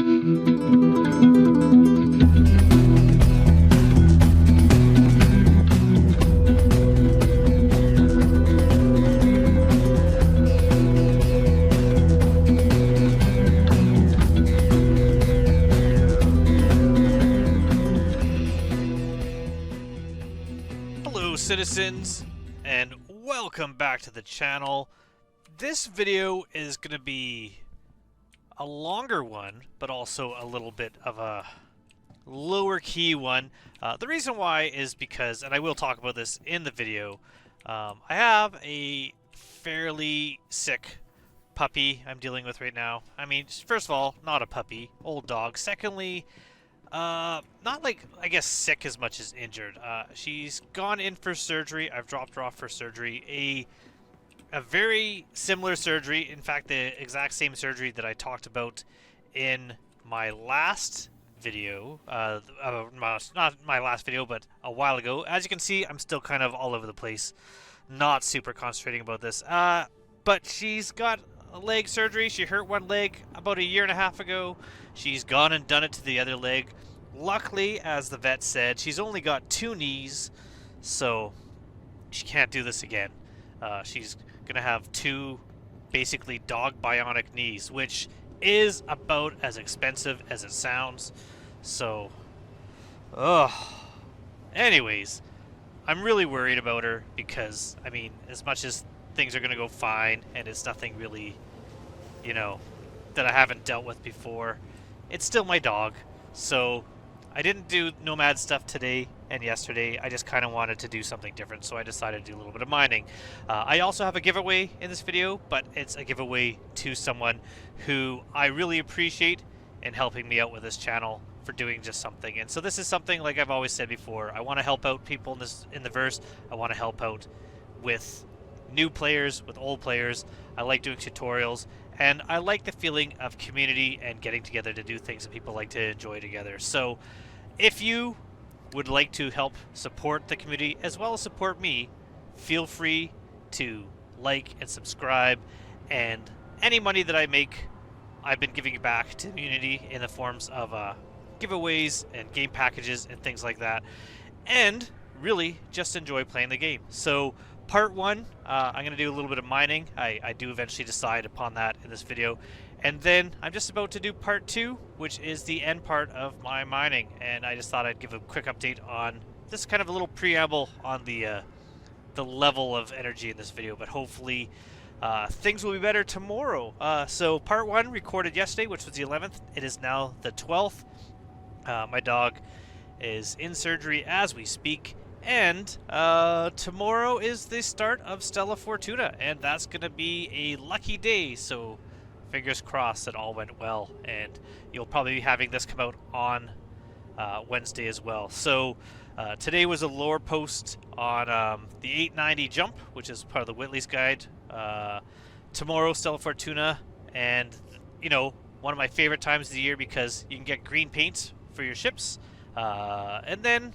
Citizens, and welcome back to the channel. This video is going to be a longer one, but also a little bit of a lower key one. The reason why is because, and I will talk about this in the video, I have a fairly sick puppy I'm dealing with right now. I mean, first of all, not a puppy, old dog. Secondly, not like, I guess, sick as much as injured. She's gone in for surgery. I've dropped her off for surgery. A very similar surgery. In fact, the exact same surgery that I talked about in my last video. Not my last video, but a while ago. As you can see, I'm still kind of all over the place. Not super concentrating about this. But she's got a leg surgery. She hurt one leg about 1.5 years ago. She's gone and done it to the other leg. Luckily, as the vet said, she's only got 2 knees, so she can't do this again. She's gonna have 2 basically dog bionic knees, which is about as expensive as it sounds. So, anyways, I'm really worried about her because, I mean, as much as things are gonna go fine and it's nothing really, you know, that I haven't dealt with before, it's still my dog. So I didn't do nomad stuff today and yesterday. I just kind of wanted to do something different, so I decided to do a little bit of mining. I also have a giveaway in this video, but it's a giveaway to someone who I really appreciate in helping me out with this channel for doing just something. And so this is something, like I've always said before, I want to help out people in the verse. I want to help out with new players, with old players. I like doing tutorials, and I like the feeling of community and getting together to do things that people like to enjoy together. So if you would like to help support the community as well as support me, feel free to like and subscribe. And any money that I make, I've been giving back to the community in the forms of giveaways and game packages and things like that. And really just enjoy playing the game. So part 1, I'm going to do a little bit of mining. I do eventually decide upon that in this video. And then I'm just about to do part 2, which is the end part of my mining. And I just thought I'd give a quick update on this, kind of a little preamble on the level of energy in this video. But hopefully things will be better tomorrow. So part 1 recorded yesterday, which was the 11th. It is now the 12th. My dog is in surgery as we speak. And tomorrow is the start of Stella Fortuna, and that's going to be a lucky day, so fingers crossed that all went well, and you'll probably be having this come out on Wednesday as well. So today was a lore post on the 890 jump, which is part of the Whitley's guide. Tomorrow, Stella Fortuna, and, you know, one of my favorite times of the year because you can get green paint for your ships, and then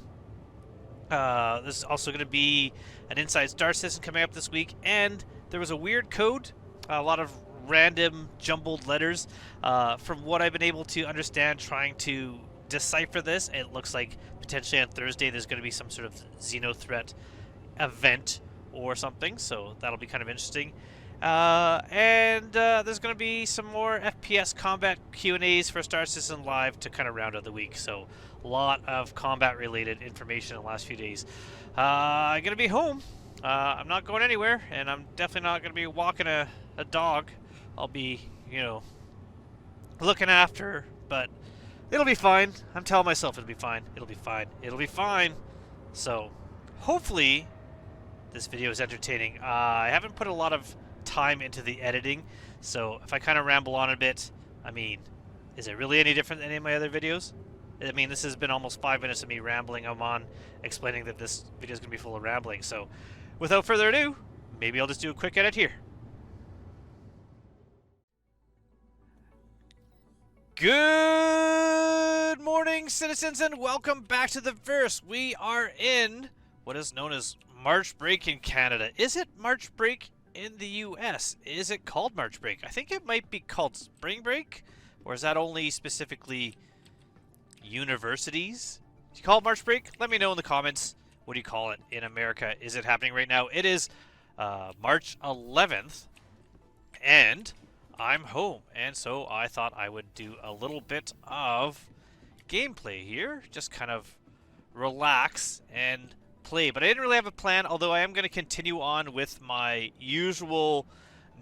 there's also going to be an Inside Star System coming up this week, and there was a weird code, a lot of random jumbled letters. From what I've been able to understand trying to decipher this, it looks like potentially on Thursday there's going to be some sort of Xenothreat event or something, so that'll be kind of interesting. And there's going to be some more FPS combat Q&As for Star Citizen Live to kind of round out the week. So a lot of combat related information in the last few days. I'm going to be home. I'm not going anywhere, and I'm definitely not going to be walking a dog. I'll be, you know, looking after her, but it'll be fine. I'm telling myself it'll be fine. It'll be fine. It'll be fine. So hopefully this video is entertaining. I haven't put a lot of time into the editing, so if I kind of ramble on a bit, I mean, is it really any different than any of my other videos? I mean, this has been almost 5 minutes of me rambling. I'm on explaining that this video is going to be full of rambling, so without further ado, maybe I'll just do a quick edit here. Good morning, citizens, and welcome back to the verse. We are in what is known as March break in Canada. Is it March break in the US? Is it called March break? I think it might be called spring break, Or is that only specifically universities? Do you call it March break? Let me know in the comments. What do you call it in America? Is it happening right now? It is March 11th, and I'm home. And so I thought I would do a little bit of gameplay here. Just kind of relax and play. But I didn't really have a plan, although I am going to continue on with my usual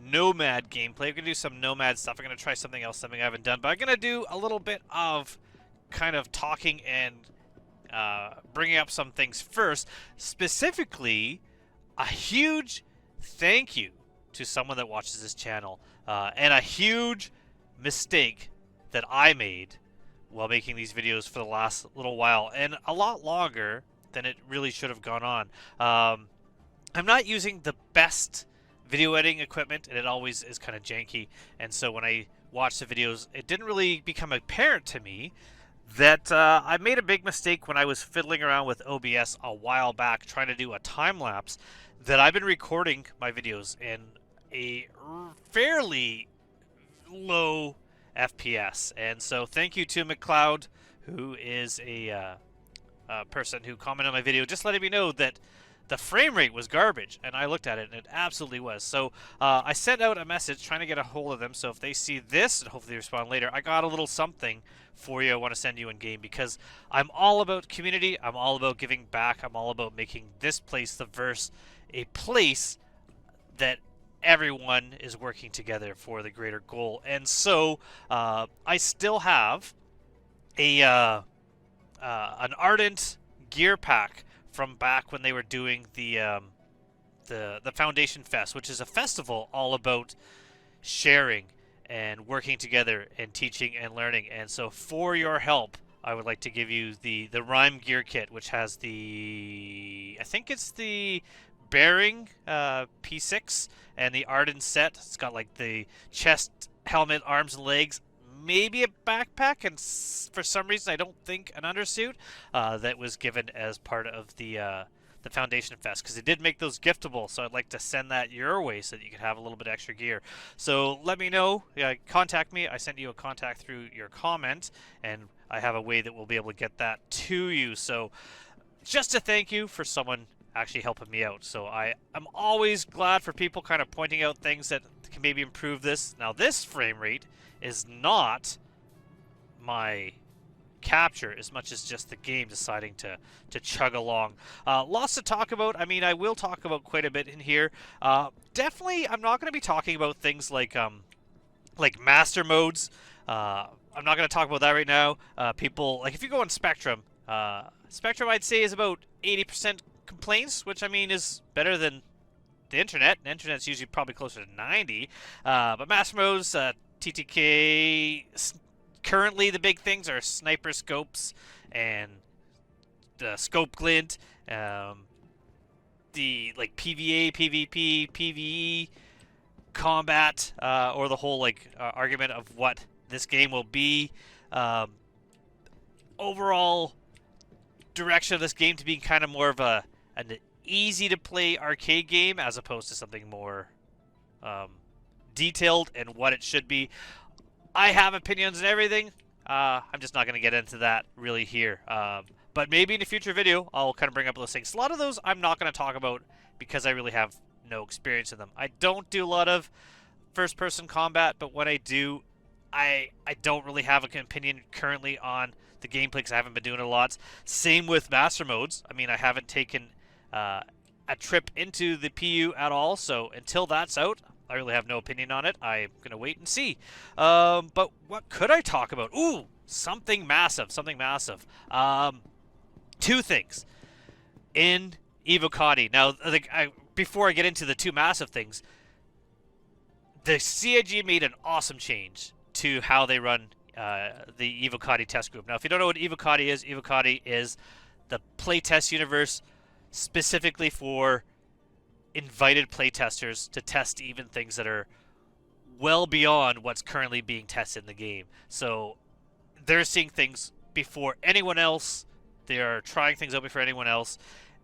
Nomad gameplay. I'm going to do some Nomad stuff. I'm going to try something else, something I haven't done. But I'm going to do a little bit of kind of talking and bringing up some things first. Specifically, a huge thank you to someone that watches this channel. And a huge mistake that I made while making these videos for the last little while. And a lot longer than it really should have gone on. I'm not using the best video editing equipment, and it always is kind of janky. And so when I watched the videos, it didn't really become apparent to me that I made a big mistake when I was fiddling around with OBS a while back trying to do a time lapse, that I've been recording my videos in a fairly low FPS. And so thank you to McLeod, who is a person who commented on my video, just letting me know that the frame rate was garbage, and I looked at it, and it absolutely was. So I sent out a message trying to get a hold of them, so if they see this, and hopefully they respond later, I got a little something for you I want to send you in-game, because I'm all about community, I'm all about giving back, I'm all about making this place, the Verse, a place that everyone is working together for the greater goal. And so I still have a an Ardent gear pack from back when they were doing the Foundation Fest, which is a festival all about sharing and working together and teaching and learning. And so for your help, I would like to give you the Rhyme gear kit, which has I think it's the bearing P6 and the Arden set. It's got like the chest, helmet, arms and legs, maybe a backpack, and for some reason I don't think an undersuit that was given as part of the Foundation Fest, because it did make those giftable, so I'd like to send that your way so that you can have a little bit extra gear. So let me know, contact me. I sent you a contact through your comment, and I have a way that we'll be able to get that to you. So just to thank you for someone actually helping me out. So I'm always glad for people kind of pointing out things that can maybe improve this. Now this frame rate is not my capture as much as just the game deciding to chug along. Lots to talk about. I mean, I will talk about quite a bit in here. Definitely, I'm not going to be talking about things like master modes. I'm not going to talk about that right now. People, like if you go on Spectrum, Spectrum I'd say is about 80% complaints, which I mean is better than the internet. The internet's usually probably closer to 90. But master modes, TTK, currently the big things are sniper scopes and the scope glint, the like PVA, PvP, PvE, combat, or the whole argument of what this game will be. Overall direction of this game to being kind of more of an easy to play arcade game as opposed to something more detailed and what it should be. I have opinions and everything. I'm just not going to get into that really here. But maybe in a future video, I'll kind of bring up those things. A lot of those I'm not going to talk about because I really have no experience in them. I don't do a lot of first-person combat, but when I do, I don't really have an opinion currently on the gameplay because I haven't been doing it a lot. Same with master modes. I mean, I haven't taken a trip into the PU at all, so until that's out, I really have no opinion on it. I'm going to wait and see. But what could I talk about? Ooh, something massive, something massive. Two things. In Evocati. Now, before I get into the two massive things, the CIG made an awesome change to how they run the Evocati test group. Now, if you don't know what Evocati is the playtest universe specifically for invited playtesters to test even things that are well beyond what's currently being tested in the game. So they're seeing things before anyone else. They are trying things out before anyone else.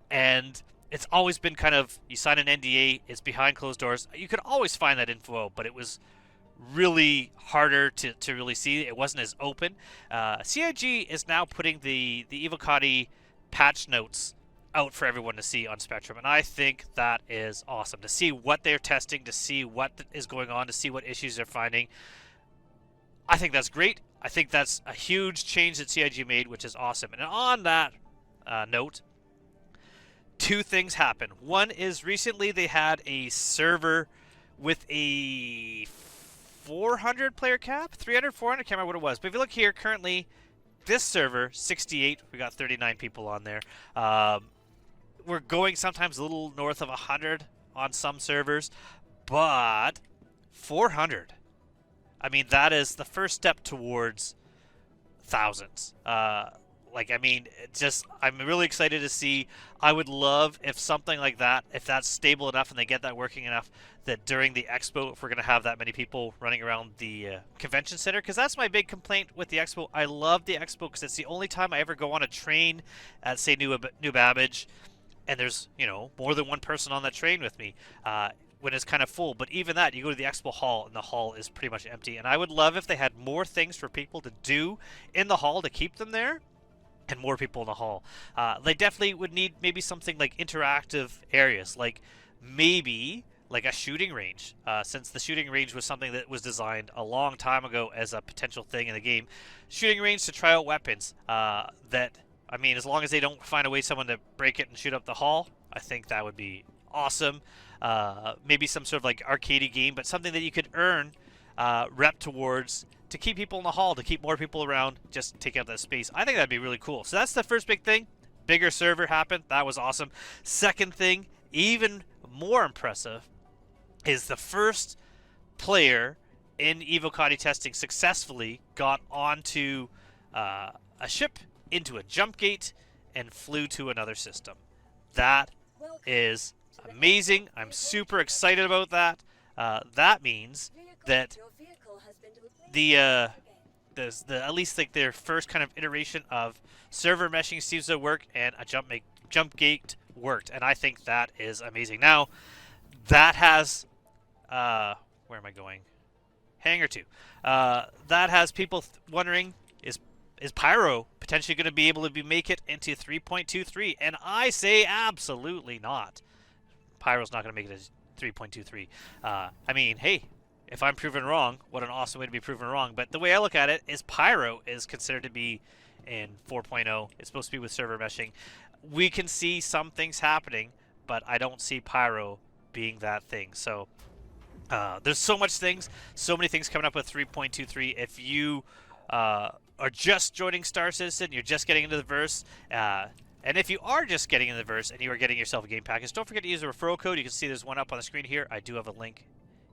And it's always been kind of, you sign an NDA, it's behind closed doors. You could always find that info out, but it was really harder to really see. It wasn't as open. CIG is now putting the Evocati patch notes out for everyone to see on Spectrum, and I think that is awesome to see what they're testing, to see what is going on, to see what issues they're finding. I think that's great. I think that's a huge change that CIG made, which is awesome. And on that note, two things happen. One is recently they had a server with a 400 player cap, 300, 400, can't remember what it was. But if you look here, currently, this server, 68, we got 39 people on there. We're going sometimes a little north of 100 on some servers, but 400. I mean, that is the first step towards thousands. I'm really excited to see. I would love if something like that, if that's stable enough and they get that working enough, that during the expo, if we're going to have that many people running around the convention center, because that's my big complaint with the expo. I love the expo because it's the only time I ever go on a train at, say, New Babbage, and there's, more than one person on that train with me. When it's kind of full, but even that, you go to the expo hall and the hall is pretty much empty. And I would love if they had more things for people to do in the hall to keep them there, and more people in the hall. They definitely would need maybe something like interactive areas, like maybe like a shooting range, since the shooting range was something that was designed a long time ago as a potential thing in the game. Shooting range to try out weapons as long as they don't find a way someone to break it and shoot up the hall, I think that would be awesome. Maybe some sort of like arcadey game, but something that you could earn rep towards to keep people in the hall, to keep more people around, just take out that space. I think that'd be really cool. So that's the first big thing. Bigger server happened. That was awesome. Second thing, even more impressive, is the first player in Evocati testing successfully got onto a ship, into a jump gate, and flew to another system. That is amazing. I'm super excited about that. That means that the at least like their first kind of iteration of server meshing seems to work, and a jump gate worked, and I think that is amazing. Now that has where am I going? Hangar 2. That has people wondering, is Pyro potentially going to be able to make it into 3.23? And I say absolutely not. Pyro's not going to make it as 3.23. Hey, if I'm proven wrong, what an awesome way to be proven wrong. But the way I look at it is Pyro is considered to be in 4.0. It's supposed to be with server meshing. We can see some things happening, but I don't see Pyro being that thing. So there's so many things coming up with 3.23. If you are just joining Star Citizen, you're just getting into the verse, and if you are just getting into the verse and you are getting yourself a game package, don't forget to use the referral code. You can see there's one up on the screen here. I do have a link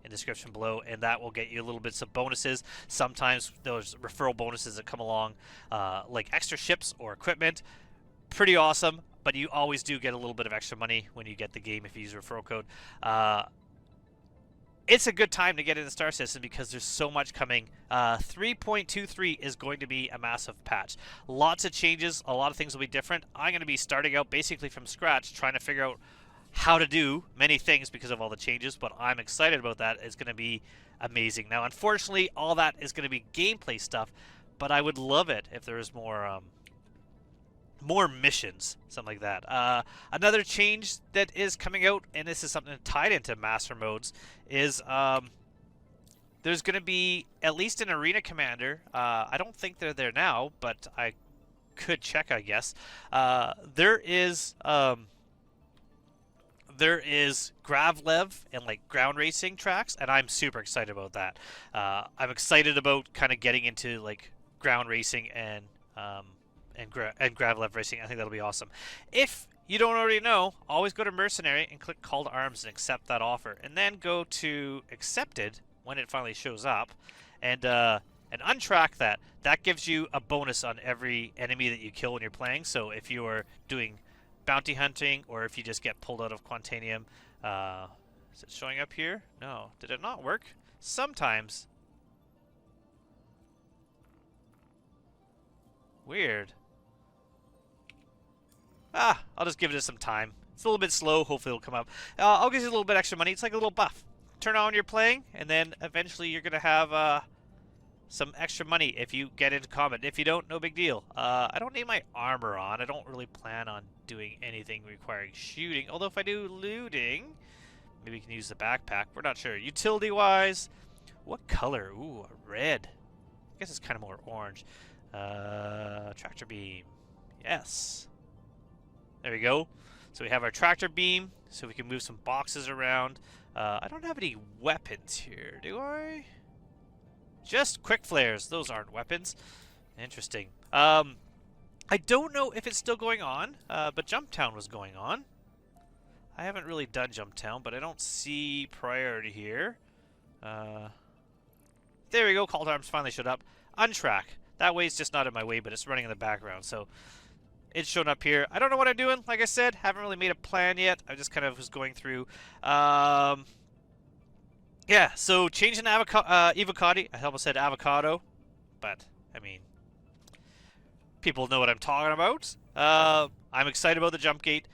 in the description below, and that will get you a little bits of bonuses. Sometimes those referral bonuses that come along, like extra ships or equipment, pretty awesome, but you always do get a little bit of extra money when you get the game if you use a referral code. It's a good time to get into Star Citizen because there's so much coming. 3.23 is going to be a massive patch. Lots of changes. A lot of things will be different. I'm going to be starting out basically from scratch, trying to figure out how to do many things because of all the changes, but I'm excited about that. It's going to be amazing. Now, unfortunately, all that is going to be gameplay stuff, but I would love it if there was more missions, something like that. Another change that is coming out, and this is something tied into master modes, is there's going to be at least an arena commander. I don't think they're there now, but I could check, I guess. There is Gravlev and like ground racing tracks, and I'm super excited about that. I'm excited about kind of getting into like ground racing and Gravlev racing. I think that'll be awesome. If you don't already know, always go to Mercenary and click Call to Arms and accept that offer, and then go to Accepted when it finally shows up, and untrack that. That gives you a bonus on every enemy that you kill when you're playing. So if you are doing bounty hunting, or if you just get pulled out of Quantanium, is it showing up here? No, did it not work? Sometimes. Weird. I'll just give it some time. It's a little bit slow. Hopefully it'll come up. I'll give you a little bit extra money. It's like a little buff. turn on your playing, and then eventually you're going to have some extra money if you get into combat. If you don't, no big deal. I don't need my armor on. I don't really plan on doing anything requiring shooting. Although if I do looting, maybe we can use the backpack. We're not sure. Utility-wise, what color? Ooh, a red. I guess it's kind of more orange. Tractor beam. Yes. There we go. So we have our tractor beam, so we can move some boxes around. I don't have any weapons here, do I? Just quick flares. Those aren't weapons. Interesting. I don't know if it's still going on, but Jumptown was going on. I haven't really done Jumptown, but I don't see priority here. There we go. Call to Arms finally showed up. Untrack. That way's just not in my way, but it's running in the background, so it's shown up here. I don't know what I'm doing. Like I said, haven't really made a plan yet. I just kind of was going through. Yeah, so changing avocado. I almost said avocado, but I mean, people know what I'm talking about. I'm excited about the jump gate.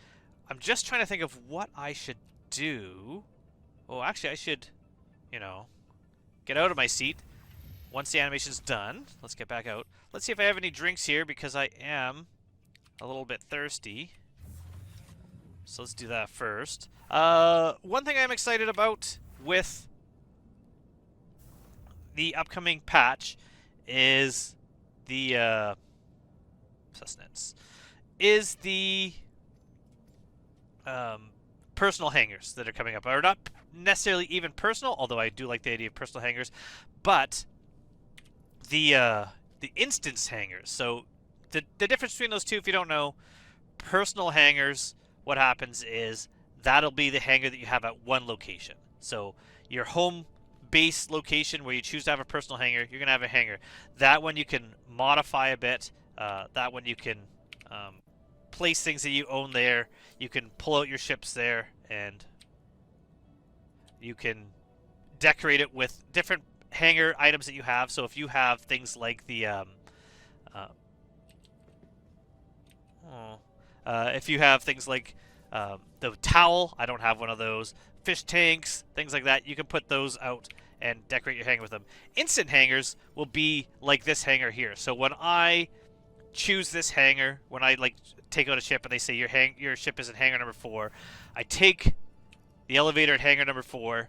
I'm just trying to think of what I should do. Oh, actually, I should, you know, get out of my seat once the animation's done. Let's get back out. Let's see if I have any drinks here because I am a little bit thirsty. So let's do that first. One thing I'm excited about with the upcoming patch is the sustenance is the personal hangers that are coming up. Are not necessarily even personal, although I do like the idea of personal hangers, but the instance hangers. So the difference between those two, if you don't know, personal hangers, what happens is that'll be the hanger that you have at one location. So your home base location where you choose to have a personal hanger, you're going to have a hanger. That one you can modify a bit. That one you can place things that you own there. You can pull out your ships there, and you can decorate it with different hanger items that you have. So if you have things like the if you have things like the towel, I don't have one of those. Fish tanks, things like that, you can put those out and decorate your hanger with them. Instant hangers will be like this hanger here. So when I choose this hanger, when I like take out a ship and they say your ship is in hangar number 4, I take the elevator at hangar number 4,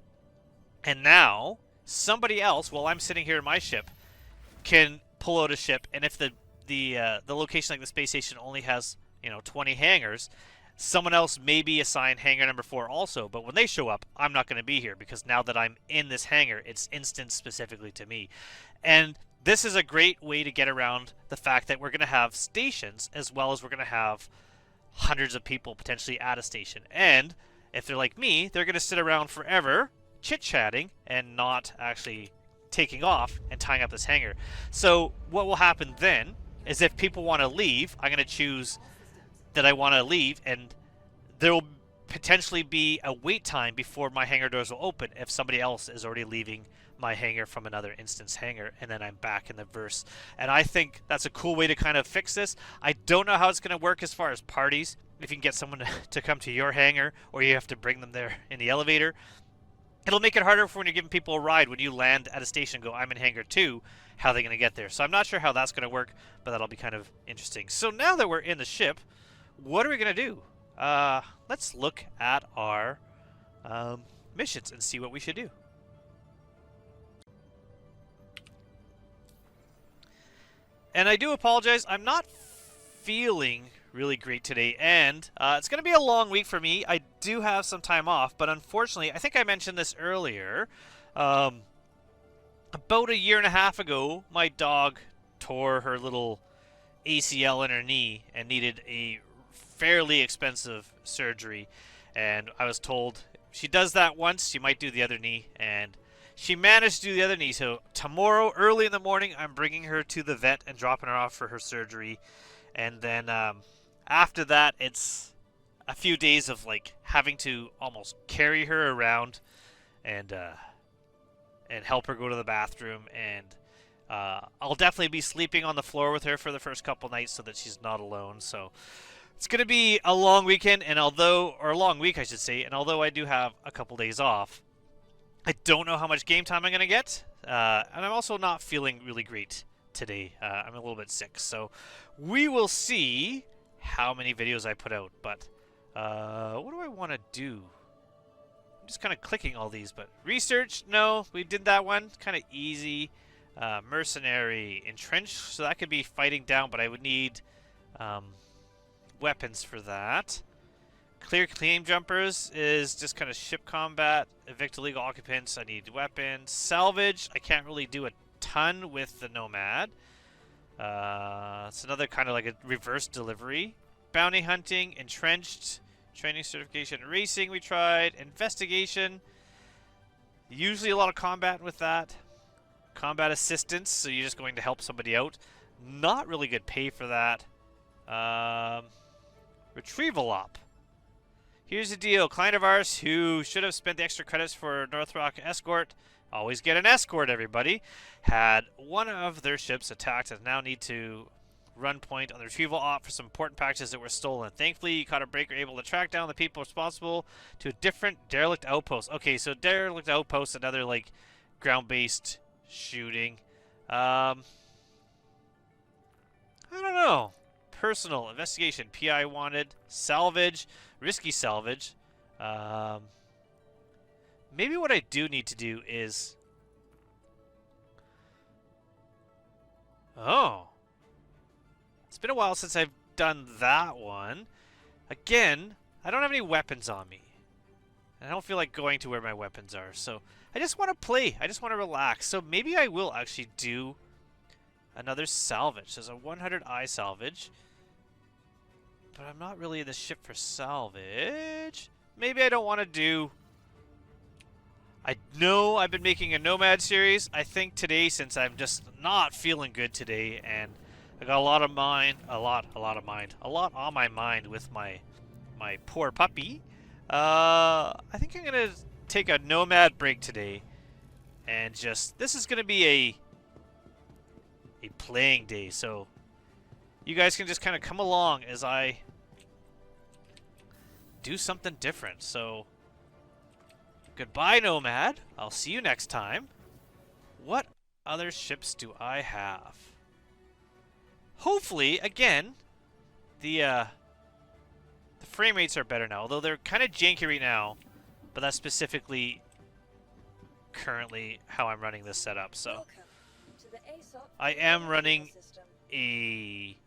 and now somebody else, while I'm sitting here in my ship, can pull out a ship, and if the location like the space station only has 20 hangars, someone else may be assigned hangar number 4 also, but when they show up, I'm not going to be here because now that I'm in this hangar, it's instanced specifically to me. And this is a great way to get around the fact that we're going to have stations as well as we're going to have hundreds of people potentially at a station. And if they're like me, they're going to sit around forever chit-chatting and not actually taking off and tying up this hangar. So what will happen then is if people want to leave, I'm going to choose that I want to leave, and there will potentially be a wait time before my hangar doors will open if somebody else is already leaving my hangar from another instance hangar, and then I'm back in the verse. And I think that's a cool way to kind of fix this. I don't know how it's going to work as far as parties, if you can get someone to come to your hangar or you have to bring them there in the elevator. It'll make it harder for when you're giving people a ride when you land at a station and go, I'm in hangar 2, how are they going to get there? So I'm not sure how that's going to work, but that'll be kind of interesting. So now that we're in the ship, what are we going to do? Let's look at our missions and see what we should do. And I do apologize, I'm not feeling really great today, and it's going to be a long week for me. I do have some time off, but unfortunately, I think I mentioned this earlier, about a year and a half ago, my dog tore her little ACL in her knee and needed a fairly expensive surgery, and I was told she does that once, she might do the other knee, and she managed to do the other knee. So tomorrow early in the morning I'm bringing her to the vet and dropping her off for her surgery, and then after that it's a few days of like having to almost carry her around and help her go to the bathroom, and I'll definitely be sleeping on the floor with her for the first couple nights so that she's not alone. So it's going to be a long weekend, or a long week, I should say, and although I do have a couple days off, I don't know how much game time I'm going to get. And I'm also not feeling really great today. I'm a little bit sick. So we will see how many videos I put out. But what do I want to do? I'm just kind of clicking all these. But research, no. We did that one. Kind of easy. Mercenary, entrenched. So that could be fighting down. But I would need weapons for that. Clear claim jumpers is just kind of ship combat. Evict illegal occupants, I need weapons. Salvage, I can't really do a ton with the Nomad. It's another kind of like a reverse delivery. Bounty hunting, entrenched, training certification, racing we tried. Investigation, usually a lot of combat with that. Combat assistance, so you're just going to help somebody out. Not really good pay for that. Retrieval op. Here's the deal. Client of ours who should have spent the extra credits for North Rock escort, always get an escort, everybody, had one of their ships attacked and now need to run point on the retrieval op for some important packages that were stolen. Thankfully, you caught a breaker able to track down the people responsible to a different derelict outpost. Okay, so derelict outpost, another like ground-based shooting. I don't know. Personal investigation, PI wanted, salvage, risky salvage. Maybe what I do need to do is... Oh. It's been a while since I've done that one. Again, I don't have any weapons on me. I don't feel like going to where my weapons are, so I just want to play. I just want to relax. So maybe I will actually do another salvage. There's a 100i salvage. But I'm not really in the ship for salvage. Maybe I don't want to do... I know I've been making a Nomad series. I think today, since I'm just not feeling good today, and I got a lot on my mind with my poor puppy. I think I'm gonna take a Nomad break today, and just this is gonna be a playing day. So you guys can just kind of come along as I do something different. So, goodbye, Nomad. I'll see you next time. What other ships do I have? Hopefully, again, the frame rates are better now, although they're kind of janky right now. But that's specifically currently how I'm running this setup. So, I am running a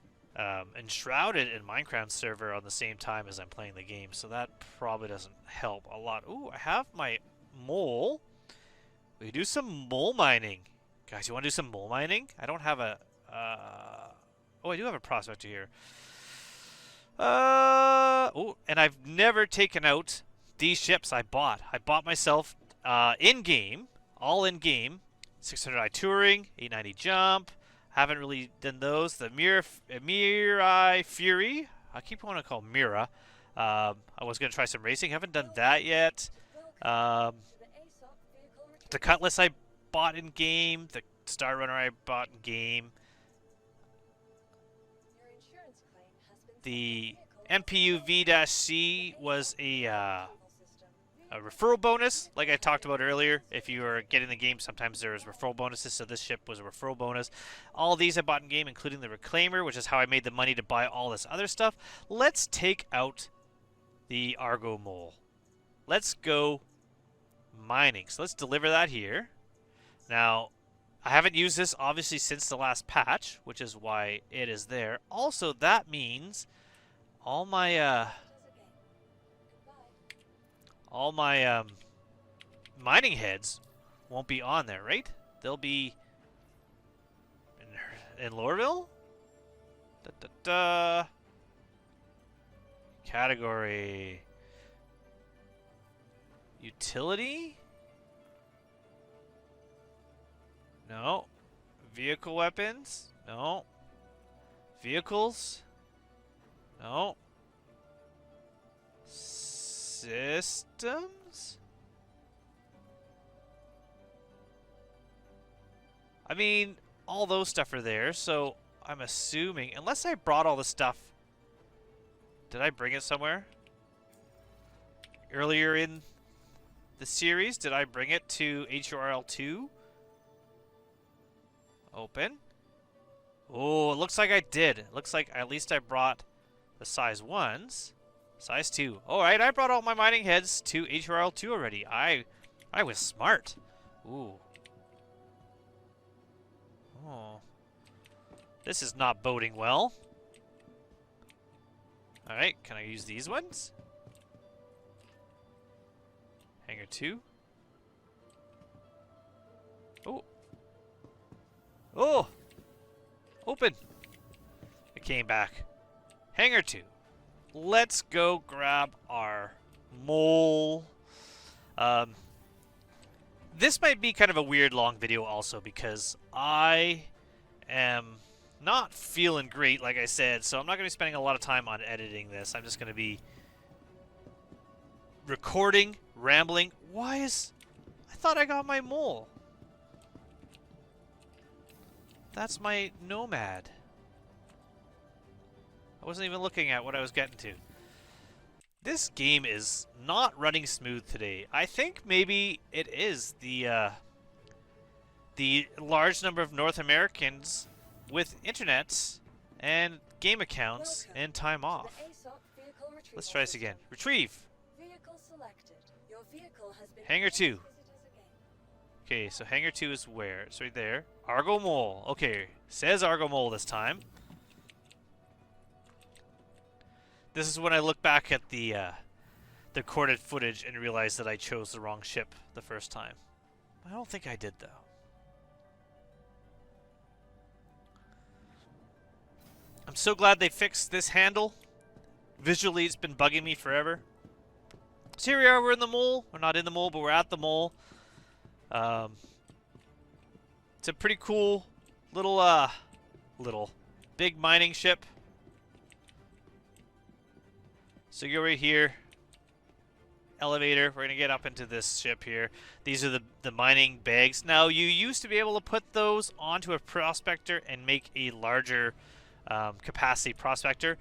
Enshrouded and Minecraft server on the same time as I'm playing the game, so that probably doesn't help a lot. Ooh, I have my mole. We do some mole mining. Guys, you want to do some mole mining? I don't have a... oh, I do have a prospector here. Oh, and I've never taken out these ships I bought. I bought myself in-game, all in-game, 600i touring, 890 jump. Haven't really done those. The Mirai Fury. I keep wanting to call Mira. I was going to try some racing. Haven't done that yet. The Cutlass I bought in game. The Star Runner I bought in game. The MPU V-C was a referral bonus, like I talked about earlier. If you are getting the game, sometimes there's referral bonuses, so this ship was a referral bonus. All these I bought in game, including the Reclaimer, which is how I made the money to buy all this other stuff. Let's take out the Argo Mole. Let's go mining. So let's deliver that here. Now, I haven't used this, obviously, since the last patch, which is why it is there. Also, that means all my... mining heads won't be on there, right? They'll be in Loreville? Category. Utility? No. Vehicle weapons? No. Vehicles? No. Systems? I mean, all those stuff are there, so I'm assuming, unless I brought all the stuff. Did I bring it somewhere? Earlier in the series. Did I bring it to HRL2? Open. Oh, it looks like I did. It looks like at least I brought the size 1s. Size 2. Alright, I brought all my mining heads to HRL2 already. I was smart. Ooh. Oh. This is not boding well. Alright, can I use these ones? Hangar 2. Oh. Oh! Open! It came back. Hangar 2. Let's go grab our mole. This might be kind of a weird long video also because I am not feeling great, like I said, so I'm not going to be spending a lot of time on editing this. I'm just going to be recording, rambling. I thought I got my mole. That's my nomad. I wasn't even looking at what I was getting to. This game is not running smooth today. I think maybe it is the large number of North Americans with internet and game accounts and time off. Let's try this again. Retrieve. Hangar 2. Okay, so Hangar 2 is where? It's right there. Argo Mole. Okay, says Argo Mole this time. This is when I look back at the recorded footage and realize that I chose the wrong ship the first time. I don't think I did, though. I'm so glad they fixed this handle. Visually, it's been bugging me forever. So here we are, we're in the mole. We're not in the mole, but we're at the mole. It's a pretty cool little big mining ship. So you go right here, elevator, we're going to get up into this ship here. These are the mining bags. Now, you used to be able to put those onto a prospector and make a larger capacity prospector.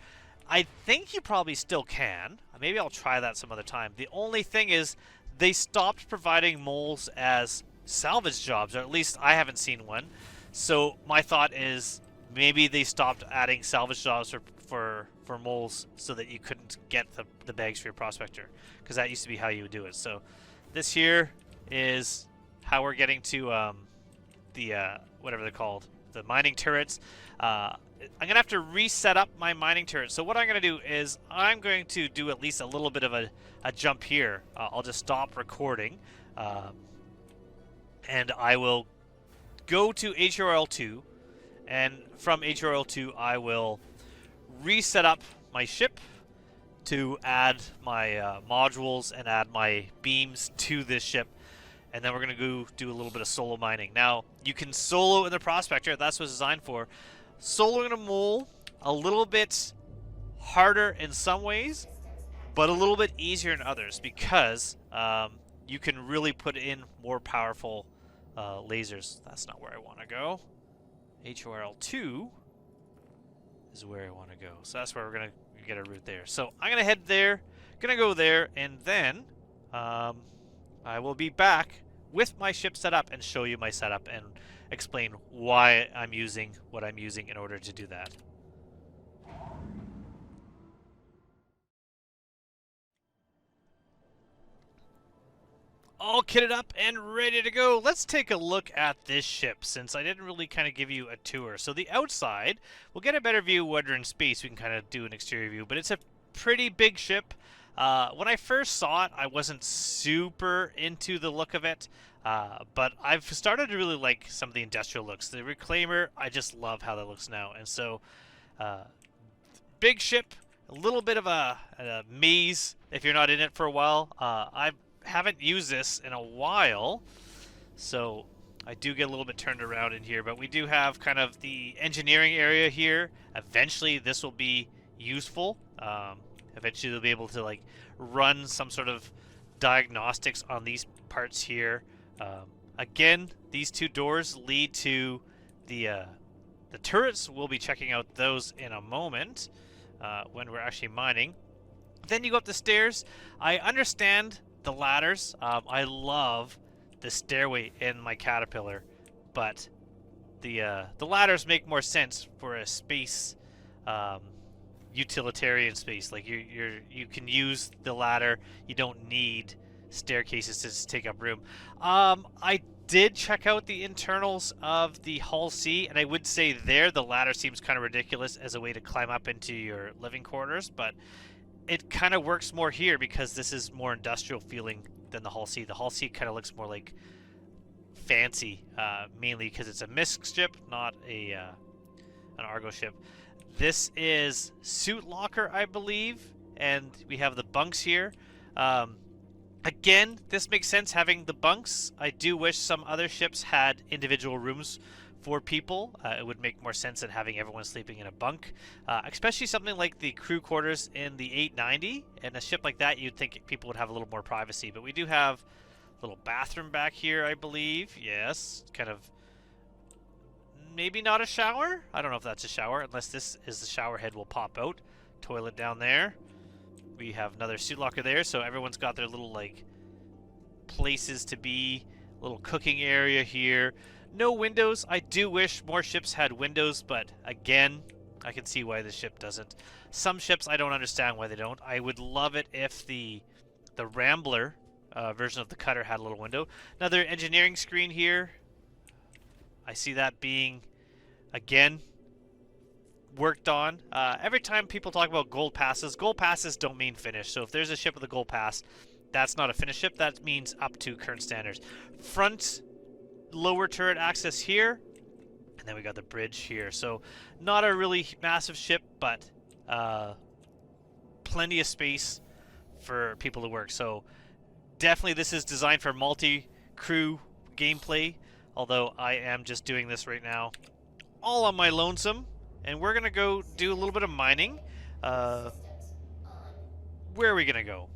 I think you probably still can. Maybe I'll try that some other time. The only thing is they stopped providing moles as salvage jobs, or at least I haven't seen one. So my thought is maybe they stopped adding salvage jobs for moles so that you couldn't get the bags for your prospector, because that used to be how you would do it. So this here is how we're getting to the whatever they're called, the mining turrets. I'm gonna have to reset up my mining turret. So what I'm gonna do is I'm going to do at least a little bit of a jump here. I'll just stop recording, and I will go to HRL2, and from HRL2 I will reset up my ship to add my modules and add my beams to this ship, and then we're going to go do a little bit of solo mining. Now, you can solo in the prospector, that's what it's designed for. Soloing in a mole, a little bit harder in some ways, but a little bit easier in others, because you can really put in more powerful lasers. That's not where I want to go. HRL2 is where I want to go. So that's where we're going to get a route there. So I'm going to head there, going to go there, and then I will be back with my ship set up and show you my setup and explain why I'm using what I'm using in order to do that. All kitted up and ready to go. Let's take a look at this ship, since I didn't really kind of give you a tour. So the outside, we'll get a better view when we're in space. We can kind of do an exterior view, but it's a pretty big ship. When I first saw it, I wasn't super into the look of it, but I've started to really like some of the industrial looks. The Reclaimer, I just love how that looks now. And so, big ship, a little bit of a maze if you're not in it for a while. I haven't used this in a while, so I do get a little bit turned around in here, but we do have kind of the engineering area here. Eventually this will be useful. Eventually they'll be able to like run some sort of diagnostics on these parts here. Again, these two doors lead to the turrets. We'll be checking out those in a moment when we're actually mining. Then you go up the stairs. I understand the ladders. I love the stairway in my Caterpillar, but the ladders make more sense for a space, um, utilitarian space. Like you can use the ladder. You don't need staircases to just take up room. I did check out the internals of the Hull C, and I would say there the ladder seems kind of ridiculous as a way to climb up into your living quarters, but it kind of works more here because this is more industrial feeling than the Hull C. The Hull C kind of looks more like fancy, mainly because it's a MISC ship, not a an Argo ship. This is suit locker, I believe, and we have the bunks here. Again, this makes sense having the bunks. I do wish some other ships had individual rooms for people. It would make more sense than having everyone sleeping in a bunk, especially something like the crew quarters in the 890. And a ship like that, you'd think people would have a little more privacy. But we do have a little bathroom back here, I believe. Yes, kind of. Maybe not a shower? I don't know if that's a shower, unless this is the shower head will pop out. Toilet down there. We have another suit locker there, so everyone's got their little, like, places to be. Little cooking area here. No windows. I do wish more ships had windows, but again, I can see why this ship doesn't. Some ships, I don't understand why they don't. I would love it if the Rambler version of the Cutter had a little window. Another engineering screen here. I see that being, again, worked on. Every time people talk about gold passes don't mean finished. So if there's a ship with a gold pass, that's not a finished ship. That means up to current standards. Front lower turret access here, and then we got the bridge here. So not a really massive ship, but plenty of space for people to work. So definitely this is designed for multi-crew gameplay, although I am just doing this right now all on my lonesome. And we're going to go do a little bit of mining. Where are we going to go?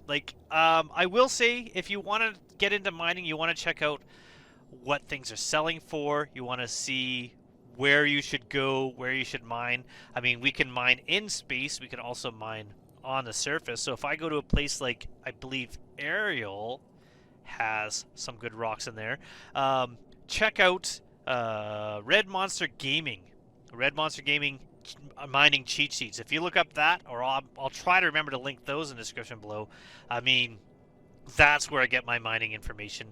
Like, I will say, if you want to get into mining, you want to check out what things are selling for. You want to see where you should go, where you should mine. I mean, we can mine in space. We can also mine on the surface. So if I go to a place like, I believe, Ariel has some good rocks in there. Check out Red Monster Gaming. Red Monster Gaming mining cheat sheets. If you look up that, or I'll try to remember to link those in the description below. I mean, that's where I get my mining information.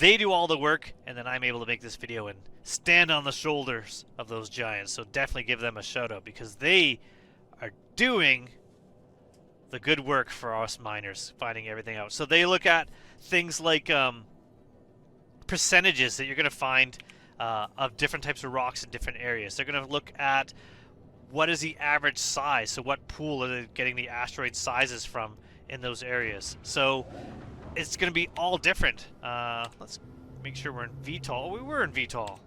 They do all the work, and then I'm able to make this video and stand on the shoulders of those giants. So definitely give them a shout out, because they are doing the good work for us miners, finding everything out. So they look at things like percentages that you're going to find of different types of rocks in different areas. They're going to look at what is the average size, so what pool are they getting the asteroid sizes from in those areas. So it's going to be all different. Let's make sure we're in VTOL. We were in VTOL.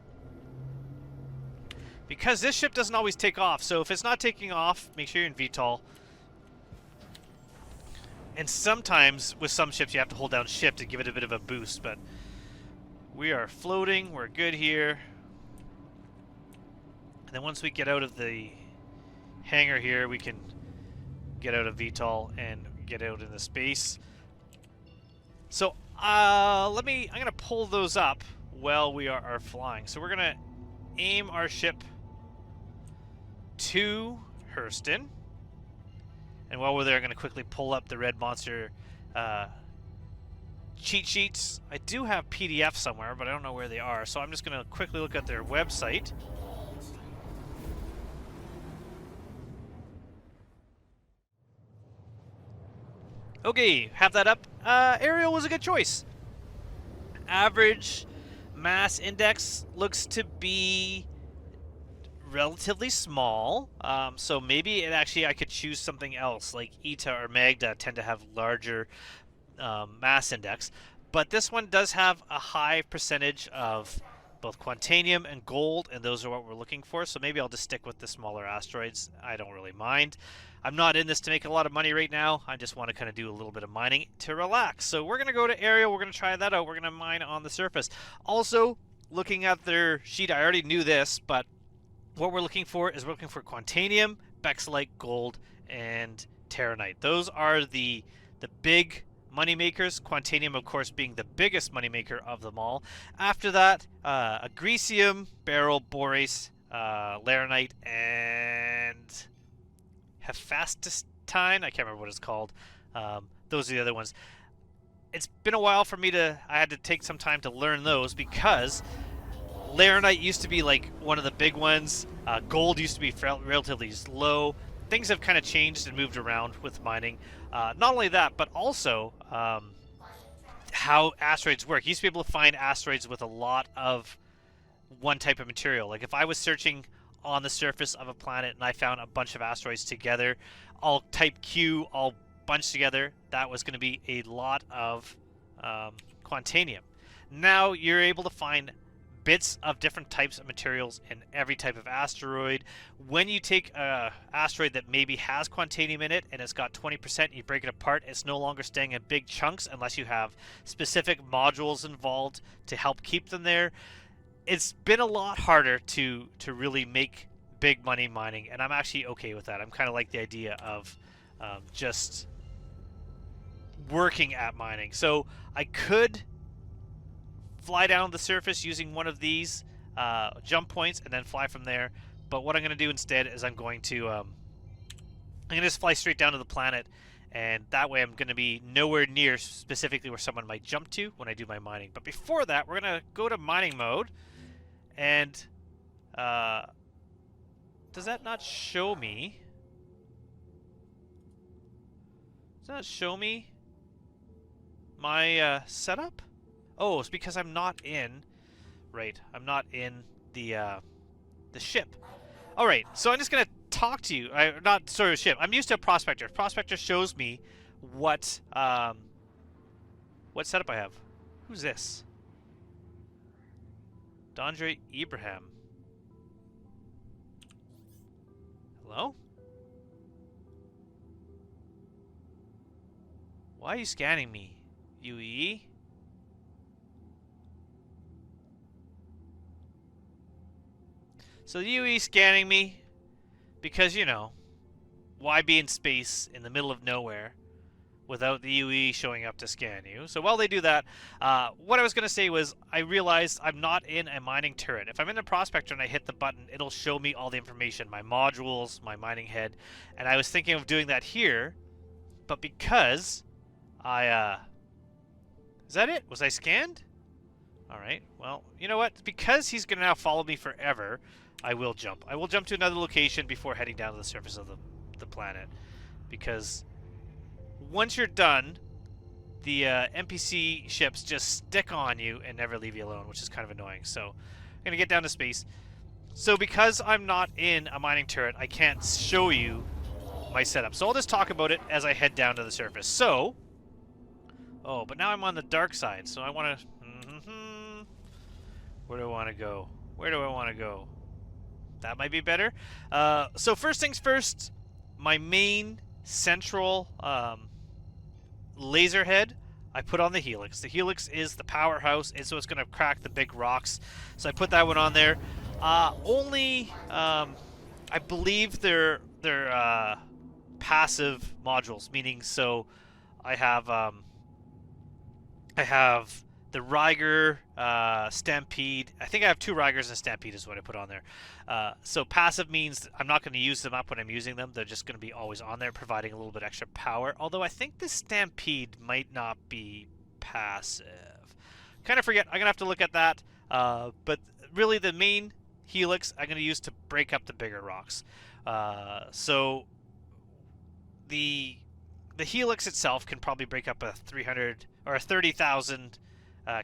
Because this ship doesn't always take off, so if it's not taking off, make sure you're in VTOL. And sometimes with some ships you have to hold down shift to give it a bit of a boost, but we are floating, we're good here. And then once we get out of the hangar here, we can get out of VTOL and get out into space. So I'm gonna pull those up while we are flying. So we're gonna aim our ship to Hurston. And while we're there, I'm going to quickly pull up the Red Monster cheat sheets. I do have PDFs somewhere, but I don't know where they are. So I'm just going to quickly look at their website. Okay, have that up. Ariel was a good choice. Average mass index looks to be relatively small, so maybe I could choose something else, like Eta or Magda tend to have larger mass index, but this one does have a high percentage of both Quantanium and gold, and those are what we're looking for, so maybe I'll just stick with the smaller asteroids. I don't really mind. I'm not in this to make a lot of money right now. I just want to kind of do a little bit of mining to relax. So we're going to go to Ariel. We're going to try that out. We're going to mine on the surface. Also, looking at their sheet, I already knew this, but what we're looking for is we're looking for Quantanium, Bexlite, gold, and Terranite. Those are the big moneymakers, Quantanium, of course, being the biggest moneymaker of them all. After that, Agricium, Beryl, Borace, Laranite, and Hephaestine. I can't remember what it's called. Those are the other ones. It's been a while for me I had to take some time to learn those because Laranite used to be like one of the big ones. Gold used to be relatively low. Things have kind of changed and moved around with mining. Not only that, but also how asteroids work. You used to be able to find asteroids with a lot of one type of material. Like if I was searching on the surface of a planet and I found a bunch of asteroids together, all type Q, all bunched together, that was going to be a lot of Quantanium. Now you're able to find bits of different types of materials in every type of asteroid. When you take a asteroid that maybe has Quantanium in it and it's got 20%, you break it apart, it's no longer staying in big chunks unless you have specific modules involved to help keep them there. It's been a lot harder to really make big money mining, and I'm actually okay with that. I'm kind of like the idea of just working at mining. So I could fly down the surface using one of these jump points and then fly from there. But what I'm going to do instead is I'm going to just fly straight down to the planet, and that way I'm going to be nowhere near specifically where someone might jump to when I do my mining. But before that, we're going to go to mining mode, and does that not show me? Does that not show me my setup? Oh, it's because I'm not in. Right, I'm not in the ship. All right, so I'm just gonna talk to you. Not sorry, ship. I'm used to a prospector. Prospector shows me what setup I have. Who's this? Dondre Ibrahim. Hello? Why are you scanning me, UE? So the UE scanning me because, you know, why be in space in the middle of nowhere without the UE showing up to scan you? So while they do that, what I was going to say was I realized I'm not in a mining turret. If I'm in a prospector and I hit the button, it'll show me all the information, my modules, my mining head, and I was thinking of doing that here, but because is that it? Was I scanned? Alright, well, you know what? Because he's going to now follow me forever, I will jump. I will jump to another location before heading down to the surface of the planet. Because once you're done, the NPC ships just stick on you and never leave you alone, which is kind of annoying. So I'm going to get down to space. So because I'm not in a mining turret, I can't show you my setup. So I'll just talk about it as I head down to the surface. So, oh, but now I'm on the dark side, so I want to... Where do I want to go? Where do I want to go? That might be better. So first things first, my main central laser head, I put on the Helix. The Helix is the powerhouse, and so it's going to crack the big rocks. So I put that one on there. Only, I believe they're passive modules, meaning so I have the Riger, Stampede. I think I have 2 Rigers and Stampede is what I put on there. So passive means I'm not going to use them up when I'm using them. They're just going to be always on there, providing a little bit extra power. Although I think the Stampede might not be passive. Kind of forget. I'm going to have to look at that. But really the main Helix I'm going to use to break up the bigger rocks. So the Helix itself can probably break up a 300 or a 30,000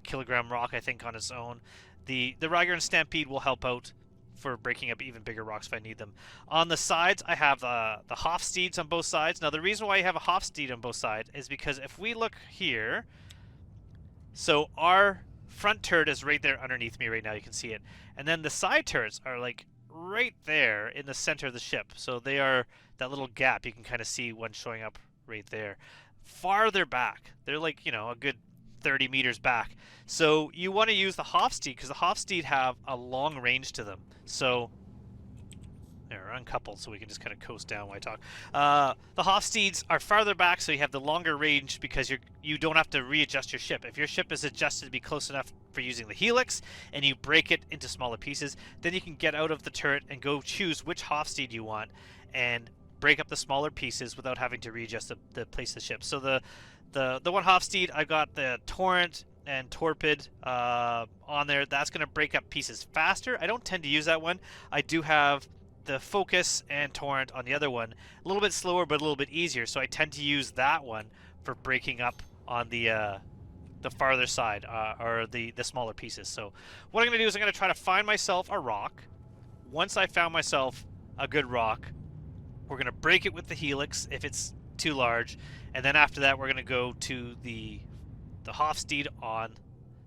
kilogram rock, I think, on its own. The Riger and Stampede will help out for breaking up even bigger rocks if I need them. On the sides, I have the Hofsteeds on both sides. Now, the reason why I have a Hofsteed on both sides is because if we look here, so our front turret is right there underneath me right now. You can see it. And then the side turrets are like right there in the center of the ship. So they are that little gap. You can kind of see one showing up right there. Farther back, they're like, you know, a good 30 meters back. So you want to use the Hofsteed because the Hofsteed have a long range to them. So They're uncoupled, so we can just kind of coast down while I talk. The Hofstedes are farther back, so you have the longer range because you don't have to readjust your ship. If your ship is adjusted to be close enough for using the helix, and you break it into smaller pieces, then you can get out of the turret and go choose which Hofstede you want, and break up the smaller pieces without having to readjust the place of the ship. So the one Hofstede, I got the Torrent and Torpid on there. That's going to break up pieces faster. I don't tend to use that one. I do have the Focus and Torrent on the other one, a little bit slower but a little bit easier, so I tend to use that one for breaking up on the farther side, or the smaller pieces. So what I'm going to do is I'm going to try to find myself a rock. Once I found myself a good rock, we're going to break it with the helix if it's too large, and then after that we're going to go to the Hofstede on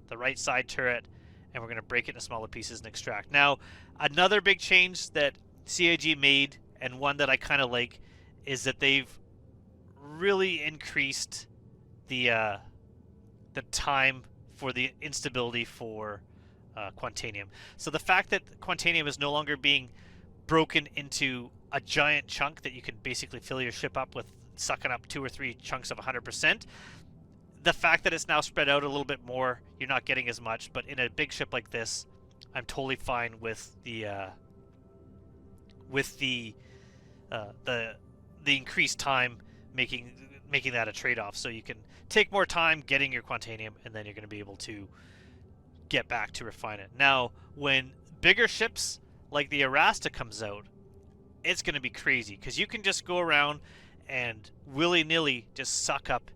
the right side turret, and we're going to break it into smaller pieces and extract. Now, another big change that CIG made, and one that I kind of like, is that they've really increased the time for the instability for Quantanium. So the fact that Quantanium is no longer being broken into a giant chunk that you can basically fill your ship up with, sucking up 2 or 3 chunks of 100%, the fact that it's now spread out a little bit more, you're not getting as much. But in a big ship like this, I'm totally fine with the increased time, making that a trade-off. So you can take more time getting your Quantanium, and then you're going to be able to get back to refine it. Now, when bigger ships like the Erasta comes out, it's going to be crazy, because you can just go around and willy-nilly just suck up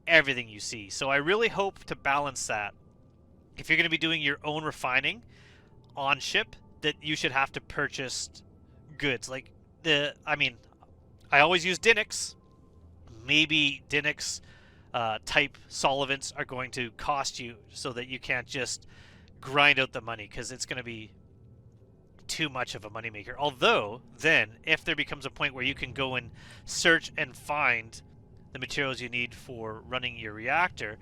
everything you see. So I really hope to balance that. If you're going to be doing your own refining on ship, that you should have to purchase goods. Like I always use Dinix. Maybe Dinix type solvents are going to cost you, so that you can't just grind out the money, because it's going to be too much of a moneymaker. Although, then, if there becomes a point where you can go and search and find the materials you need for running your reactor,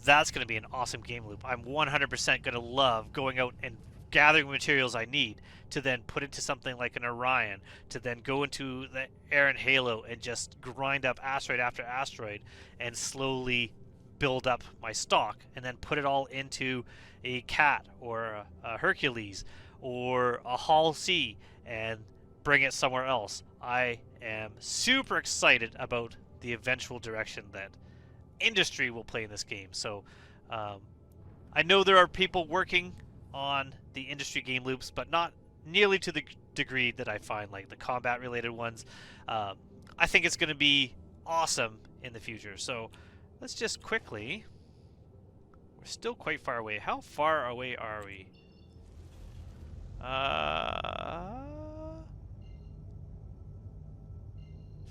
that's going to be an awesome game loop. I'm 100% going to love going out and gathering materials I need to then put into something like an Orion, to then go into the Aaron Halo and just grind up asteroid after asteroid and slowly build up my stock, and then put it all into a Cat or a Hercules or a Hull C and bring it somewhere else. I am super excited about the eventual direction that industry will play in this game. So I know there are people working on the industry game loops, but not nearly to the degree that I find like the combat related ones. I think it's going to be awesome in the future. So let's just quickly, we're still quite far away. How far away are we?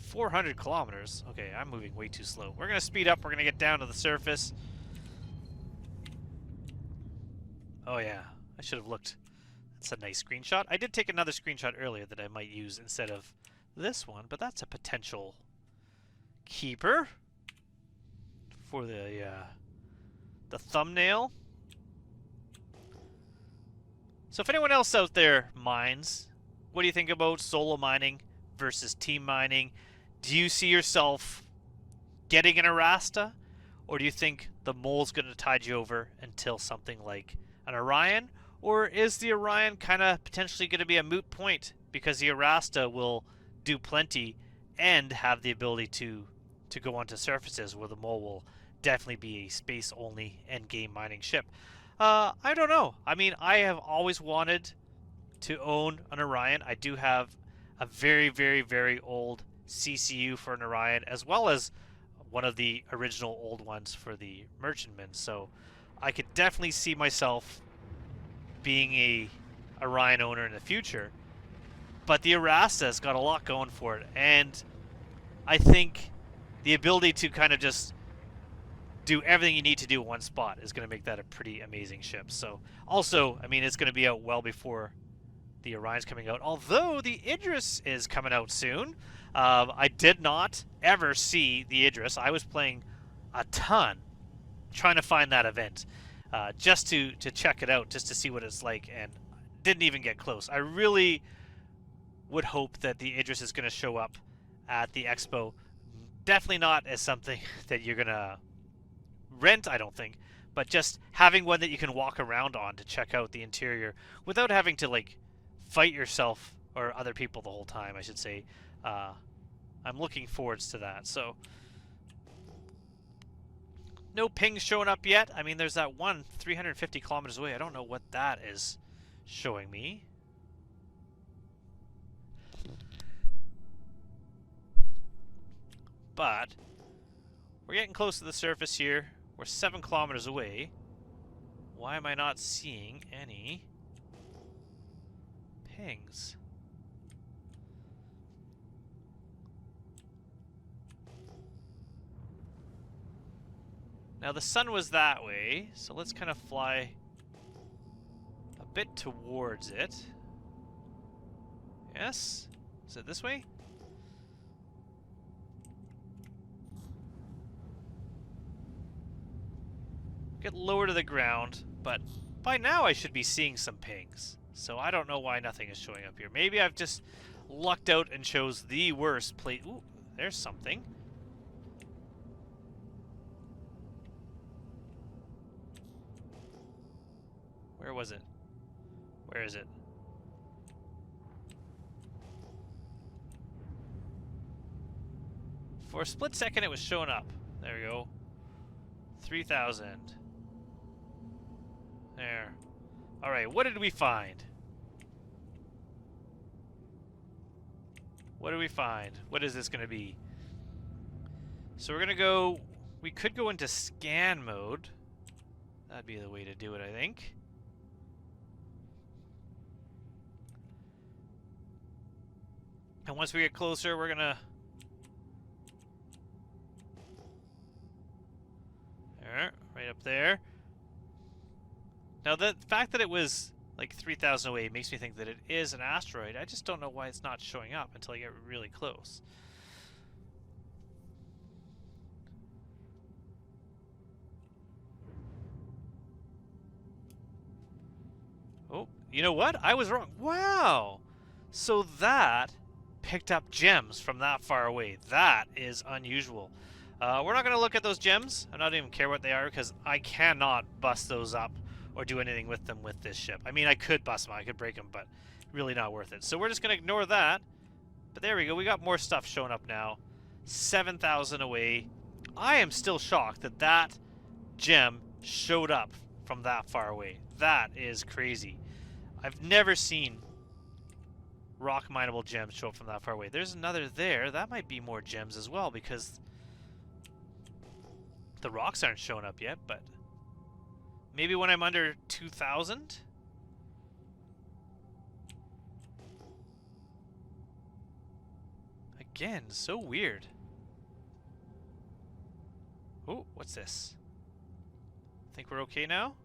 400 kilometers. Okay, I'm moving way too slow. We're going to speed up. We're going to get down to the surface. Oh yeah, I should have looked. That's a nice screenshot. I did take another screenshot earlier that I might use instead of this one, but that's a potential keeper for the thumbnail. So if anyone else out there mines, what do you think about solo mining versus team mining? Do you see yourself getting an Erasta, or do you think the mole's going to tide you over until something like an Orion? Or is the Orion kind of potentially going to be a moot point because the Erasta will do plenty and have the ability to go onto surfaces, where the mole will definitely be a space-only endgame mining ship? I don't know. I mean, I have always wanted to own an Orion. I do have a very, very, very old CCU for an Orion, as well as one of the original old ones for the Merchantman. So I could definitely see myself being a Orion owner in the future. But the Erasta's got a lot going for it, and I think the ability to kind of just do everything you need to do in one spot is going to make that a pretty amazing ship. So also, I mean, it's going to be out well before the Orion's coming out, although the Idris is coming out soon. I did not ever see the Idris. I was playing a ton trying to find that event, just to check it out, just to see what it's like, and didn't even get close. I really would hope that the Idris is going to show up at the expo. Definitely not as something that you're going to rent, I don't think, but just having one that you can walk around on to check out the interior without having to like fight yourself or other people the whole time, I should say. I'm looking forwards to that. So no pings showing up yet. I mean, there's that one 350 kilometers away. I don't know what that is showing me. But we're getting close to the surface here. We're 7 kilometers away. Why am I not seeing any pings? Now the sun was that way, so let's kind of fly a bit towards it. Yes? Is it this way? Get lower to the ground, but by now I should be seeing some pings. So I don't know why nothing is showing up here. Maybe I've just lucked out and chose the worst place. Ooh, there's something. Where was it? Where is it? For a split second it was showing up. There we go. 3,000. There. Alright, what did we find? What did we find? What is this going to be? So we're going to go... We could go into scan mode. That'd be the way to do it, I think. And once we get closer, we're going to... Right up there. Now, the fact that it was like 3,000 away makes me think that it is an asteroid. I just don't know why it's not showing up until I get really close. Oh, you know what? I was wrong. Wow! So that picked up gems from that far away. That is unusual. We're not going to look at those gems. I don't even care what they are because I cannot bust those up or do anything with them with this ship. I mean, I could bust them, I could break them, but really not worth it. So we're just going to ignore that. But there we go. We got more stuff showing up now. 7,000 away. I am still shocked that that gem showed up from that far away. That is crazy. I've never seen rock mineable gems show up from that far away. There's another there. That might be more gems as well because the rocks aren't showing up yet, but maybe when I'm under 2,000? Again, so weird. Oh, what's this? Think we're okay now?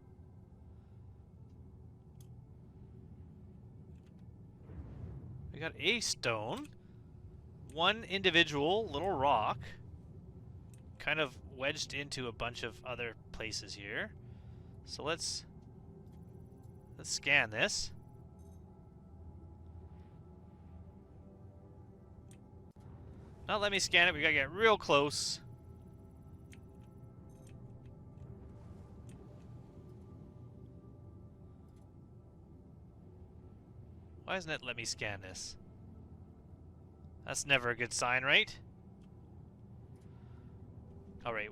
We got a stone. One individual little rock. Kind of wedged into a bunch of other places here. So let's scan this. Not let me scan it, we gotta get real close. Why doesn't it let me scan this? That's never a good sign, right? Alright.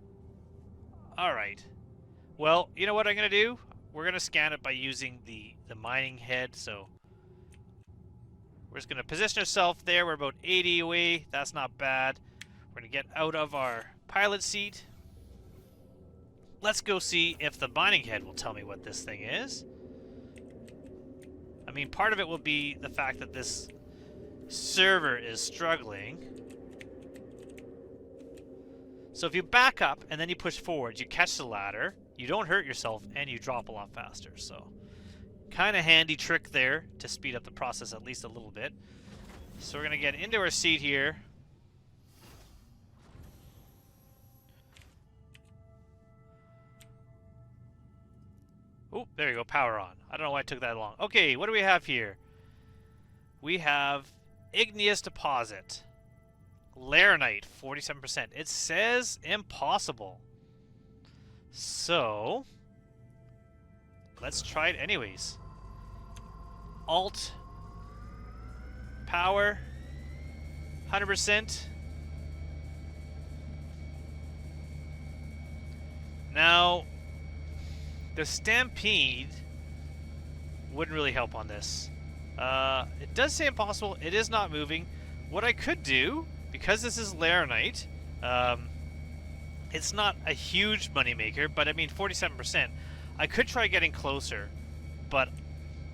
Alright. Well, you know what I'm going to do? We're going to scan it by using the mining head, so we're just going to position ourselves there. We're about 80 away. That's not bad. We're going to get out of our pilot seat. Let's go see if the mining head will tell me what this thing is. I mean, part of it will be the fact that this server is struggling. So if you back up and then you push forward, you catch the ladder, you don't hurt yourself, and you drop a lot faster. So kind of handy trick there to speed up the process at least a little bit. So we're going to get into our seat here. Oh, there you go, power on. I don't know why it took that long. Okay, what do we have here? We have Igneous deposit. Laranite, 47%. It says impossible. So, let's try it anyways. Alt. Power. 100%. Now, the Stampede wouldn't really help on this. It does say impossible. It is not moving. What I could do, because this is Laranite, it's not a huge moneymaker, but I mean 47%. I could try getting closer, but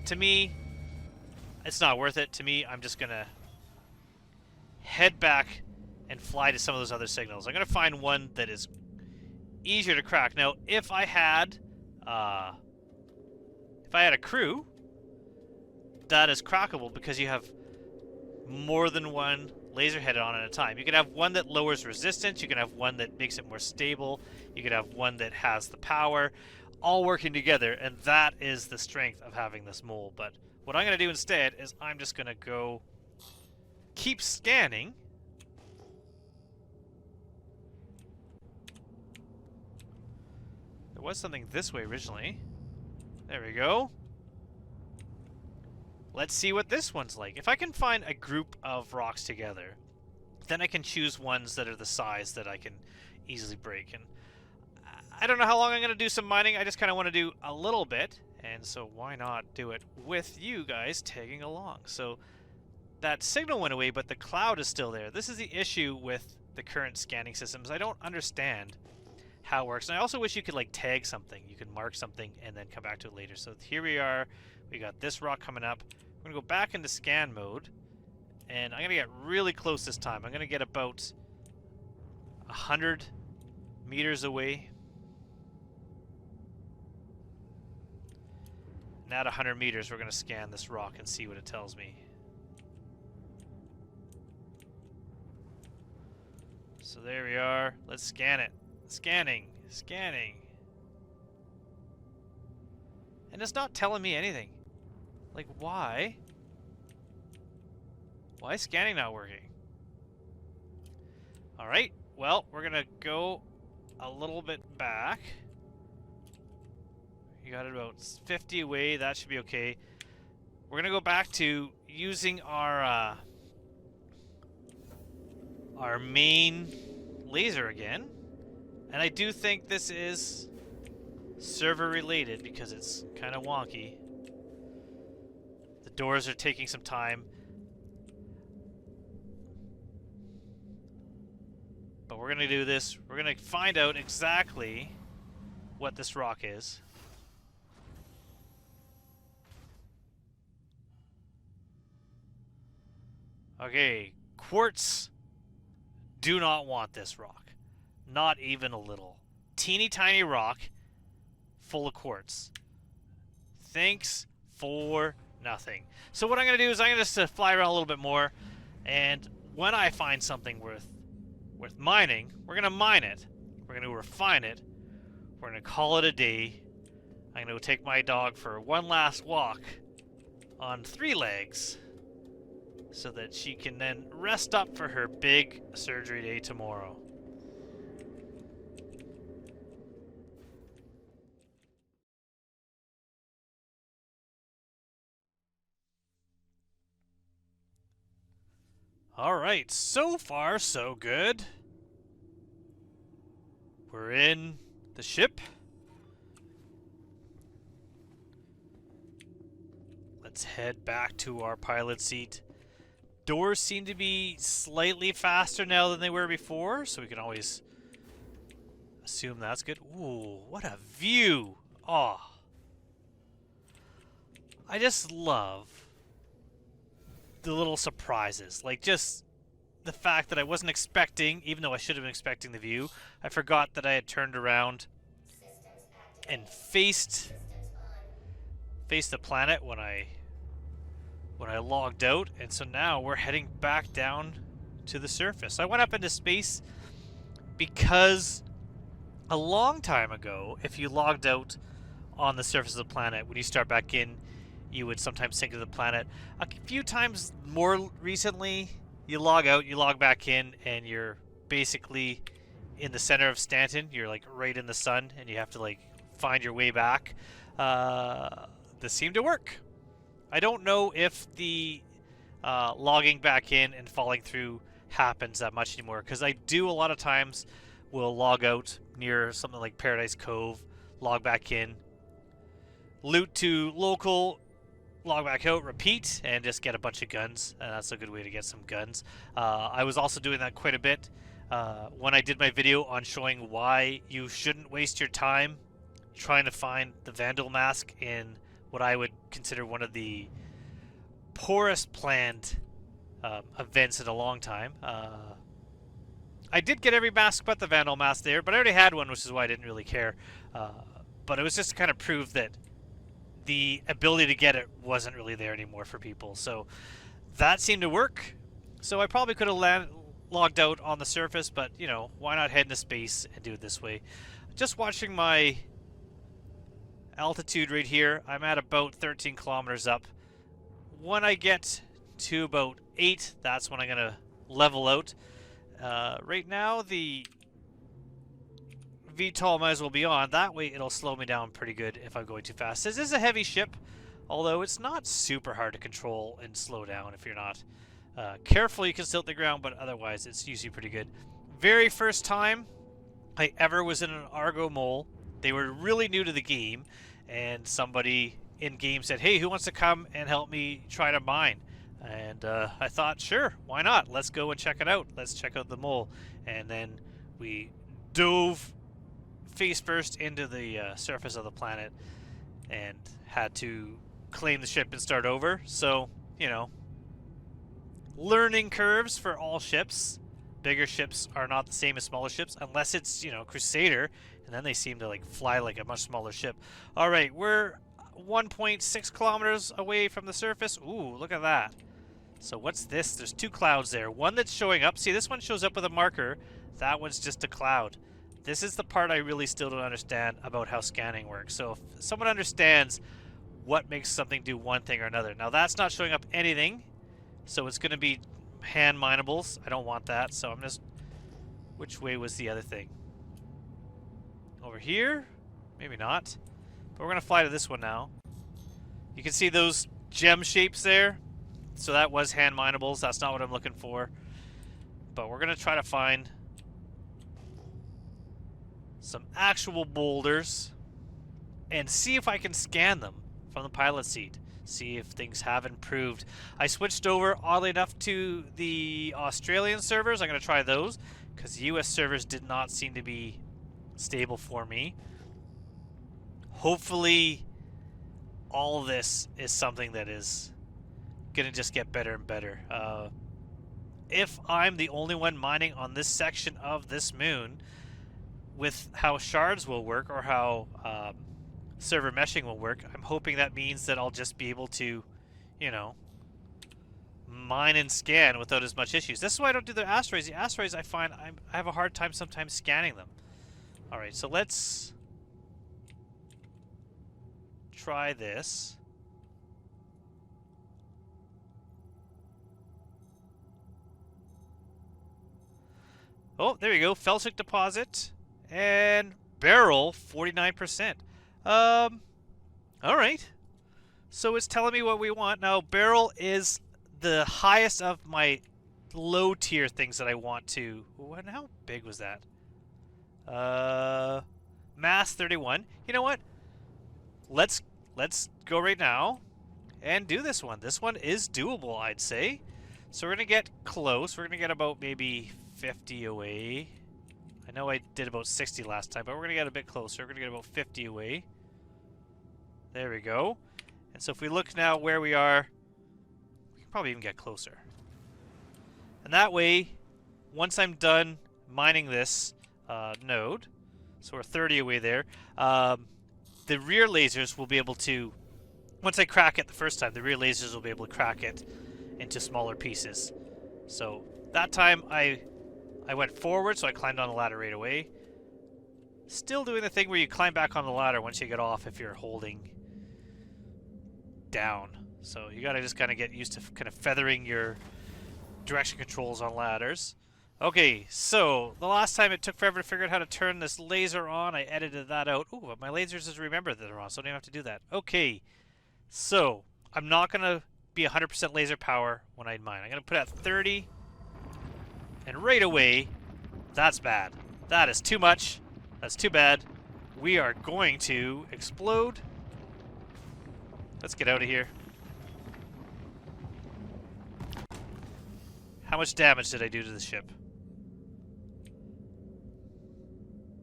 to me, it's not worth it. To me, I'm just going to head back and fly to some of those other signals. I'm going to find one that is easier to crack. Now, if I had a crew, that is crackable because you have more than one laser head on at a time. You can have one that lowers resistance, you can have one that makes it more stable, you can have one that has the power, all working together, and that is the strength of having this mole. But what I'm going to do instead is I'm just going to go keep scanning. There was something this way originally. There we go. Let's see what this one's like. If I can find a group of rocks together, then I can choose ones that are the size that I can easily break. And I don't know how long I'm going to do some mining. I just kind of want to do a little bit. And so why not do it with you guys tagging along? So that signal went away, but the cloud is still there. This is the issue with the current scanning systems. I don't understand how it works. And I also wish you could like tag something. You could mark something and then come back to it later. So here we are. We got this rock coming up. We're going to go back into scan mode. And I'm going to get really close this time. I'm going to get about 100 meters away. And at 100 meters, we're going to scan this rock and see what it tells me. So there we are. Let's scan it. Scanning. Scanning. And it's not telling me anything. Like, why? Why is scanning not working? Alright, well, we're gonna go a little bit back. You got it about 50 away, that should be okay. We're gonna go back to using our main laser again. And I do think this is server related because it's kind of wonky. The doors are taking some time. But we're going to do this. We're going to find out exactly what this rock is. Okay, quartz. Do not want this rock. Not even a little. Teeny tiny rock full of quartz. Thanks for nothing. So what I'm going to do is I'm going to just fly around a little bit more, and when I find something worth mining, we're going to mine it. We're going to refine it. We're going to call it a day. I'm going to go take my dog for one last walk on 3 legs so that she can then rest up for her big surgery day tomorrow. Alright, so far so good. We're in the ship. Let's head back to our pilot seat. Doors seem to be slightly faster now than they were before, so we can always assume that's good. Ooh, what a view! Oh. I just love the little surprises. Like, just the fact that I wasn't expecting, even though I should have been expecting the view, I forgot that I had turned around and faced the planet when I logged out, and so now we're heading back down to the surface. I went up into space because a long time ago, if you logged out on the surface of the planet, when you start back in, you would sometimes sink to the planet. A few times more recently, you log out, you log back in, and you're basically in the center of Stanton. You're like right in the sun, and you have to like find your way back. This seemed to work. I don't know if the logging back in and falling through happens that much anymore, because I do a lot of times will log out near something like Paradise Cove, log back in, loot to local, log back out, repeat, and just get a bunch of guns. And that's a good way to get some guns. I was also doing that quite a bit when I did my video on showing why you shouldn't waste your time trying to find the Vandal mask in what I would consider one of the poorest planned events in a long time. I did get every mask but the Vandal mask there, but I already had one, which is why I didn't really care. But it was just to kind of prove that the ability to get it wasn't really there anymore for people. So that seemed to work. So I probably could have logged out on the surface, but, you know, why not head into space and do it this way? Just watching my altitude right here, I'm at about 13 kilometers up. When I get to about 8, that's when I'm going to level out. Right now, the VTOL might as well be on. That way, it'll slow me down pretty good if I'm going too fast. This is a heavy ship, although it's not super hard to control and slow down if you're not careful. You can still hit the ground, but otherwise, it's usually pretty good. Very first time I ever was in an Argo mole. They were really new to the game, and somebody in-game said, hey, who wants to come and help me try to mine? And I thought, sure, why not? Let's go and check it out. Let's check out the mole. And then we dove face first into the surface of the planet and had to claim the ship and start over. So, you know, learning curves for all ships. Bigger ships are not the same as smaller ships, unless it's, you know, Crusader, and then they seem to like fly like a much smaller ship. All right, we're 1.6 kilometers away from the surface. Ooh, look at that. So what's this? There's 2 clouds there. One that's showing up. See, this one shows up with a marker. That one's just a cloud. This is the part I really still don't understand about how scanning works. So if someone understands what makes something do one thing or another. Now that's not showing up anything, so it's going to be hand minables. I don't want that, so I'm just... Which way was the other thing? Over here? Maybe not. But we're going to fly to this one now. You can see those gem shapes there. So that was hand minables. That's not what I'm looking for. But we're going to try to find some actual boulders and see if I can scan them from the pilot seat. See if things have improved. I switched over, oddly enough, to the Australian servers. I'm going to try those because the US servers did not seem to be stable for me. Hopefully all of this is something that is going to just get better and better. If I'm the only one mining on this section of this moon, with how shards will work or how server meshing will work, I'm hoping that means that I'll just be able to, you know, mine and scan without as much issues. This is why I don't do the asteroids. The asteroids, I find I have a hard time sometimes scanning them. Alright, so let's try this. Oh, there you go. Felsic deposit and barrel 49%. Alright. So it's telling me what we want. Now, barrel is the highest of my low tier things that I want to... What? How big was that? Mass 31. You know what? Let's go right now and do this one. This one is doable, I'd say. So we're going to get close. We're going to get about maybe 50 away. I know I did about 60 last time, but we're going to get a bit closer. We're going to get about 50 away. There we go. And so if we look now where we are, we can probably even get closer. And that way, once I'm done mining this node, so we're 30 away there, the rear lasers will be able to, once I crack it the first time, the rear lasers will be able to crack it into smaller pieces. So that time I went forward, so I climbed on the ladder right away. Still doing the thing where you climb back on the ladder once you get off if you're holding down. So you gotta just kind of get used to kind of feathering your direction controls on ladders. Okay, so the last time it took forever to figure out how to turn this laser on, I edited that out. Ooh, but my lasers just remember that they're on, so I don't even have to do that. Okay, so I'm not gonna be 100% laser power when I mine. I'm gonna put it at 30, and right away, that's bad. That is too much. That's too bad. We are going to explode. Let's get out of here. How much damage did I do to the ship?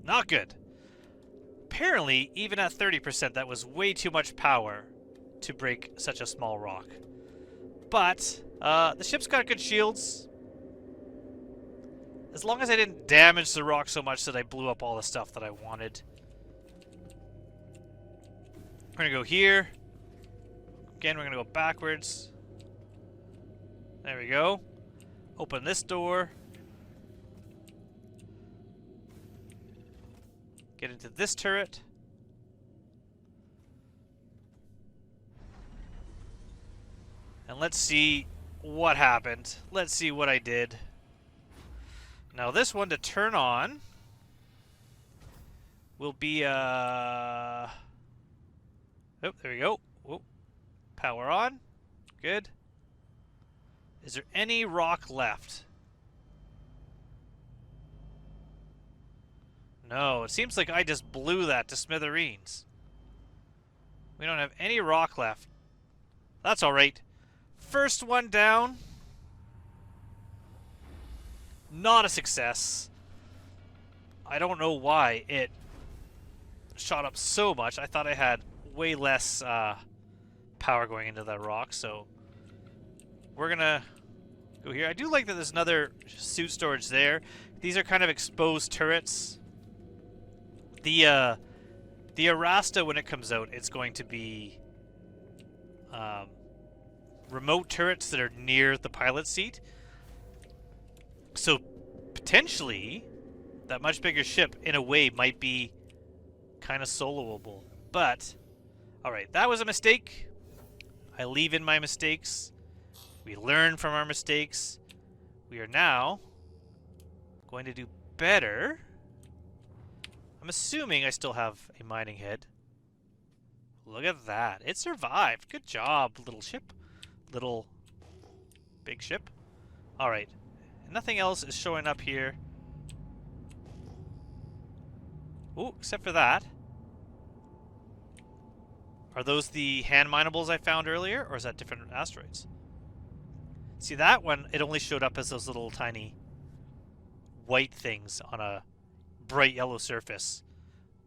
Not good. Apparently, even at 30%, that was way too much power to break such a small rock. But, the ship's got good shields. As long as I didn't damage the rock so much that I blew up all the stuff that I wanted. We're gonna go here. Again, we're gonna go backwards. There we go. Open this door. Get into this turret. And let's see what happened. Let's see what I did. Now this one to turn on will be oh, there we go. Whoa. Power on. Good. Is there any rock left? No, it seems like I just blew that to smithereens. We don't have any rock left. That's alright. First one down. Not a success. I don't know why it shot up so much. I thought I had way less power going into that rock, so we're gonna go here. I do like that there's another suit storage there. These are kind of exposed turrets. The Arasta, when it comes out, it's going to be remote turrets that are near the pilot seat. So potentially, that much bigger ship, in a way, might be kind of soloable. But, alright, that was a mistake. I leave in my mistakes. We learn from our mistakes. We are now going to do better. I'm assuming I still have a mining head. Look at that. It survived. Good job, little ship. Little big ship. Alright. Nothing else is showing up here. Ooh, except for that. Are those the hand minables I found earlier, or is that different asteroids? See, that one, it only showed up as those little tiny white things on a bright yellow surface.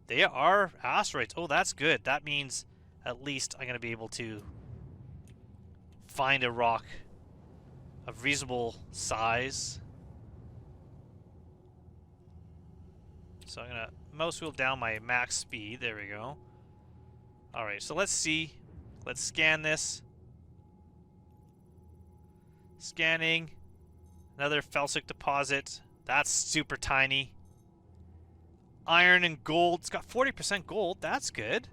They are asteroids. Oh, that's good. That means at least I'm going to be able to find a rock of reasonable size. So I'm going to mouse wheel down my max speed. There we go. Alright, so let's see. Let's scan this. Scanning. Another felsic deposit. That's super tiny. Iron and gold. It's got 40% gold. That's good.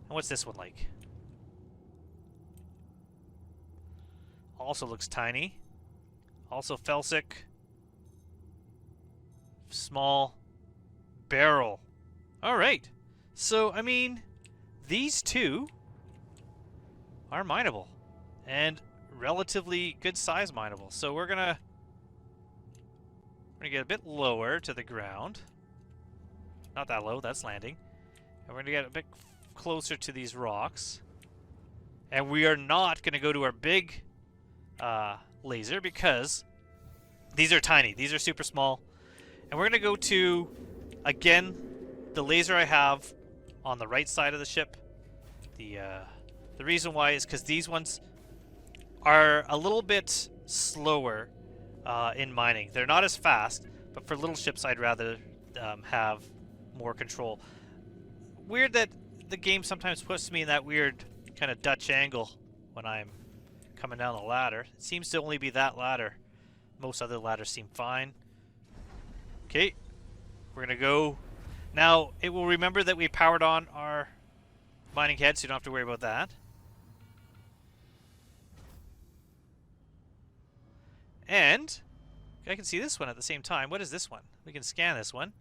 And what's this one like? Also looks tiny. Also felsic. Small barrel. Alright. So, I mean, these two are mineable. And relatively good size mineable. So we're gonna get a bit lower to the ground. Not that low, that's landing. And we're gonna get a bit closer to these rocks. And we are not gonna go to our big laser because these are tiny. These are super small. And we're gonna go to, again, the laser I have on the right side of the ship. The reason why is because these ones are a little bit slower in mining. They're not as fast, but for little ships I'd rather have more control. Weird that the game sometimes puts me in that weird kind of Dutch angle when I'm coming down the ladder. It seems to only be that ladder. Most other ladders seem fine. Okay, we're gonna go. Now, it will remember that we powered on our mining head, so you don't have to worry about that. And I can see this one at the same time. What is this one? We can scan this one.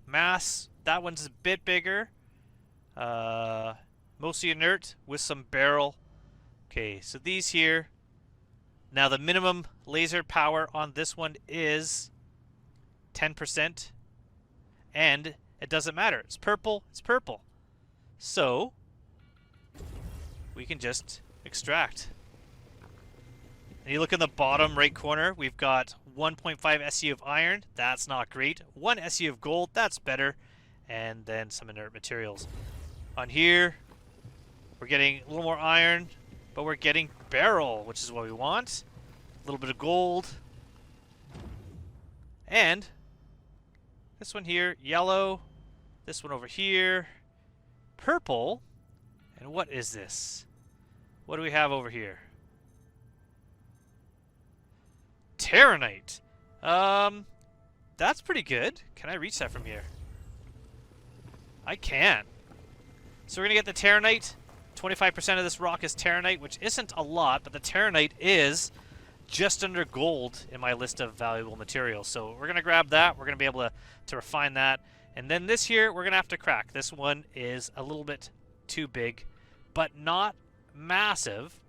Mass, that one's a bit bigger. Mostly inert with some barrel. Okay, so these here. Now the minimum laser power on this one is 10%. And it doesn't matter. It's purple. It's purple. So we can just extract. And you look in the bottom right corner, we've got 1.5 SU of iron. That's not great. 1 SU of gold. That's better. And then some inert materials. On here, we're getting a little more iron, but we're getting barrel, which is what we want. A little bit of gold. And this one here, yellow. This one over here, purple. And what is this? What do we have over here? Terranite. That's pretty good. Can I reach that from here? I can. So we're going to get the Terranite. 25% of this rock is Terranite, which isn't a lot, but the Terranite is just under gold in my list of valuable materials. So we're going to grab that. We're going to be able to refine that. And then this here, we're going to have to crack. This one is a little bit too big, but not massive.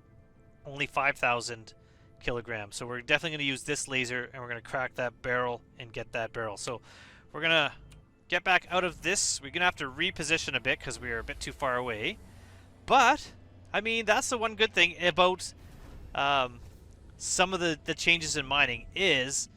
Only 5,000 kilograms. So we're definitely going to use this laser, and we're going to crack that barrel and get that barrel. So we're going to get back out of this. We're going to have to reposition a bit because we are a bit too far away. But, I mean, that's the one good thing about some of the changes in mining is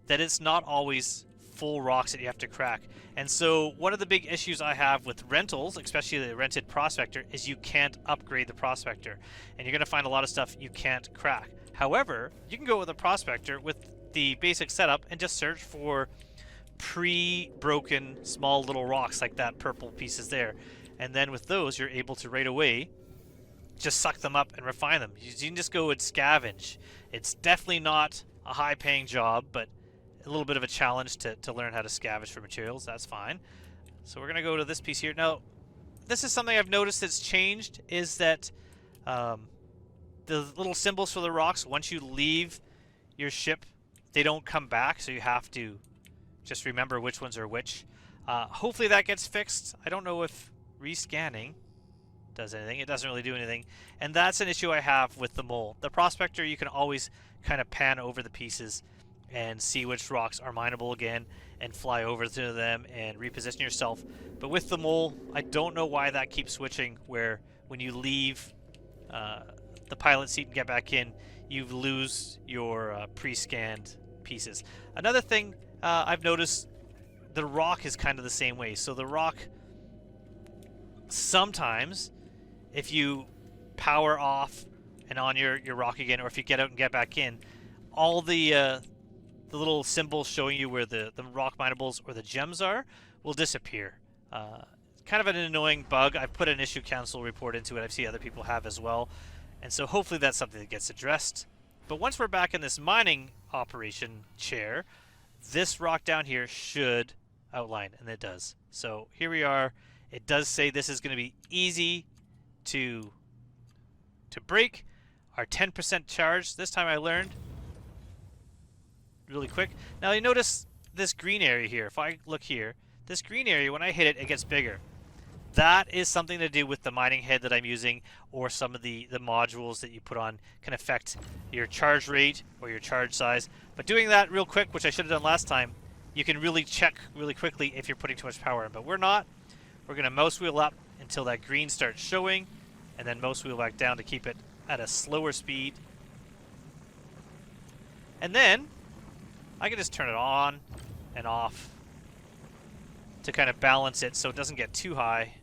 that it's not always full rocks that you have to crack. And so one of the big issues I have with rentals, especially the rented prospector, is you can't upgrade the prospector. And you're going to find a lot of stuff you can't crack. However, you can go with a prospector with the basic setup and just search for pre-broken small little rocks like that purple pieces there. And then with those, you're able to right away just suck them up and refine them. You can just go and scavenge. It's definitely not a high-paying job, but a little bit of a challenge to learn how to scavenge for materials. That's fine. So we're going to go to this piece here. Now, this is something I've noticed that's changed, is that the little symbols for the rocks, once you leave your ship, they don't come back, so you have to just remember which ones are which. Hopefully that gets fixed. I don't know if rescanning does anything. It doesn't really do anything. And that's an issue I have with the mole. The prospector, you can always kind of pan over the pieces and see which rocks are mineable again and fly over to them and reposition yourself. But with the mole, I don't know why that keeps switching, where when you leave the pilot seat and get back in, you lose your pre-scanned pieces. Another thing I've noticed, the rock is kind of the same way. So the rock, sometimes, if you power off and on your rock again, or if you get out and get back in, all the little symbols showing you where the rock minables or the gems are will disappear. Kind of an annoying bug. I've put an issue council report into it. I've seen other people have as well. And so hopefully that's something that gets addressed. But once we're back in this mining operation chair, this rock down here should outline, and it does. So here we are. It does say this is going to be easy to break. Our 10% charge, this time I learned really quick. Now you notice this green area here. If I look here, this green area, when I hit it, it gets bigger. That is something to do with the mining head that I'm using, or some of the modules that you put on can affect your charge rate or your charge size. But doing that real quick, which I should have done last time, you can really check really quickly if you're putting too much power in. But we're not. We're going to mouse wheel up until that green starts showing, and then mouse wheel back down to keep it at a slower speed. And then I can just turn it on and off to kind of balance it so it doesn't get too high.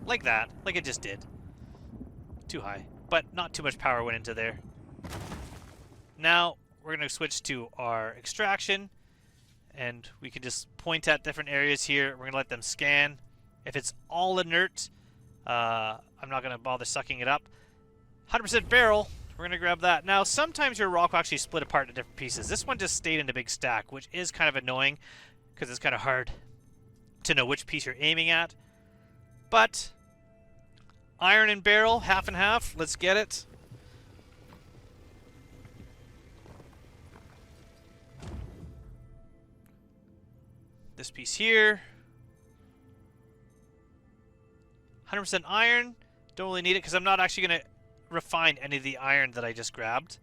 Like that, like it just did. Too high, but not too much power went into there. Now we're going to switch to our extraction, and we can just point at different areas here. We're going to let them scan. If it's all inert, I'm not going to bother sucking it up. 100% barrel, we're going to grab that. Now, sometimes your rock will actually split apart into different pieces. This one just stayed in a big stack, which is kind of annoying because it's kind of hard to know which piece you're aiming at. But Iron and barrel, half and half. Let's get it. This piece here. 100% iron. Don't really need it because I'm not actually going to refine any of the iron that I just grabbed.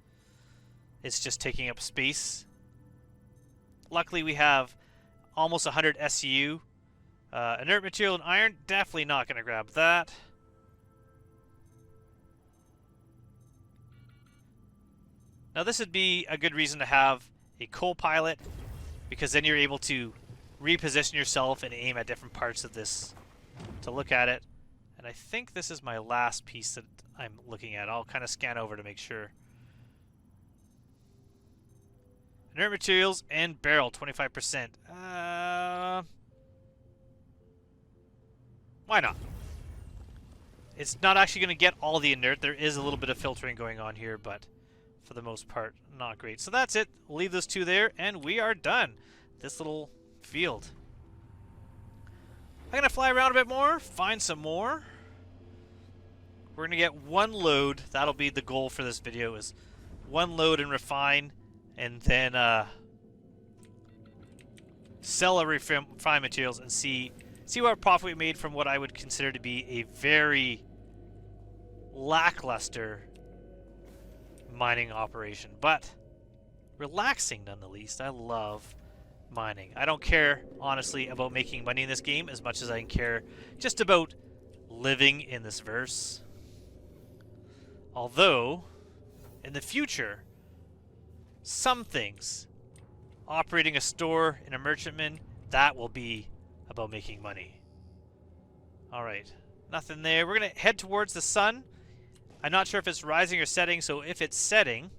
It's just taking up space. Luckily, we have almost 100 SU. Inert material and iron, definitely not going to grab that. Now this would be a good reason to have a co-pilot, because then you're able to reposition yourself and aim at different parts of this to look at it. And I think this is my last piece that I'm looking at. I'll kind of scan over to make sure. Inert materials and barrel, 25%. Why not? It's not actually going to get all the inert. There is a little bit of filtering going on here, but for the most part, not great. So that's it. We'll leave those two there, and we are done. This little field. I'm going to fly around a bit more, find some more. We're going to get one load. That'll be the goal for this video, is one load and refine, and then sell our refined materials and see what profit we made from what I would consider to be a very lackluster mining operation, but relaxing none the least. I love mining. I don't care, honestly, about making money in this game as much as I care just about living in this verse. Although, in the future, some things, operating a store in a merchantman, that will be about making money. Alright, nothing there. We're going to head towards the sun. I'm not sure if it's rising or setting, so if it's setting,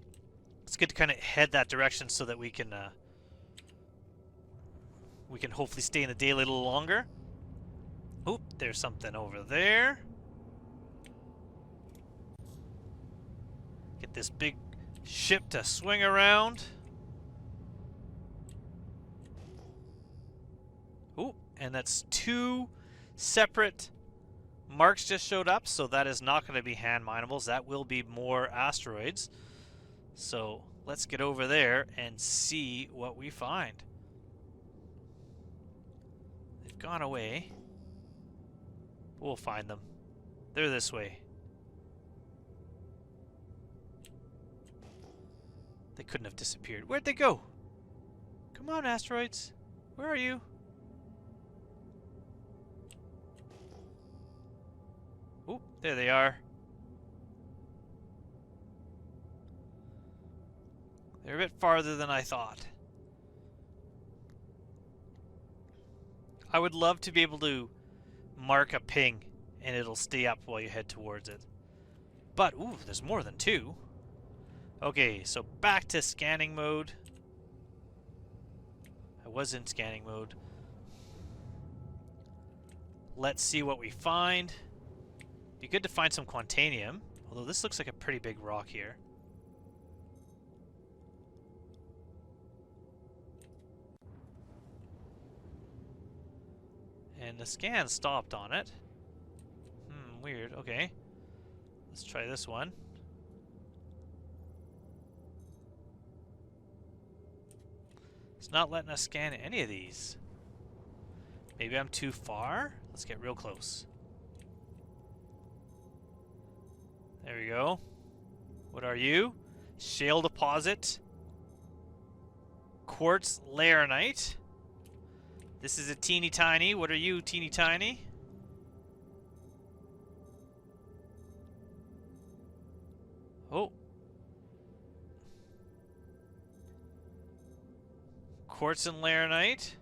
it's good to kind of head that direction so that we can hopefully stay in the day a little longer. Oop, there's something over there. Get this big ship to swing around. Oop, and that's two separate marks just showed up, so that is not going to be hand minables. That will be more asteroids. So let's get over there and see what we find. They've gone away. We'll find them. They're this way. They couldn't have disappeared. Where'd they go? Come on, asteroids. Where are you? Oop, there they are. They're a bit farther than I thought. I would love to be able to mark a ping and it'll stay up while you head towards it. But, ooh, there's more than two. Okay, so back to scanning mode. I was in scanning mode. Let's see what we find. Be good to find some Quantanium, although this looks like a pretty big rock here. And the scan stopped on it. Weird. Okay. Let's try this one. It's not letting us scan any of these. Maybe I'm too far? Let's get real close. There we go. What are you? Shale deposit. Quartz laranite. This is a teeny tiny. What are you, teeny tiny? Oh. Quartz and laranite.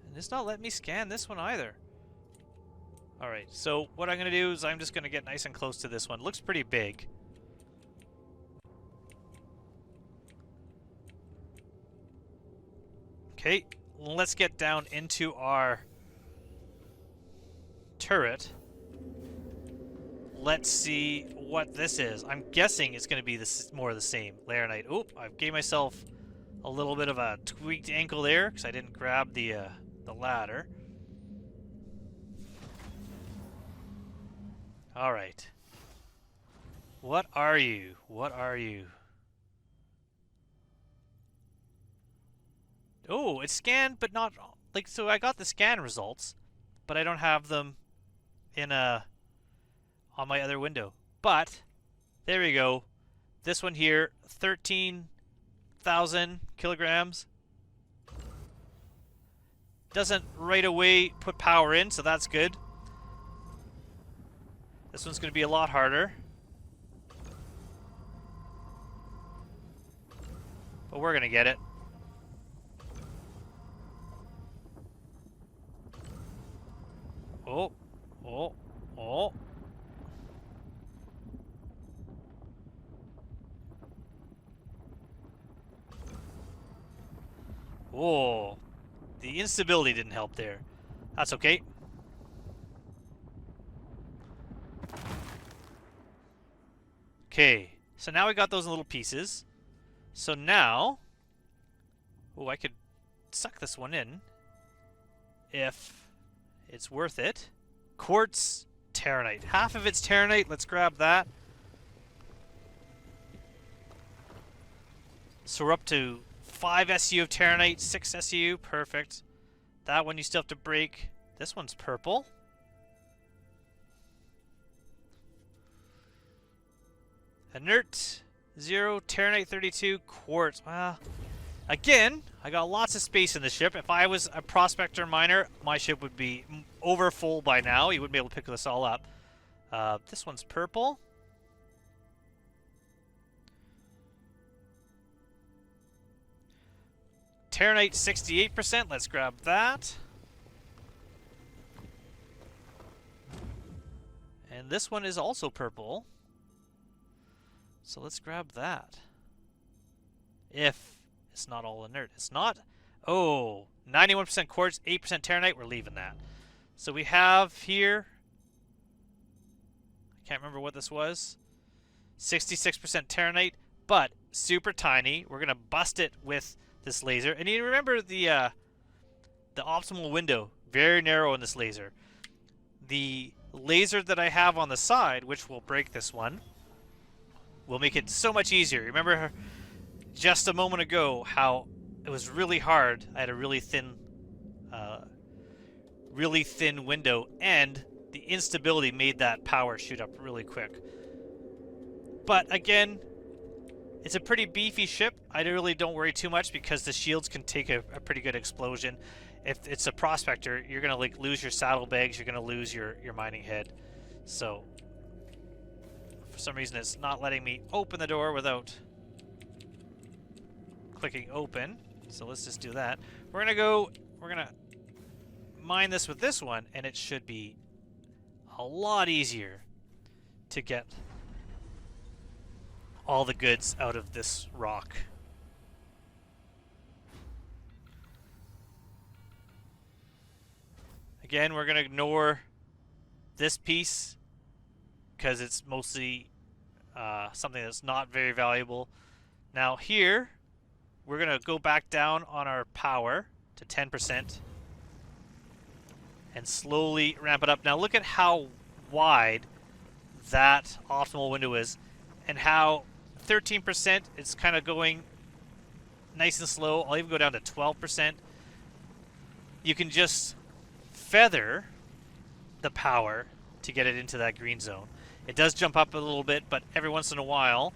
And it's not letting me scan this one either. Alright, so what I'm going to do is I'm just going to get nice and close to this one. It looks pretty big. Okay, let's get down into our turret. let's see what this is. I'm guessing it's going to be more of the same. Laranite. Oop, I gave myself a little bit of a tweaked ankle there because I didn't grab the ladder. All right. What are you? What are you? Oh, it's scanned, but not like so. I got the scan results, but I don't have them in on my other window. But there we go. This one here, 13,000 kilograms. Doesn't right away put power in, so that's good. This one's going to be a lot harder. But we're going to get it. Oh, oh, oh. Whoa. The instability didn't help there. That's okay. Okay. So now we got those in little pieces. So now... Oh, I could suck this one in. If it's worth it. Quartz Terranite. Half of it's Terranite. Let's grab that. So we're up to 5 SU of Terranite, 6 SU. Perfect. That one you still have to break. This one's purple. Inert, 0, Terranite 32, Quartz. Well, again, I got lots of space in the ship. If I was a prospector miner, my ship would be over full by now. You wouldn't be able to pick this all up. This one's purple. Terranite 68%. Let's grab that. And this one is also purple. So let's grab that. If it's not all inert. It's not. Oh, 91% quartz, 8% Terranite. We're leaving that. So we have here, I can't remember what this was, 66% Terranite, but super tiny. We're going to bust it with this laser. And you remember the optimal window, very narrow in this laser. The laser that I have on the side, which will break this one, will make it so much easier. Remember just a moment ago how it was really hard. I had a really thin window, and the instability made that power shoot up really quick. But again, it's a pretty beefy ship. I really don't worry too much because the shields can take a pretty good explosion. If it's a prospector, you're gonna like lose your saddlebags, you're gonna lose your mining head. So for some reason it's not letting me open the door without clicking open. So let's just do that. We're gonna mine this with this one, and it should be a lot easier to get all the goods out of this rock. Again, we're going to ignore this piece because it's mostly something that's not very valuable. Now here, we're going to go back down on our power to 10% and slowly ramp it up. Now look at how wide that optimal window is and how 13%, it's kind of going nice and slow. I'll even go down to 12%. You can just feather the power to get it into that green zone. It does jump up a little bit, but every once in a while,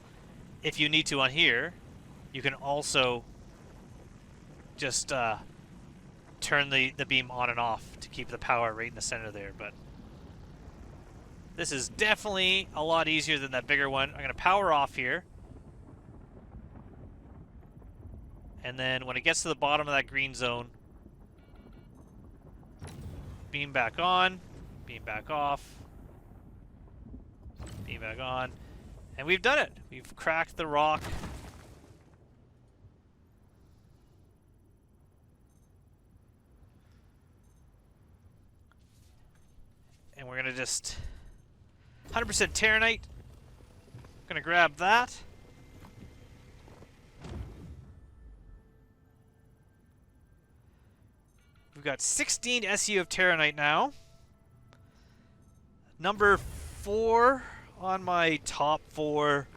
if you need to on here, you can also just turn the beam on and off to keep the power right in the center there. But this is definitely a lot easier than that bigger one. I'm going to power off here. And then when it gets to the bottom of that green zone, beam back on, beam back off, beam back on. And we've done it. We've cracked the rock. And we're going to just 100% Terranite. Gonna grab that. We've got 16 SU of Terranite now. Number 4 on my top 4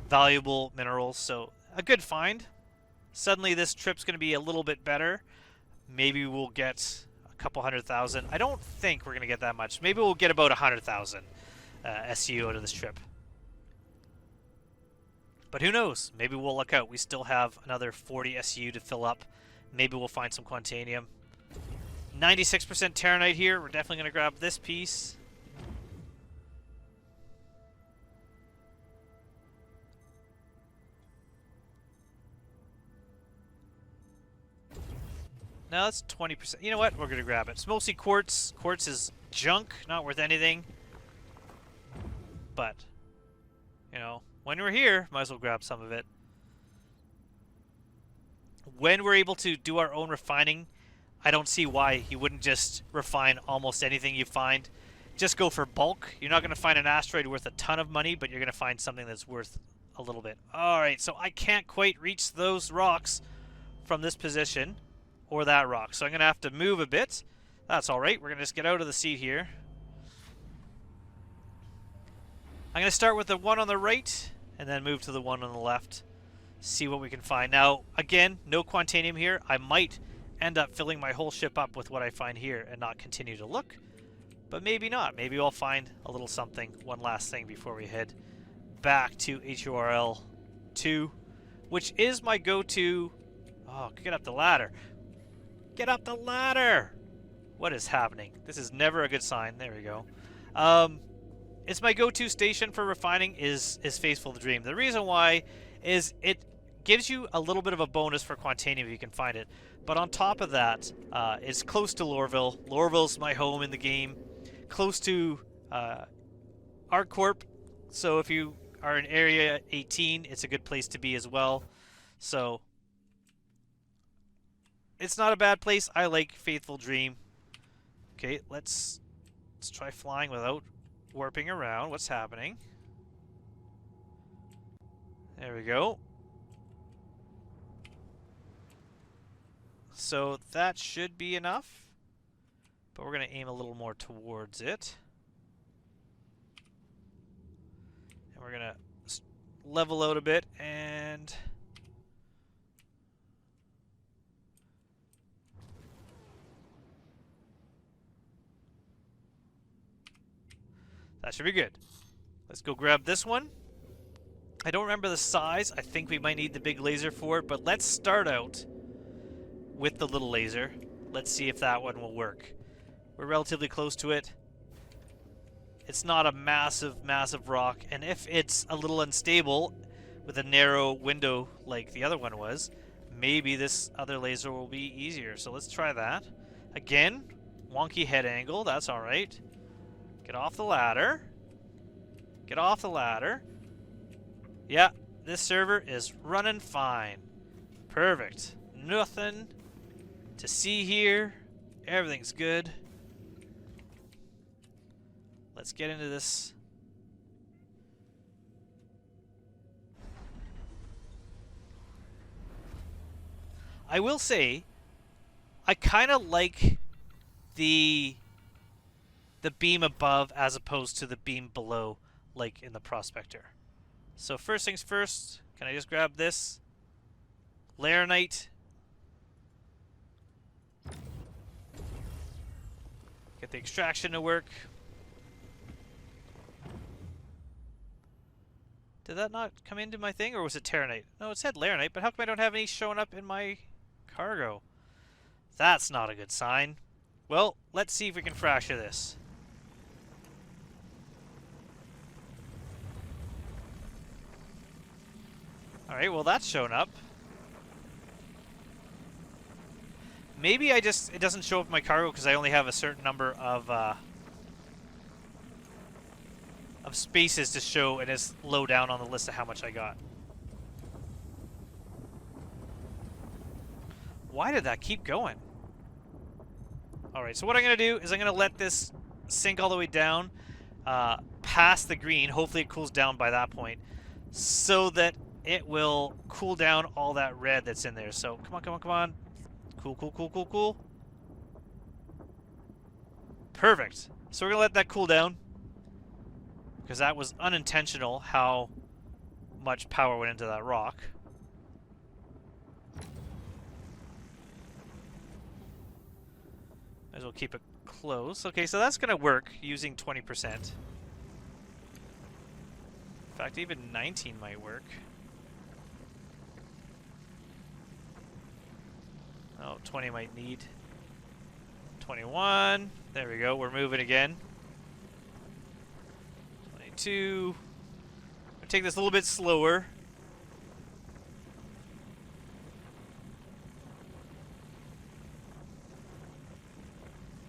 valuable minerals, so a good find. Suddenly this trip's going to be a little bit better. Maybe we'll get a couple 100,000. I don't think we're going to get that much. Maybe we'll get about 100,000 SU out of this trip. But who knows? Maybe we'll luck out. We still have another 40 SU to fill up. Maybe we'll find some Quantanium. 96% Terranite here. We're definitely going to grab this piece. No, that's 20%. You know what? We're going to grab it. It's mostly quartz. Quartz is junk, not worth anything. But, you know, when we're here, might as well grab some of it. When we're able to do our own refining, I don't see why you wouldn't just refine almost anything you find. Just go for bulk. You're not going to find an asteroid worth a ton of money, but you're going to find something that's worth a little bit. Alright, so I can't quite reach those rocks from this position. Or that rock. So I'm going to have to move a bit. That's alright. We're going to just get out of the seat here. I'm going to start with the one on the right and then move to the one on the left. See what we can find. Now, again, no Quantanium here. I might end up filling my whole ship up with what I find here and not continue to look. But maybe not. Maybe I'll find a little something. One last thing before we head back to HURL 2, which is my go-to... Oh, get up the ladder. Get up the ladder! What is happening? This is never a good sign. There we go. It's my go-to station for refining is Faithful Dream. The reason why is it gives you a little bit of a bonus for Quantanium if you can find it. But on top of that, it's close to Lorville. Lorville's my home in the game. Close to ArcCorp. So if you are in Area 18, it's a good place to be as well. So... it's not a bad place. I like Faithful Dream. Okay, let's try flying without warping around. What's happening? There we go. So that should be enough. But we're going to aim a little more towards it. And we're going to level out a bit and... that should be good. Let's go grab this one. I don't remember the size. I think we might need the big laser for it, but let's start out with the little laser. Let's see if that one will work. We're relatively close to it. It's not a massive, massive rock, and if it's a little unstable with a narrow window like the other one was, maybe this other laser will be easier. So let's try that. Again, wonky head angle. That's all right. Get off the ladder. Get off the ladder. Yeah, this server is running fine. Perfect. Nothing to see here. Everything's good. Let's get into this. I will say, I kind of like the beam above as opposed to the beam below, like in the Prospector. So first things first, can I just grab this? Laranite. Get the extraction to work. Did that not come into my thing, or was it Terranite? No, it said Laranite, but how come I don't have any showing up in my cargo? That's not a good sign. Well, let's see if we can fracture this. Alright, well that's shown up. Maybe it doesn't show up in my cargo because I only have a certain number of spaces to show, and it's low down on the list of how much I got. Why did that keep going? Alright, so what I'm going to do is I'm going to let this sink all the way down past the green. Hopefully it cools down by that point, so that it will cool down all that red that's in there. So come on, come on, come on. Cool, cool, cool, cool, cool. Perfect. So we're going to let that cool down, because that was unintentional how much power went into that rock. Might as well keep it close. Okay, so that's going to work using 20%. In fact, even 19 might work. Oh, 20 might need. 21. There we go. We're moving again. 22. I'll take this a little bit slower.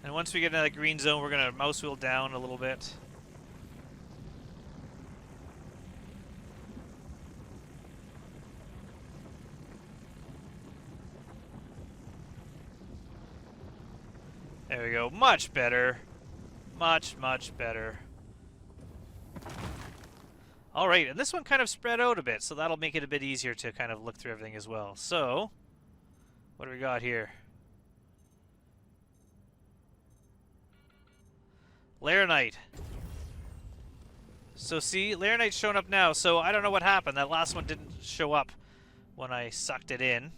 And once we get into that green zone, we're going to mouse wheel down a little bit. There we go. Much better. Much, much better. Alright, and this one kind of spread out a bit, so that'll make it a bit easier to kind of look through everything as well. So, what do we got here? Laranite. So see, Laranite's showing up now, so I don't know what happened. That last one didn't show up when I sucked it in.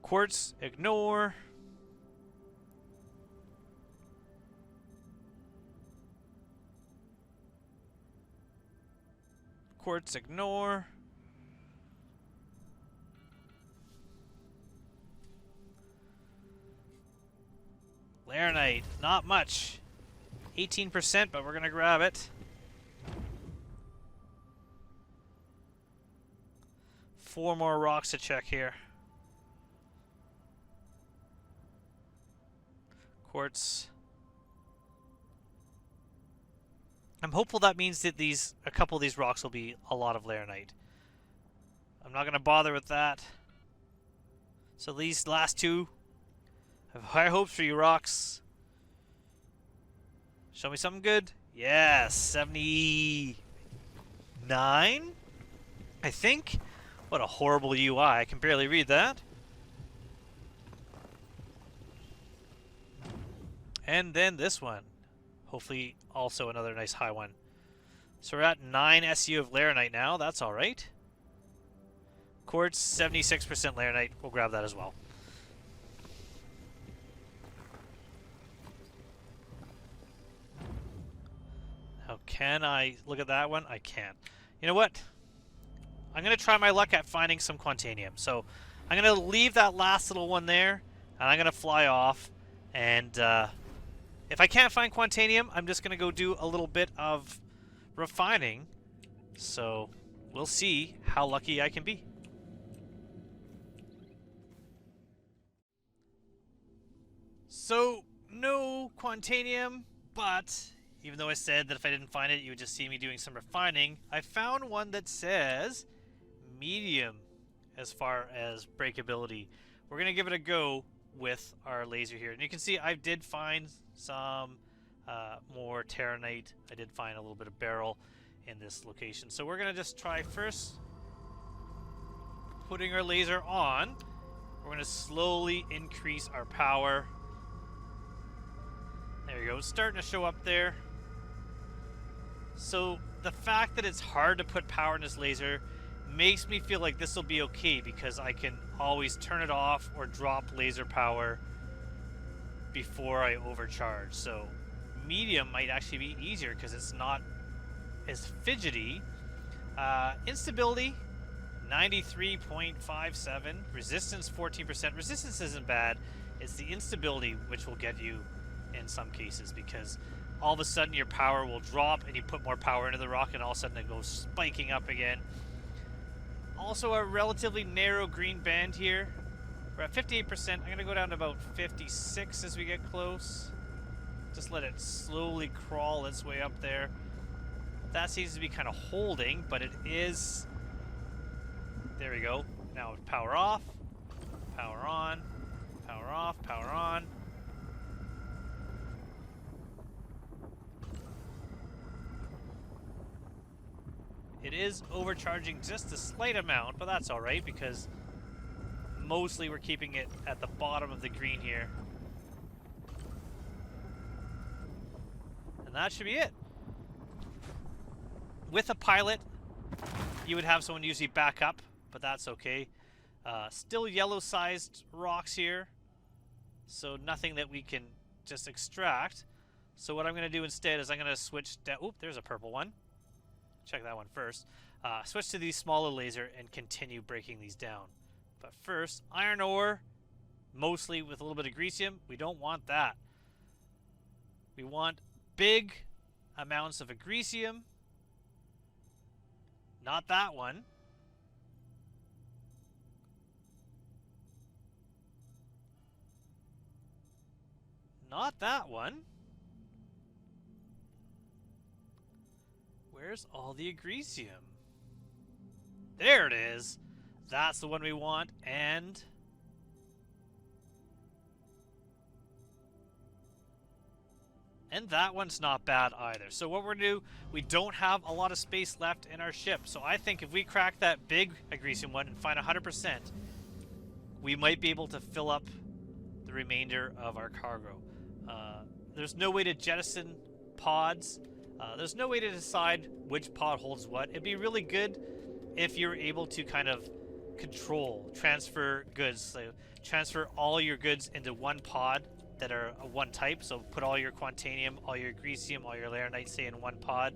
Quartz, ignore. Quartz, ignore. Laranite, not much. 18%, but we're going to grab it. 4 more rocks to check here. Quartz. I'm hopeful that means that a couple of these rocks will be a lot of Laranite. I'm not going to bother with that. So these last two, I have high hopes for you, rocks. Show me something good. Yes, 79, I think. What a horrible UI. I can barely read that. And then this one. Hopefully also another nice high one. So we're at 9 SU of Laranite now. That's alright. Quartz, 76% Laranite. We'll grab that as well. Now, can I look at that one? I can't. You know what? I'm going to try my luck at finding some Quantanium. So I'm going to leave that last little one there, and I'm going to fly off. And if I can't find Quantanium, I'm just going to go do a little bit of refining. So we'll see how lucky I can be. So, no Quantanium, but even though I said that if I didn't find it, you would just see me doing some refining, I found one that says medium as far as breakability. We're going to give it a go with our laser here. And you can see I did find some more Terranite. I did find a little bit of beryl in this location. So we're going to just try first putting our laser on. We're going to slowly increase our power. There you go. It's starting to show up there. So the fact that it's hard to put power in this laser makes me feel like this will be okay, because I can always turn it off or drop laser power before I overcharge. So medium might actually be easier because it's not as fidgety. Instability 93.57, resistance 14%. Resistance isn't bad. It's the instability which will get you in some cases, because all of a sudden your power will drop and you put more power into the rock and all of a sudden it goes spiking up again. Also a relatively narrow green band here. We're at 58%. I'm going to go down to about 56 as we get close. Just let it slowly crawl its way up there. That seems to be kind of holding, but it is... There we go. Now power off, power on, power Power off, power on. It is overcharging just a slight amount, but that's alright because mostly we're keeping it at the bottom of the green here. And that should be it. With a pilot, you would have someone usually back up, but that's okay. Still yellow-sized rocks here, so nothing that we can just extract. So what I'm going to do instead is I'm going to switch down. Oop, there's a purple one. Check that one first. Switch to the smaller laser and continue breaking these down. But first, iron ore, mostly with a little bit of greasium. We don't want that. We want big amounts of agresium. Not that one. Not that one. Where's all the agresium? There it is. That's the one we want, and that one's not bad either. So what we're going to do, we don't have a lot of space left in our ship. So I think if we crack that big agresium one and find 100%, we might be able to fill up the remainder of our cargo. There's no way to jettison pods. There's no way to decide which pod holds what. It'd be really good if you're able to kind of transfer goods. So transfer all your goods into one pod that are one type. So put all your quantanium, all your agresium, all your laranite, say, in one pod.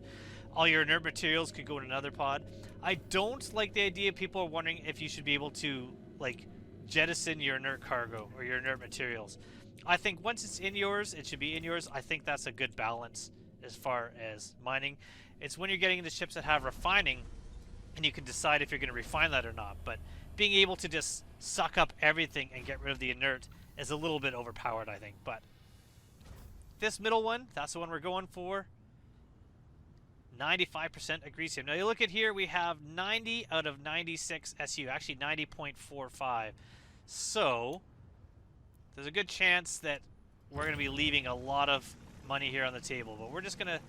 All your inert materials could go in another pod. I don't like the idea. People are wondering if you should be able to, like, jettison your inert cargo or your inert materials. I think once it's in yours, it should be in yours. I think that's a good balance as far as mining. It's when you're getting into ships that have refining and you can decide if you're going to refine that or not. But being able to just suck up everything and get rid of the inert is a little bit overpowered, I think. But this middle one, that's the one we're going for. 95% agresium. Now you look at here, we have 90 out of 96 SU, actually 90.45. So there's a good chance that we're going to be leaving a lot of money here on the table, but we're just going to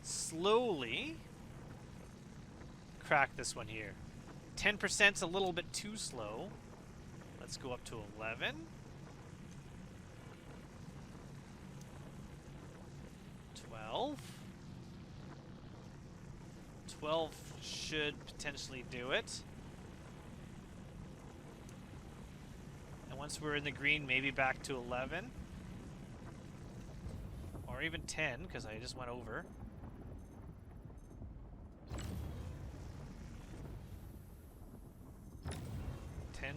slowly crack this one here. 10%'s a little bit too slow. Let's go up to 11. 12. 12 should potentially do it. And once we're in the green, maybe back to 11. Or even 10, because I just went over.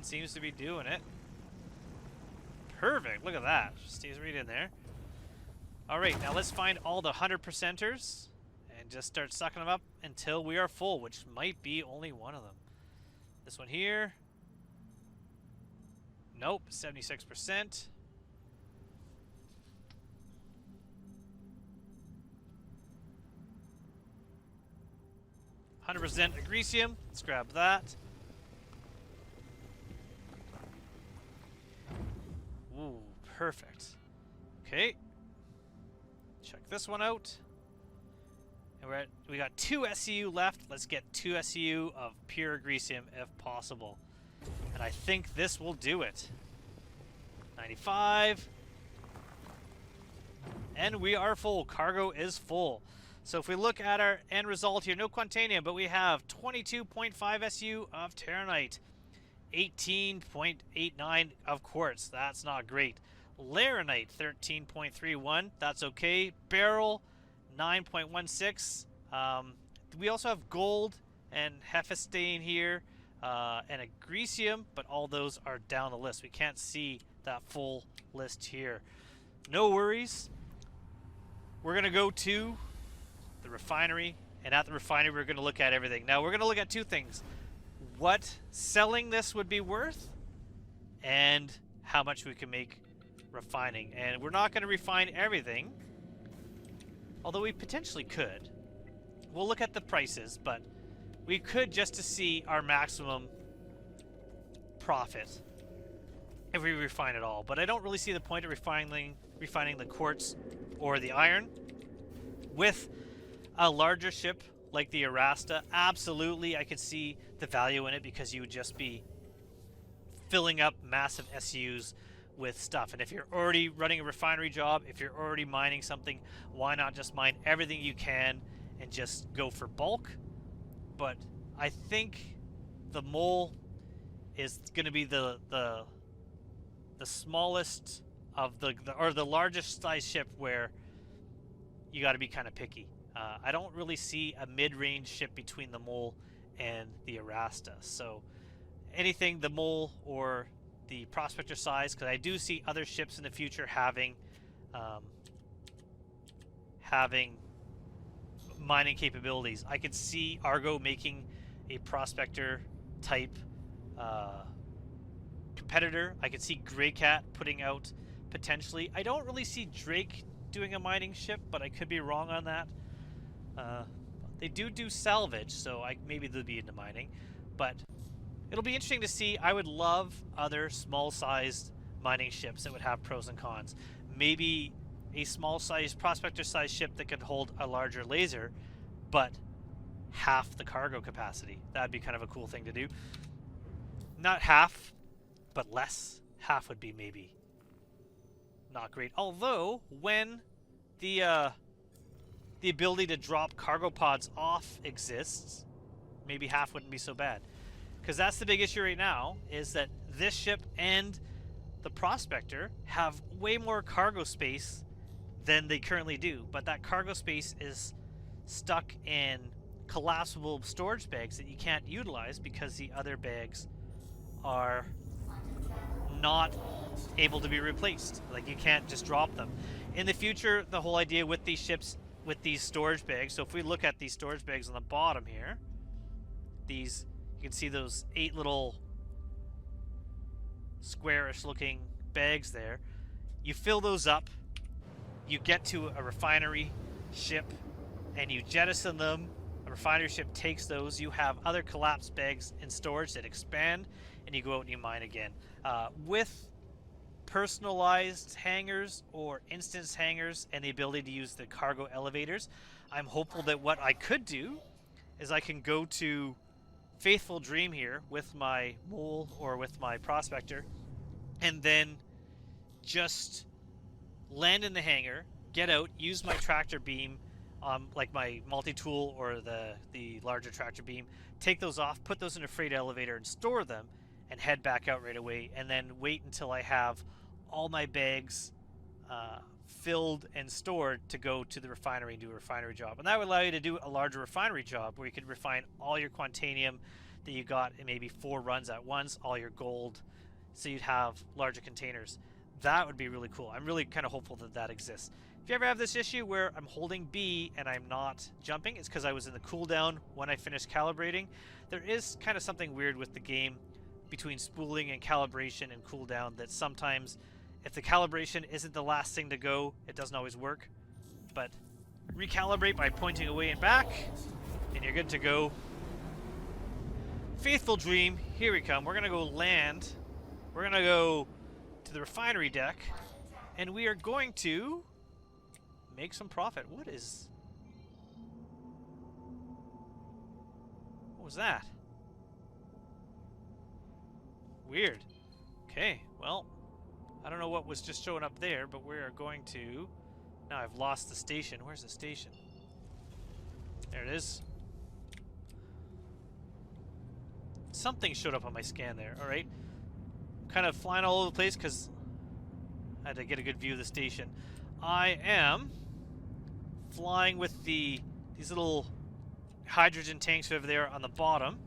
Seems to be doing it. Perfect. Look at that. Stays right in there. All right, now let's find all the 100%ers and just start sucking them up until we are full, which might be only one of them. This one here. Nope, 76%. %, agresium. Let's grab that. Ooh, perfect. Okay. Check this one out. And we got 2 SCU left. Let's get 2 SCU of pure agresium if possible. And I think this will do it. 95. And we are full. Cargo is full. So if we look at our end result here, no quantanium, but we have 22.5 SU of terranite. 18.89 of quartz. That's not great. Laranite, 13.31. That's okay. Beryl, 9.16. We also have gold and Hephaestus here and agresium, but all those are down the list. We can't see that full list here. No worries. We're going to go to the refinery, and at the refinery we're going to look at everything. Now we're going to look at 2 things. What selling this would be worth and how much we can make refining. And we're not going to refine everything, although we potentially could. We'll look at the prices, but we could just to see our maximum profit. if we refine it all. But I don't really see the point of refining the quartz or the iron with a larger ship like the Arasta. Absolutely, I could see the value in it because you would just be filling up massive SUs with stuff. And if you're already running a refinery job, if you're already mining something, why not just mine everything you can and just go for bulk? But I think the mole is going to be the smallest of the largest size ship where you got to be kind of picky. I don't really see a mid-range ship between the mole and the Arasta. So anything the mole or the prospector size, because I do see other ships in the future having mining capabilities. I could see Argo making a prospector type competitor. I could see Greycat putting out potentially. I don't really see Drake doing a mining ship, but I could be wrong on that. They do salvage, so maybe they'll be into mining. But it'll be interesting to see. I would love other small-sized mining ships that would have pros and cons. Maybe a small-sized prospector-sized ship that could hold a larger laser, but half the cargo capacity. That'd be kind of a cool thing to do. Not half, but less. Half would be maybe not great. Although, when the ability to drop cargo pods off exists, maybe half wouldn't be so bad. Because that's the big issue right now, is that this ship and the Prospector have way more cargo space than they currently do. But that cargo space is stuck in collapsible storage bags that you can't utilize because the other bags are not able to be replaced. Like, you can't just drop them. In the future, the whole idea with these ships, with these storage bags, so if we look at these storage bags on the bottom here, these, you can see those 8 little squarish looking bags there. You fill those up, you get to a refinery ship, and you jettison them. A refinery ship takes those. You have other collapsed bags in storage that expand, and you go out and you mine again. With personalized hangars or instance hangars and the ability to use the cargo elevators, I'm hopeful that what I could do is I can go to Faithful Dream here with my mole or with my prospector, and then just land in the hangar, get out, use my tractor beam, like my multi-tool or the larger tractor beam, take those off, put those in a freight elevator and store them, and head back out right away, and then wait until I have all my bags filled and stored to go to the refinery and do a refinery job. And that would allow you to do a larger refinery job where you could refine all your quantanium that you got in maybe 4 runs at once, all your gold, so you'd have larger containers. That would be really cool. I'm really kind of hopeful that that exists. If you ever have this issue where I'm holding B and I'm not jumping, it's because I was in the cooldown when I finished calibrating. There is kind of something weird with the game between spooling and calibration and cooldown, that sometimes if the calibration isn't the last thing to go, it doesn't always work. But recalibrate by pointing away and back, and you're good to go. Faithful Dream, here we come. We're going to go land. We're going to go to the refinery deck, and we are going to make some profit. What was that? Weird. Okay, well, I don't know what was just showing up there, but we are going to... Now I've lost the station. Where's the station? There it is. Something showed up on my scan there. Alright. Kind of flying all over the place because I had to get a good view of the station. I am flying with these little hydrogen tanks over there on the bottom.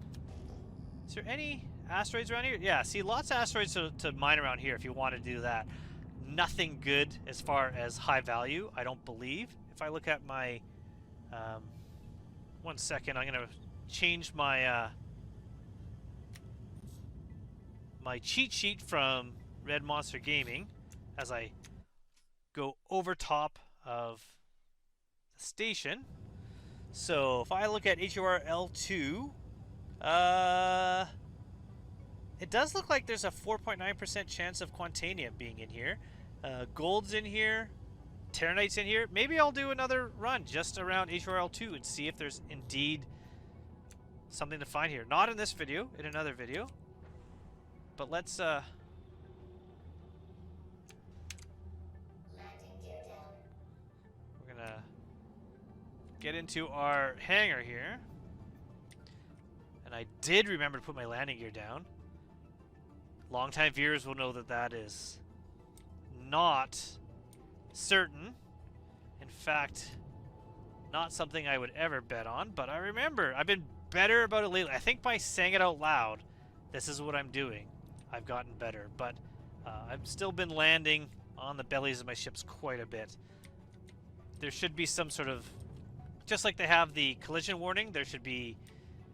Is there any asteroids around here? Yeah, see, lots of asteroids to mine around here if you want to do that. Nothing good as far as high value, I don't believe. If I look at my... 1 second, I'm going to change my... my cheat sheet from Red Monster Gaming as I go over top of the station. So if I look at HOR L2, It does look like there's a 4.9% chance of Quantanium being in here. Gold's in here. Terranite's in here. Maybe I'll do another run just around HRL2 and see if there's indeed something to find here. Not in this video, in another video. But let's Landing gear down. we're gonna get into our hangar here. And I did remember to put my landing gear down. Longtime viewers will know that that is not certain. In fact, not something I would ever bet on, but I remember. I've been better about it lately. I think by saying it out loud, this is what I'm doing, I've gotten better. But I've still been landing on the bellies of my ships quite a bit. There should be some sort of, just like they have the collision warning, there should be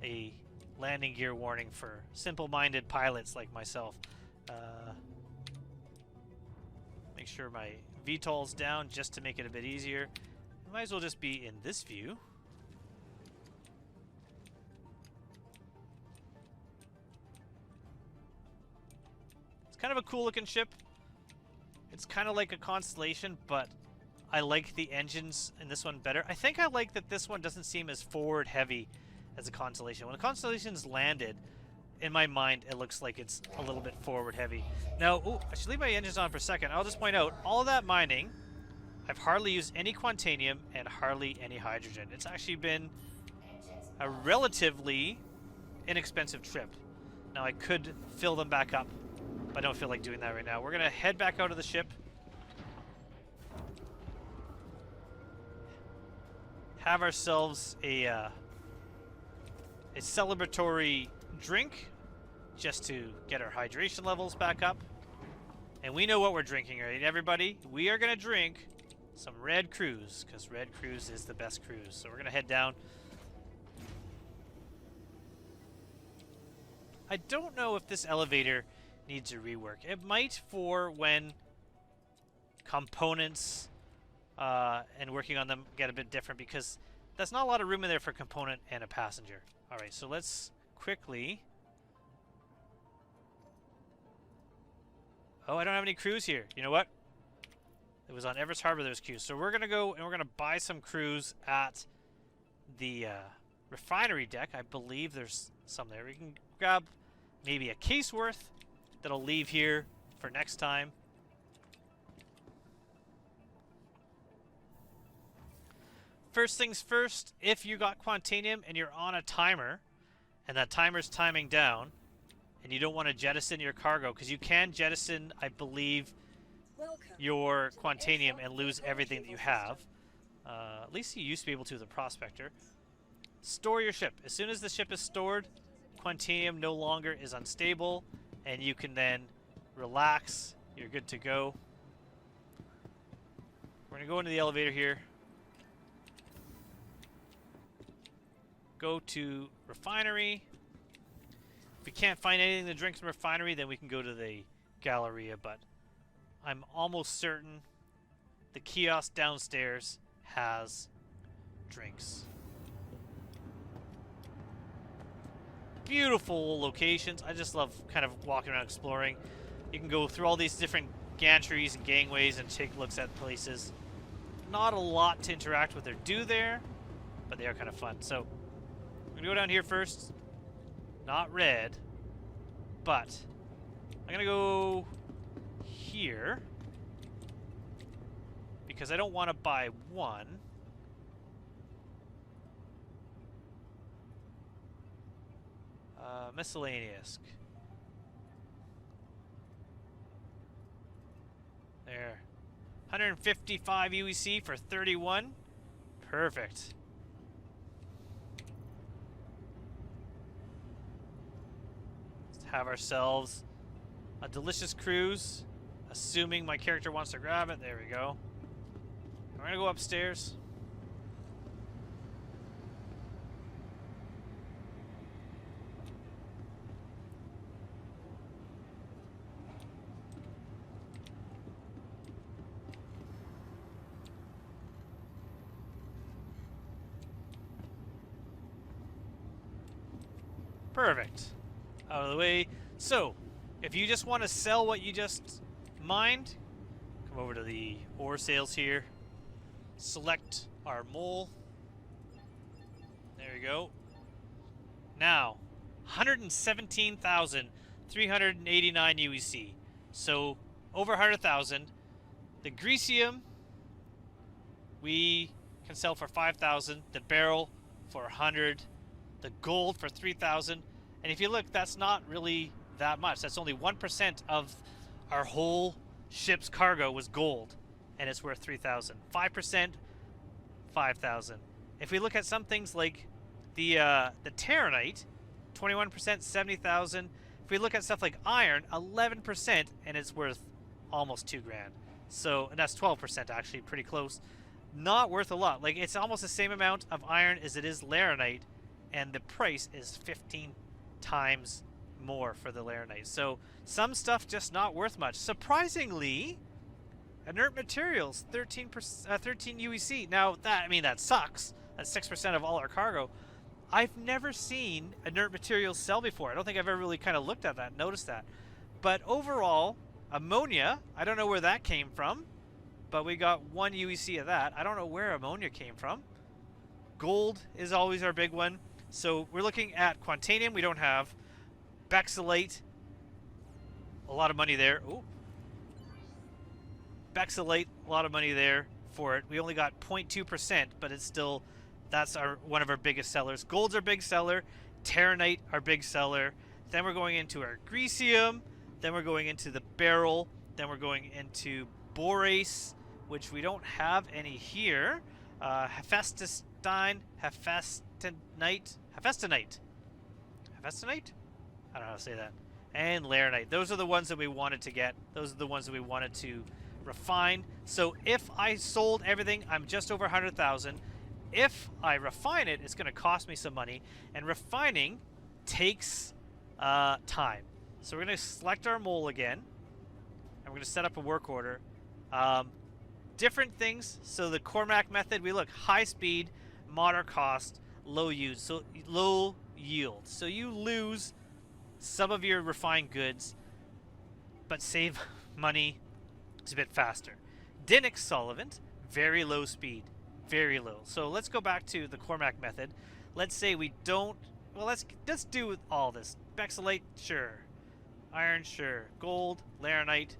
a landing gear warning for simple-minded pilots like myself. Make sure my VTOL's down just to make it a bit easier. Might as well just be in this view. It's kind of a cool-looking ship. It's kind of like a Constellation, but I like the engines in this one better. I think I like that this one doesn't seem as forward-heavy as a Constellation. When a Constellation's landed, in my mind, it looks like it's a little bit forward-heavy. Now, ooh, I should leave my engines on for a second. I'll just point out, all of that mining, I've hardly used any Quantanium and hardly any hydrogen. It's actually been a relatively inexpensive trip. Now, I could fill them back up, but I don't feel like doing that right now. We're going to head back out of the ship. Have ourselves a celebratory drink just to get our hydration levels back up. And we know what we're drinking, right, everybody? We are going to drink some Red Cruise, because Red Cruise is the best cruise. So we're going to head down. I don't know if this elevator needs a rework. It might for when components and working on them get a bit different, because there's not a lot of room in there for a component and a passenger. Alright, so let's quickly... Oh, I don't have any crews here. You know what? It was on Everest Harbor there's crews. So we're going to go and we're going to buy some crews at the refinery deck. I believe there's some there. We can grab maybe a case worth that'll leave here for next time. First things first, if you got Quantanium and you're on a timer, and that timer's timing down, and you don't want to jettison your cargo, because you can jettison, I believe, your Quantanium and lose everything that you have. At least you used to be able to with the Prospector. Store your ship. As soon as the ship is stored, Quantanium no longer is unstable, and you can then relax. You're good to go. We're going to go into the elevator here. Go to refinery. If we can't find anything to drink from refinery, then we can go to the Galleria, but I'm almost certain the kiosk downstairs has drinks. Beautiful locations. I just love kind of walking around exploring. You can go through all these different gantries and gangways and take looks at places. Not a lot to interact with or do there, but they are kind of fun. So I'm gonna go down here first. Not red, but I'm gonna go here because I don't want to buy one. Miscellaneous. There. 155 UEC for 31. Perfect. Let's have ourselves a delicious cruise. Assuming my character wants to grab it. There we go. We're going to go upstairs. Perfect. Out of the way. So, if you just want to sell what you just mined, come over to the ore sales here. Select our mole. There we go. Now, 117,389 UEC. So, over 100,000. The Greasium, we can sell for 5,000. The barrel for 100. The gold for 3,000. And if you look, that's not really that much. That's only 1% of our whole ship's cargo was gold, and it's worth 3,000. 5%, 5,000. If we look at some things like the Terranite, 21%, 70,000. If we look at stuff like iron, 11%, and it's worth almost 2 grand. So, and that's 12% actually, pretty close. Not worth a lot. Like, it's almost the same amount of iron as it is Laranite, and the price is 15 times more for the Laranite. So, some stuff just not worth much. Surprisingly, inert materials, 13 UEC. Now, that sucks. That's 6% of all our cargo. I've never seen inert materials sell before. I don't think I've ever really kind of looked at that, noticed that. But overall, ammonia, I don't know where that came from, but we got 1 UEC of that. I don't know where ammonia came from. Gold is always our big one. So we're looking at Quantanium, we don't have. Bexylite, a lot of money there. Ooh. Bexylite, a lot of money there for it. We only got 0.2%, but it's still, that's one of our biggest sellers. Gold's our big seller. Terranite, our big seller. Then we're going into our Greasium. Then we're going into the barrel. Then we're going into Borace, which we don't have any here. Hephaestonite. Hephaestonite? I don't know how to say that. And Laranite. Those are the ones that we wanted to get. Those are the ones that we wanted to refine. So if I sold everything, I'm just over 100,000. If I refine it, it's going to cost me some money. And refining takes time. So we're going to select our mole again. And we're going to set up a work order. Different things. So the Cormac method, we look high speed, moderate cost, low yield. So low yield. So you lose some of your refined goods, but save money. It's a bit faster. Dinnick solvent, very low speed, very low. So let's go back to the Cormac method. Let's say we don't. Well, let's do all this. Bexylite, sure. Iron, sure. Gold, Laranite,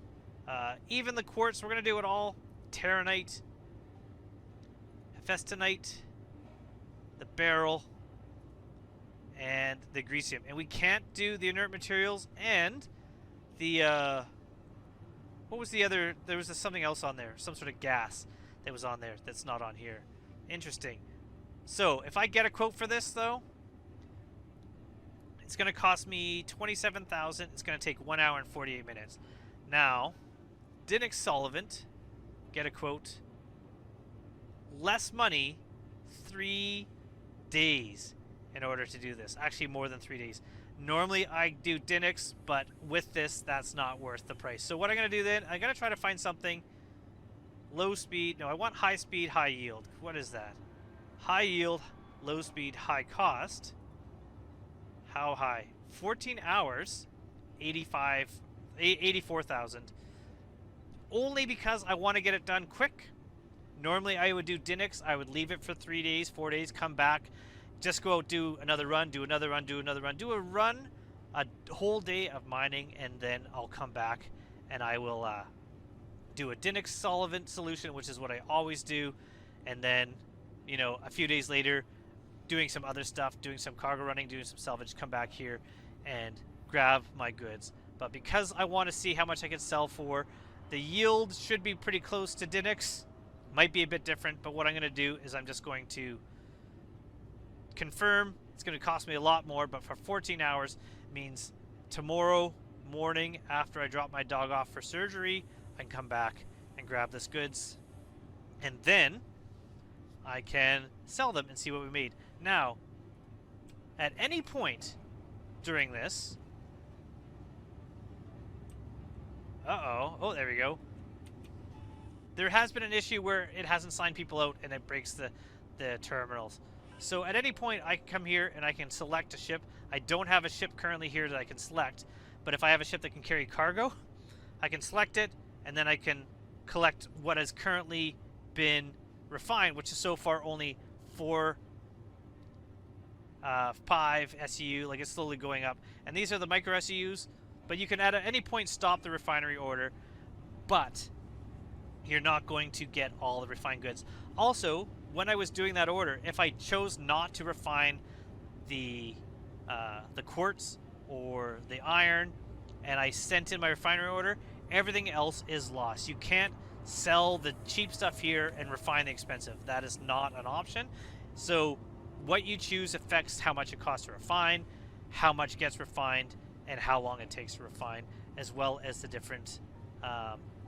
even the quartz. We're gonna do it all. Terranite, Hephaestonite, the barrel, and the Greasium. And we can't do the inert materials and the what was the other? There was something else on there. Some sort of gas that was on there that's not on here. Interesting. So if I get a quote for this, though, it's going to cost me 27,000. It's going to take 1 hour and 48 minutes. Now, Dinnick solvent, get a quote. Less money, 3 days in order to do this. Actually, more than 3 days. Normally, I do Dinnick's, but with this, that's not worth the price. So what I'm going to do then, I'm going to try to find something low speed. No, I want high speed, high yield. What is that? High yield, low speed, high cost. How high? 14 hours, 84,000. Only because I want to get it done quick. Normally, I would do Dinnick's. I would leave it for 3 days, 4 days, come back. Just go out, do another run, do another run, do another run. Do a run, a whole day of mining, and then I'll come back and I will do a Dinnick solvent solution, which is what I always do. And then, you know, a few days later, doing some other stuff, doing some cargo running, doing some salvage, come back here and grab my goods. But because I want to see how much I can sell for, the yield should be pretty close to Dinnick's. Might be a bit different, but what I'm going to do is I'm just going to confirm. It's going to cost me a lot more, but for 14 hours means tomorrow morning after I drop my dog off for surgery, I can come back and grab this goods, and then I can sell them and see what we made. Now, at any point during this, oh, there we go. There has been an issue where it hasn't signed people out and it breaks the terminals. So at any point, I can come here and I can select a ship. I don't have a ship currently here that I can select, But if I have a ship that can carry cargo, I can select it, and then I can collect what has currently been refined, which is so far only 4, 5 SEU. Like, it's slowly going up. And these are the micro SEUs, but you can at any point stop the refinery order, but you're not going to get all the refined goods. Also, when I was doing that order, if I chose not to refine the quartz or the iron, and I sent in my refinery order, everything else is lost. You can't sell the cheap stuff here and refine the expensive. That is not an option. So what you choose affects how much it costs to refine, how much gets refined, and how long it takes to refine, as well as the different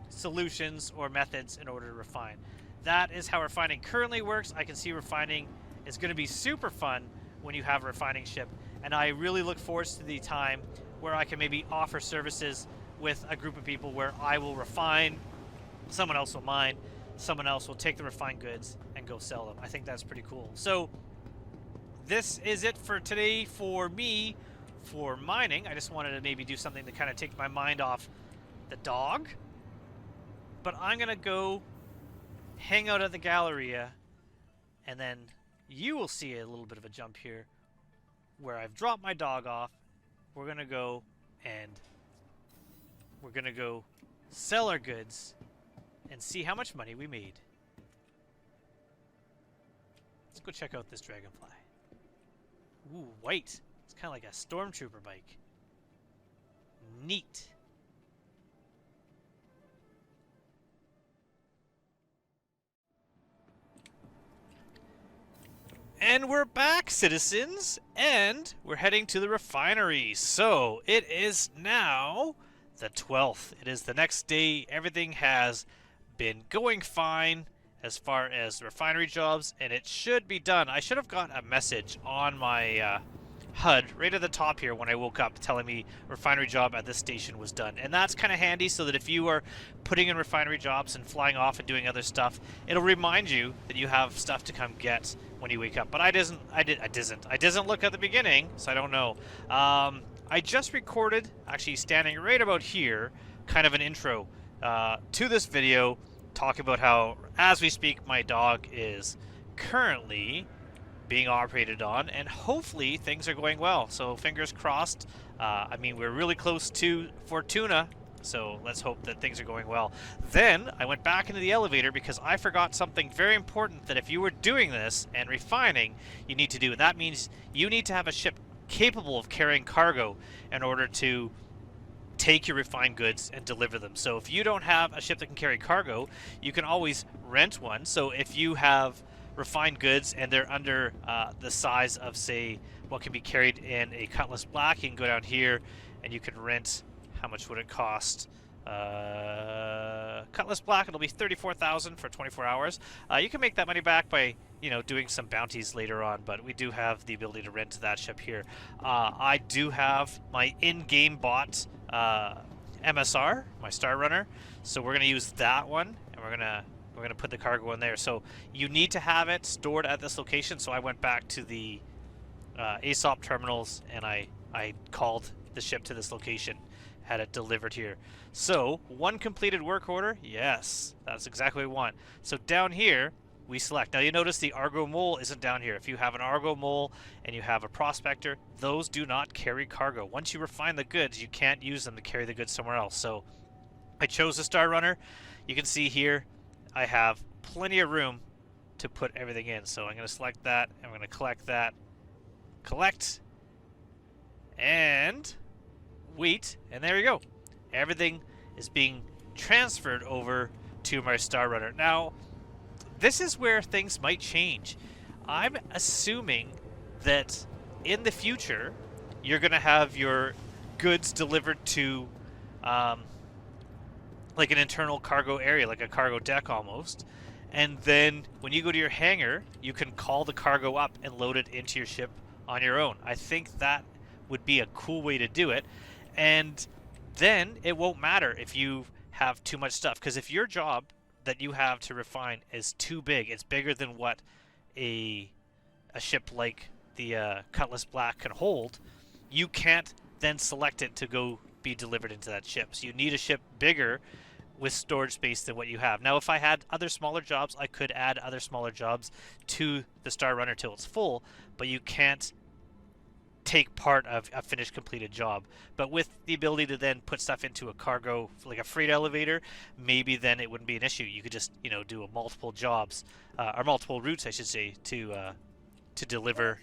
solutions or methods in order to refine. That is how refining currently works. I can see refining is going to be super fun when you have a refining ship, and I really look forward to the time where I can maybe offer services with a group of people where I will refine, someone else will mine, someone else will take the refined goods and go sell them. I think that's pretty cool. So this is it for today for me for mining. I just wanted to maybe do something to kind of take my mind off the dog. But I'm going to go hang out at the Galleria, and then you will see a little bit of a jump here where I've dropped my dog off. We're going to go and we're going to go sell our goods and see how much money we made. Let's go check out this dragonfly. Ooh, white. It's kind of like a stormtrooper bike. Neat. And we're back, citizens, and we're heading to the refinery. So it is now the 12th. It is the next day. Everything has been going fine as far as refinery jobs, and it should be done. I should have got a message on my HUD right at the top here when I woke up telling me refinery job at this station was done. And that's kind of handy so that if you are putting in refinery jobs and flying off and doing other stuff, it'll remind you that you have stuff to come get when you wake up. But I didn't look at the beginning, so I don't know. I just recorded, actually standing right about here, kind of an intro to this video, talking about how, as we speak, my dog is currently being operated on, and hopefully things are going well. So fingers crossed. I mean, we're really close to Fortuna, so let's hope that things are going well. Then I went back into the elevator because I forgot something very important that if you were doing this and refining, you need to do. And that means you need to have a ship capable of carrying cargo in order to take your refined goods and deliver them. So if you don't have a ship that can carry cargo, you can always rent one. So if you have refined goods and they're under the size of, say, what can be carried in a Cutlass Black, you can go down here and you can rent. How much would it cost? Cutlass Black, it'll be $34,000 for 24 hours. You can make that money back by, doing some bounties later on, but we do have the ability to rent that ship here. I do have my in-game bought MSR, my Star Runner, so we're gonna use that one, and we're gonna put the cargo in there. So you need to have it stored at this location. So I went back to the ASOP terminals and I called the ship to this location, had it delivered here. So one completed work order. Yes, that's exactly what we want. So down here we select. Now you notice the Argo Mole isn't down here. If you have an Argo Mole and you have a Prospector, those do not carry cargo. Once you refine the goods, you can't use them to carry the goods somewhere else. So I chose the Star Runner. You can see here I have plenty of room to put everything in. So I'm going to select that. I'm going to collect that. Collect. And wait. And there you go. Everything is being transferred over to my Star Runner. Now, this is where things might change. I'm assuming that in the future, you're going to have your goods delivered to like an internal cargo area, like a cargo deck almost. And then when you go to your hangar, you can call the cargo up and load it into your ship on your own. I think that would be a cool way to do it. And then it won't matter if you have too much stuff. Because if your job that you have to refine is too big, it's bigger than what a ship like the Cutlass Black can hold, you can't then select it to go be delivered into that ship. So you need a ship bigger with storage space than what you have. Now, if I had other smaller jobs, I could add other smaller jobs to the Star Runner till it's full, but you can't take part of a finished completed job. But with the ability to then put stuff into a cargo, like a freight elevator, maybe then it wouldn't be an issue. You could just, you know, do a multiple jobs, or multiple routes, I should say, to deliver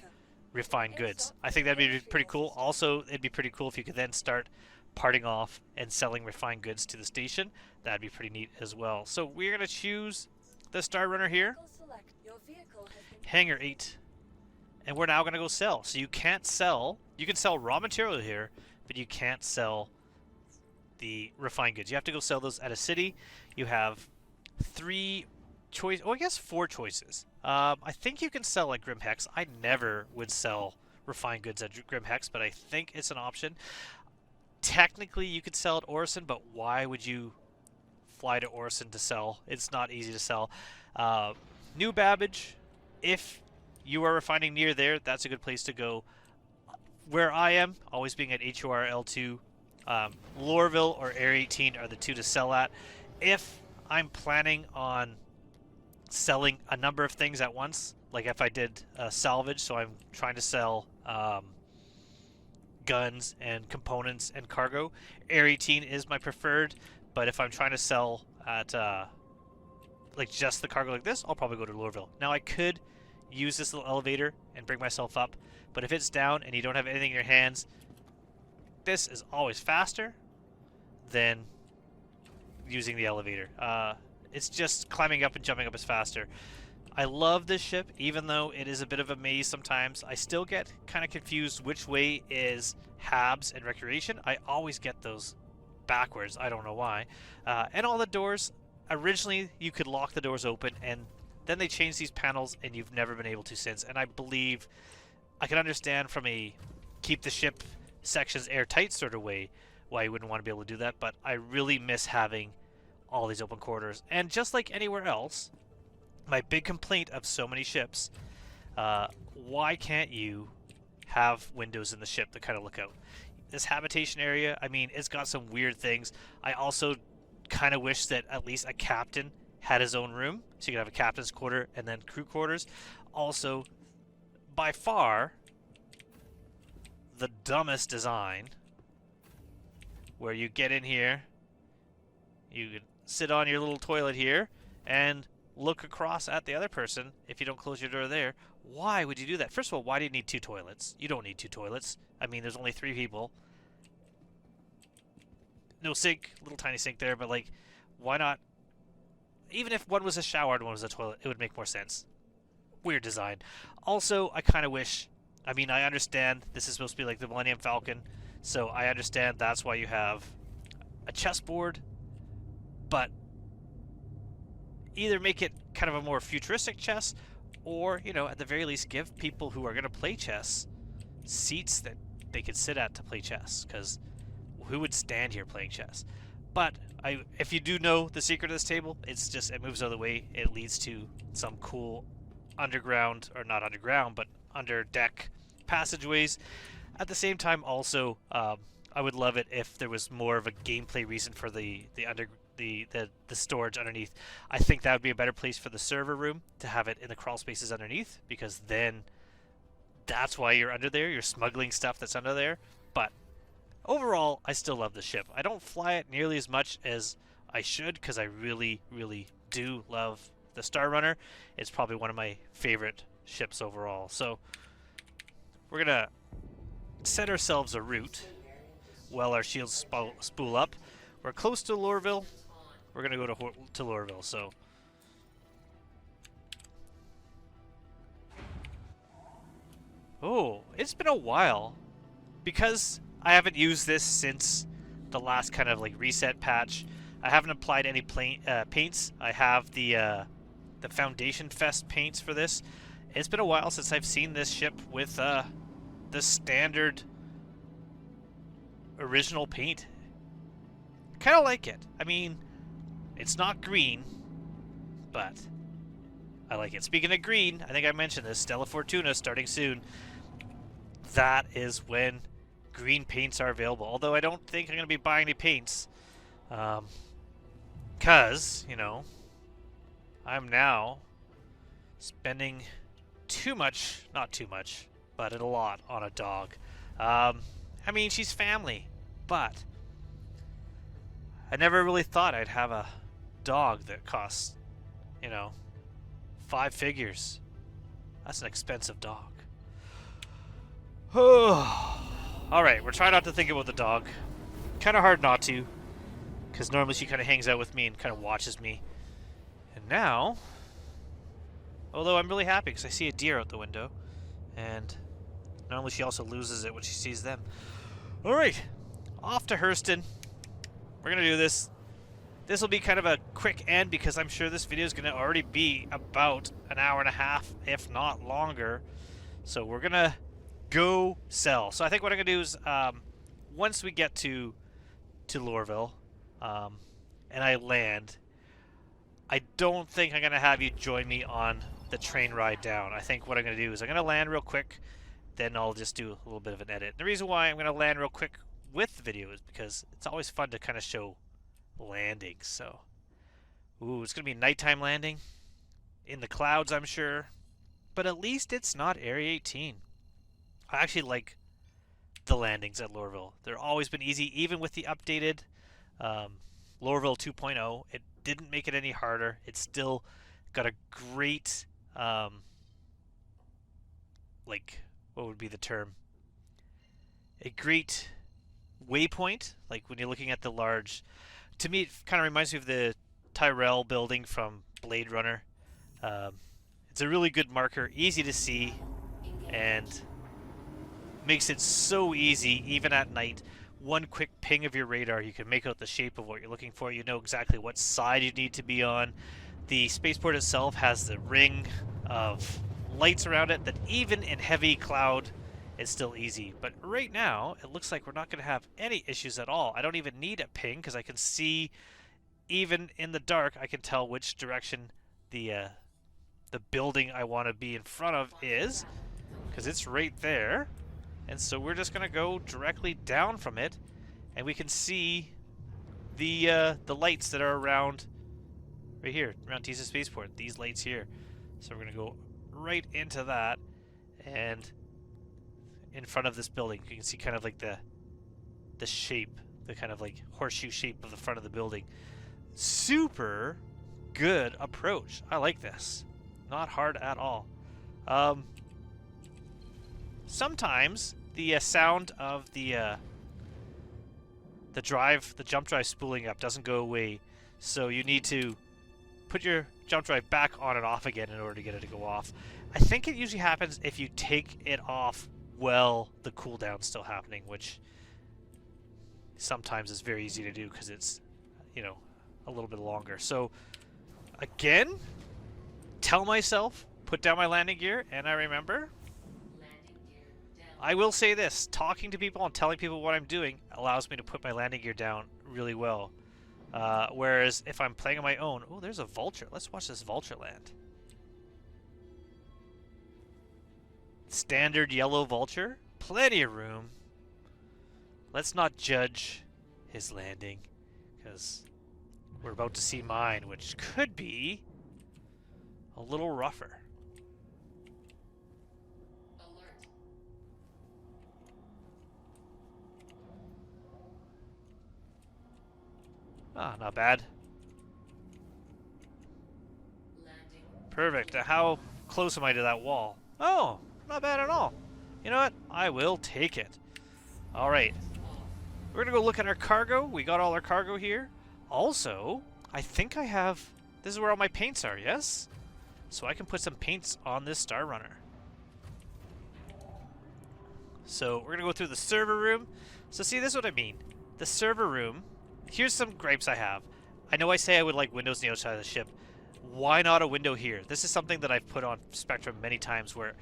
refined goods. I think that'd be pretty cool. Also, it'd be pretty cool if you could then start parting off and selling refined goods to the station. That'd be pretty neat as well. So we're going to choose the Star Runner here. Hangar 8. And we're now going to go sell. So you can't sell. You can sell raw material here, but you can't sell the refined goods. You have to go sell those at a city. You have 3 choice. Oh, I guess 4 choices. I think you can sell at Grim Hex. I never would sell refined goods at Grim Hex, but I think it's an option. Technically, you could sell at Orison, but why would you fly to Orison to sell? It's not easy to sell. New Babbage, if you are refining near there, that's a good place to go. Where I am, always being at HUR L2, Lorville or Air 18 are the 2 to sell at. If I'm planning on selling a number of things at once, like if I did salvage, so I'm trying to sell guns and components and cargo, Air 18 is my preferred. But if I'm trying to sell at like just the cargo like this, I'll probably go to Lorville. Now I could use this little elevator and bring myself up, but if it's down and you don't have anything in your hands, this is always faster than using the elevator. It's just climbing up and jumping up is faster. I love this ship, even though it is a bit of a maze sometimes. I still get kind of confused which way is Habs and Recreation. I always get those backwards. I don't know why. And all the doors, originally you could lock the doors open, and then they changed these panels and you've never been able to since. And I believe I can understand from a keep the ship sections airtight sort of way why you wouldn't want to be able to do that, but I really miss having all these open corridors. And just like anywhere else, my big complaint of so many ships, why can't you have windows in the ship that kind of look out? This habitation area, I mean, it's got some weird things. I also kind of wish that at least a captain had his own room, so you could have a captain's quarter and then crew quarters. Also, by far, the dumbest design, where you get in here, you can sit on your little toilet here, and look across at the other person if you don't close your door there. Why would you do that? First of all, why do you need 2 toilets? You don't need 2 toilets. I mean, there's only 3 people. No sink, little tiny sink there, but like, why not? Even if one was a shower and one was a toilet, it would make more sense. Weird design. Also, I kind of wish, I mean, I understand this is supposed to be like the Millennium Falcon, so I understand that's why you have a chessboard, but either make it kind of a more futuristic chess, or, you know, at the very least give people who are going to play chess seats that they could sit at to play chess, because who would stand here playing chess? But if you do know the secret of this table, it's just, it moves out of the way. It leads to some cool underground, or not underground, but under deck passageways. At the same time, also, I would love it if there was more of a gameplay reason for the storage underneath. I think that would be a better place for the server room, to have it in the crawl spaces underneath, because then that's why you're under there. You're smuggling stuff that's under there. But overall, I still love the ship. I don't fly it nearly as much as I should, because I really, really do love the Star Runner. It's probably one of my favorite ships overall. So we're going to set ourselves a route while our shields spool up. We're close to Lorville. We're going to go to Lorville, so... Oh, it's been a while. Because I haven't used this since the last kind of like reset patch, I haven't applied any paints. I have the Foundation Fest paints for this. It's been a while since I've seen this ship with the standard original paint. Kind of like it. I mean, it's not green, but I like it. Speaking of green, I think I mentioned this, Stella Fortuna starting soon. That is when green paints are available. Although I don't think I'm going to be buying any paints. Because, you know, I'm now spending too much, not too much, but a lot on a dog. I mean, she's family, but I never really thought I'd have a dog that costs, you know, 5 figures. That's an expensive dog. Alright, we're trying not to think about the dog. Kind of hard not to, because normally she kind of hangs out with me and kind of watches me. And now, although I'm really happy because I see a deer out the window, and normally she also loses it when she sees them. Alright, off to Hurston. We're going to do this. This will be kind of a quick end because I'm sure this video is going to already be about an hour and a half, if not longer. So we're going to go sell. So I think what I'm going to do is once we get to Lorville and I land, I don't think I'm going to have you join me on the train ride down. I think what I'm going to do is I'm going to land real quick, then I'll just do a little bit of an edit. The reason why I'm going to land real quick with the video is because it's always fun to kind of show landings. So, ooh, it's going to be nighttime landing in the clouds, I'm sure, but at least it's not Area 18. I actually like the landings at Lorville. They've always been easy, even with the updated Lorville 2.0. It didn't make it any harder. It's still got a great, like, what would be the term? A great waypoint. Like when you're looking at the large, to me, it kind of reminds me of the Tyrell building from Blade Runner. It's a really good marker, easy to see, and makes it so easy, even at night. One quick ping of your radar, you can make out the shape of what you're looking for. You know exactly what side you need to be on. The spaceport itself has the ring of lights around it that even in heavy cloud, it's still easy. But right now, it looks like we're not going to have any issues at all. I don't even need a ping because I can see, even in the dark, I can tell which direction the building I want to be in front of is, because it's right there. And so we're just going to go directly down from it, and we can see the lights that are around right here, around Tisa Spaceport. These lights here. So we're going to go right into that, and in front of this building, you can see kind of like the shape, the kind of like horseshoe shape of the front of the building. Super good approach. I like this. Not hard at all. Sometimes the sound of the jump drive spooling up doesn't go away, so you need to put your jump drive back on and off again in order to get it to go off. I think it usually happens if you take it off while the cooldown's still happening, which sometimes is very easy to do because it's, you know, a little bit longer. So again, tell myself, put down my landing gear, and I remember. I will say this, talking to people and telling people what I'm doing allows me to put my landing gear down really well. Whereas if I'm playing on my own, oh, there's a vulture. Let's watch this vulture land. Standard yellow vulture, plenty of room. Let's not judge his landing, because we're about to see mine, which could be a little rougher. Ah, not bad. Perfect. Now how close am I to that wall? Oh, not bad at all. You know what? I will take it. Alright. We're going to go look at our cargo. We got all our cargo here. Also, I think I have... This is where all my paints are, yes? So I can put some paints on this Star Runner. So we're going to go through the server room. So see, this is what I mean. The server room... Here's some gripes I have. I know I say I would like windows on the outside of the ship. Why not a window here? This is something that I've put on Spectrum many times, where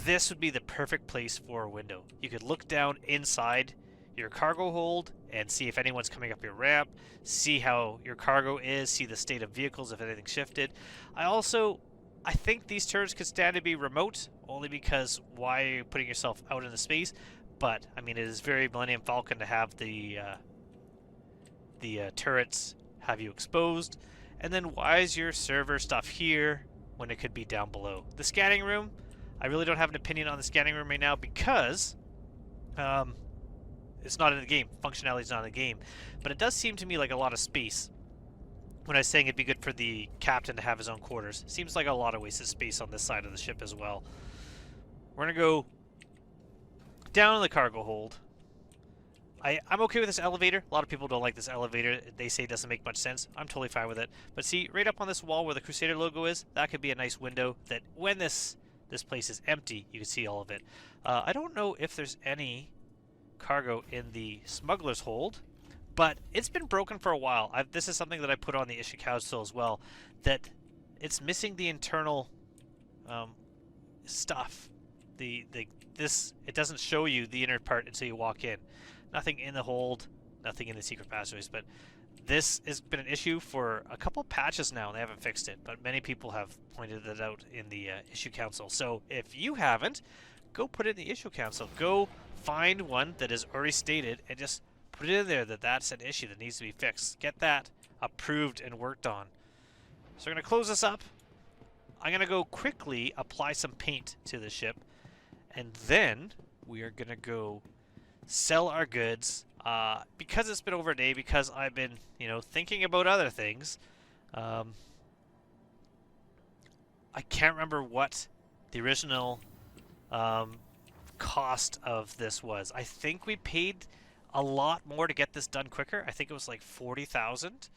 this would be the perfect place for a window. You could look down inside your cargo hold and see if anyone's coming up your ramp, see how your cargo is, see the state of vehicles if anything shifted. I think these turrets could stand to be remote, only because why are you putting yourself out into space? But I mean, it is very Millennium Falcon to have the turrets have you exposed. And then why is your server stuff here when it could be down below? The scanning room, I really don't have an opinion on the scanning room right now because it's not in the game. Functionality is not in the game. But it does seem to me like a lot of space. When I was saying it'd be good for the captain to have his own quarters. Seems like a lot of wasted space on this side of the ship as well. We're going to go down in the cargo hold. I'm okay with this elevator. A lot of people don't like this elevator. They say it doesn't make much sense. I'm totally fine with it. But see, right up on this wall where the Crusader logo is, that could be a nice window that when this place is empty, you can see all of it. I don't know if there's any cargo in the smuggler's hold, but it's been broken for a while. This is something that I put on the issue council as well, that it's missing the internal stuff. It doesn't show you the inner part until you walk in. Nothing in the hold, nothing in the secret passageways, but this has been an issue for a couple patches now and they haven't fixed it, but many people have pointed it out in the issue council. So if you haven't, go put it in the issue council. Go find one that is already stated and just put it in there that that's an issue that needs to be fixed. Get that approved and worked on. So we're going to close this up. I'm going to go quickly apply some paint to the ship, and then we are going to go sell our goods. Because it's been over a day, because I've been, thinking about other things. I can't remember what the original cost of this was. I think we paid a lot more to get this done quicker. I think it was like 40,000.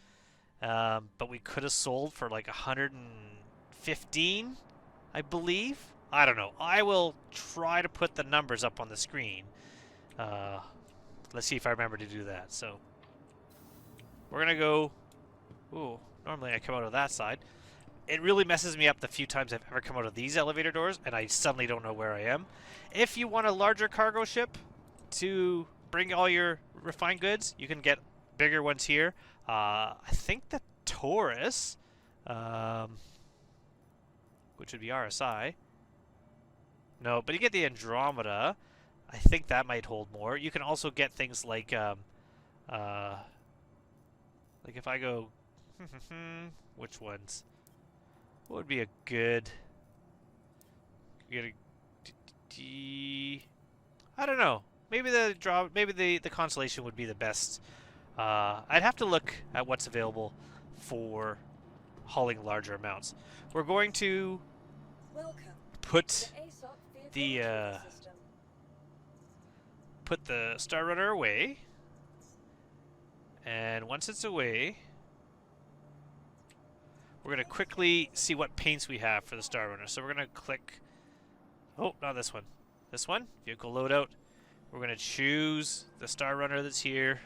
But we could have sold for like 115, I believe. I don't know. I will try to put the numbers up on the screen. Let's see if I remember to do that. So we're gonna go. Ooh, normally I come out of that side. It really messes me up the few times I've ever come out of these elevator doors, and I suddenly don't know where I am. If you want a larger cargo ship to bring all your refined goods, you can get bigger ones here. I think the Taurus, which would be RSI. No, but you get the Andromeda. I think that might hold more. You can also get things like if I go, which ones? What would be a good? I don't know. Maybe the Constellation would be the best. I'd have to look at what's available for hauling larger amounts. We're going to put the Star Runner away, and once it's away, we're going to quickly see what paints we have for the Star Runner. So we're going to click, oh, not this one. This one, vehicle loadout. We're going to choose the Star Runner that's here.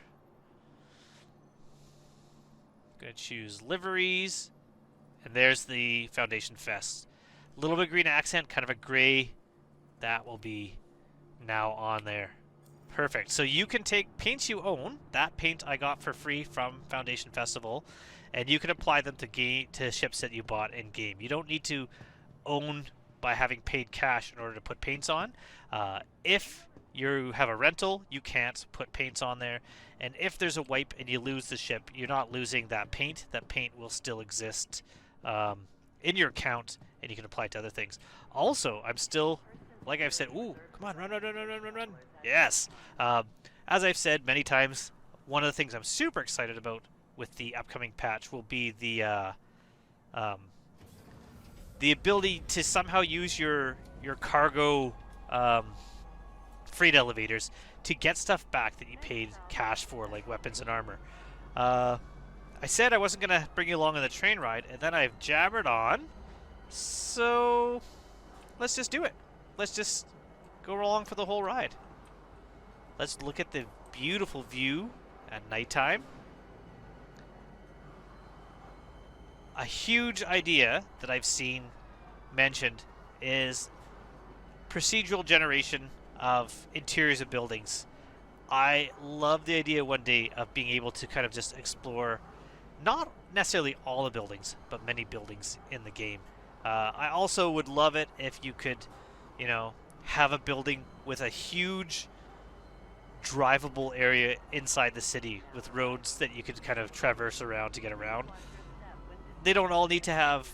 Going to choose liveries, and there's the Foundation Fest. A little bit of green accent, kind of a gray. That will be now on there. Perfect. So you can take paints you own. That paint I got for free from Foundation Festival, and you can apply them to ships that you bought in game. You don't need to own by having paid cash in order to put paints on. If you have a rental, you can't put paints on there. And if there's a wipe and you lose the ship, you're not losing that paint. That paint will still exist in your account, and you can apply it to other things. Also, I'm still, like I've said, ooh, come on, run. Yes. As I've said many times, one of the things I'm super excited about with the upcoming patch will be the ability to somehow use your cargo freight elevators to get stuff back that you paid cash for, like weapons and armor. I said I wasn't going to bring you along on the train ride, and then I've jabbered on. So let's just do it. Let's just go along for the whole ride. Let's look at the beautiful view at nighttime. A huge idea that I've seen mentioned is procedural generation of interiors of buildings. I love the idea one day of being able to kind of just explore not necessarily all the buildings, but many buildings in the game. I also would love it if you could, have a building with a huge drivable area inside the city with roads that you could kind of traverse around to get around. They don't all need to have,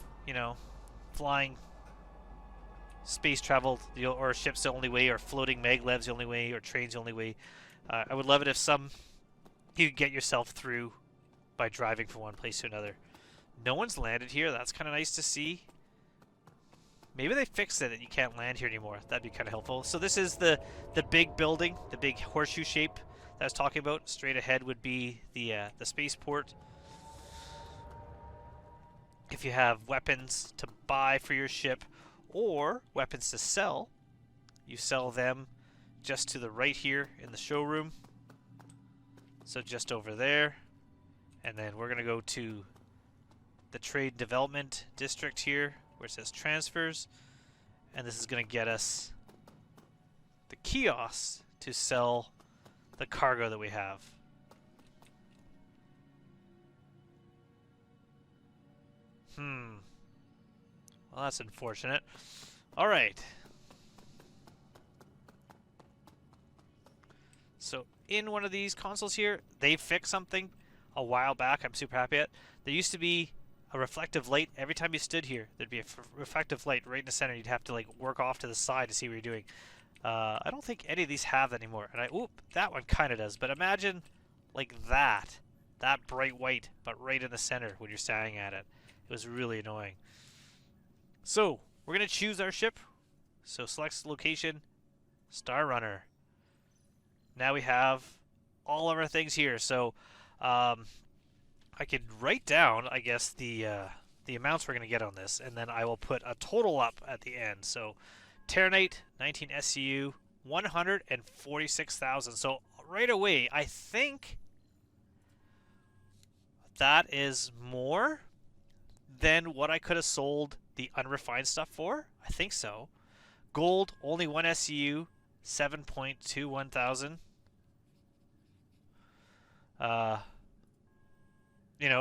flying space travel, or ships the only way, or floating maglevs the only way, or trains the only way. I would love it if you could get yourself through by driving from one place to another. No one's landed here. That's kind of nice to see. Maybe they fixed it that you can't land here anymore. That'd be kind of helpful. So this is the big building, the big horseshoe shape that I was talking about. Straight ahead would be the spaceport. If you have weapons to buy for your ship or weapons to sell, you sell them just to the right here in the showroom. So just over there. And then we're going to go to the trade development district here where it says transfers. And this is going to get us the kiosks to sell the cargo that we have. Well, that's unfortunate. All right. So in one of these consoles here, they fixed something a while back. I'm super happy at. There used to be a reflective light every time you stood here. There'd be a reflective light right in the center. You'd have to like work off to the side to see what you're doing. I don't think any of these have that anymore. And that one kind of does. But imagine like that bright white, but right in the center when you're staring at it. It was really annoying. So we're gonna choose our ship. So select location, Star Runner. Now we have all of our things here. So I could write down, I guess, the amounts we're going to get on this, and then I will put a total up at the end. So Terranite, 19 SCU, 146,000. So right away, I think that is more than what I could have sold the unrefined stuff for. I think so. Gold, only 1 SCU, 7.21 thousand.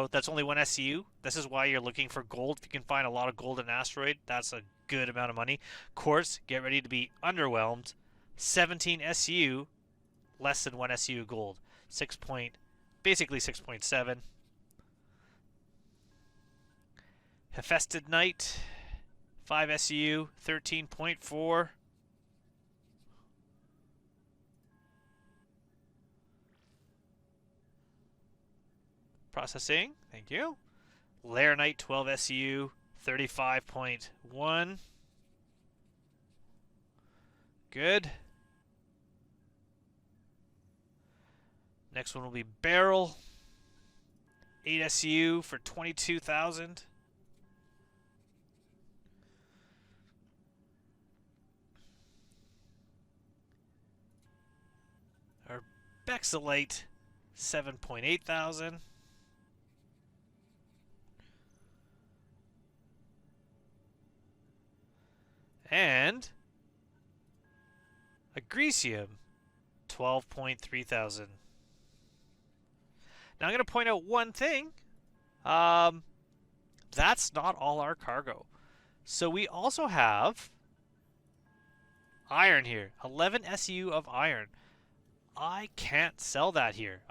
That's only 1 SCU. This is why you're looking for gold. If you can find a lot of gold in an asteroid, that's a good amount of money. Quartz, get ready to be underwhelmed. 17 SCU, less than 1 SCU gold. Basically 6.7. Hephaested Knight, 5 SCU, 13.4. Processing, thank you. Laranite, 12 SCU, 35.1. Good. Next one will be Beryl, 8 SCU for 22,000. Our Bexalite, 7.8 thousand. And Agricium, 12.3 thousand. Now I'm going to point out one thing. That's not all our cargo. So we also have iron here. 11 SU of iron. I can't sell that here.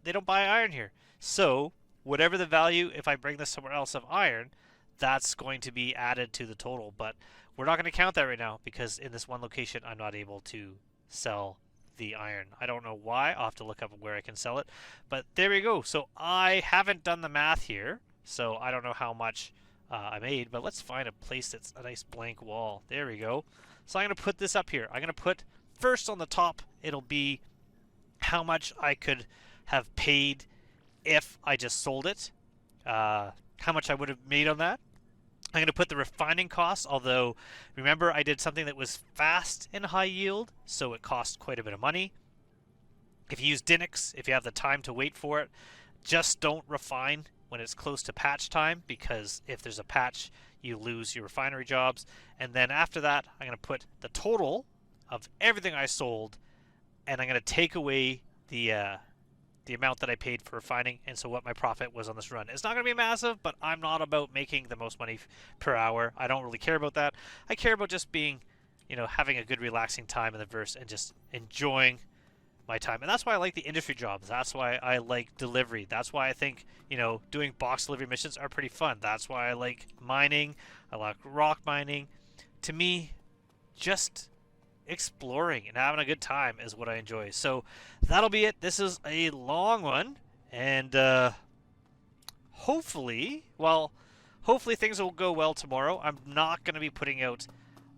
They don't buy iron here. So whatever the value, if I bring this somewhere else of iron, that's going to be added to the total. But we're not going to count that right now because in this one location I'm not able to sell the iron. I don't know why. I'll have to look up where I can sell it. But there we go. So I haven't done the math here, so I don't know how much I made. But let's find a place that's a nice blank wall. There we go. So I'm going to put this up here. I'm going to put first on the top, it'll be how much I could have paid if I just sold it. How much I would have made on that. I'm going to put the refining costs, although remember I did something that was fast and high yield, so it cost quite a bit of money. If you use Dinix, if you have the time to wait for it, just don't refine when it's close to patch time, because if there's a patch, you lose your refinery jobs. And then after that, I'm going to put the total of everything I sold, and I'm going to take away the amount that I paid for refining, and so what my profit was on this run. It's not going to be massive, but I'm not about making the most money per hour. I don't really care about that. I care about just being, having a good relaxing time in the verse and just enjoying my time. And that's why I like the industry jobs. That's why I like delivery. That's why I think, doing box delivery missions are pretty fun. That's why I like mining. I like rock mining. To me, just exploring and having a good time is what I enjoy. So that'll be it. This is a long one. And hopefully things will go well tomorrow. I'm not going to be putting out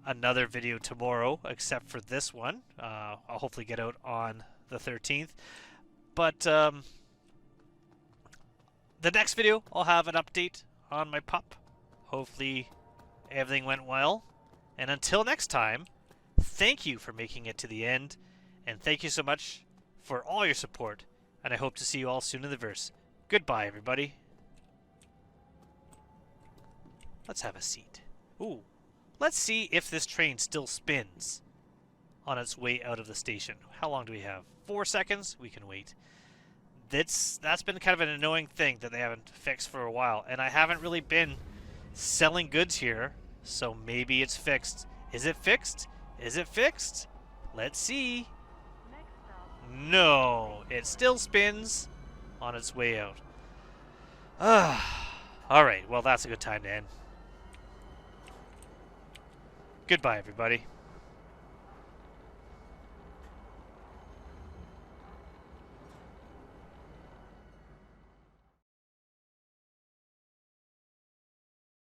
another video tomorrow except for this one. I'll hopefully get out on the 13th. But the next video, I'll have an update on my pup. Hopefully everything went well. And until next time, thank you for making it to the end. And thank you so much for all your support. And I hope to see you all soon in the verse. Goodbye, everybody. Let's have a seat. Ooh. Let's see if this train still spins on its way out of the station. How long do we have? 4 seconds? We can wait. That's been kind of an annoying thing that they haven't fixed for a while. And I haven't really been selling goods here, so maybe it's fixed. Is it fixed? Is it fixed? Let's see. No, it still spins on its way out. Alright, well that's a good time to end. Goodbye, everybody.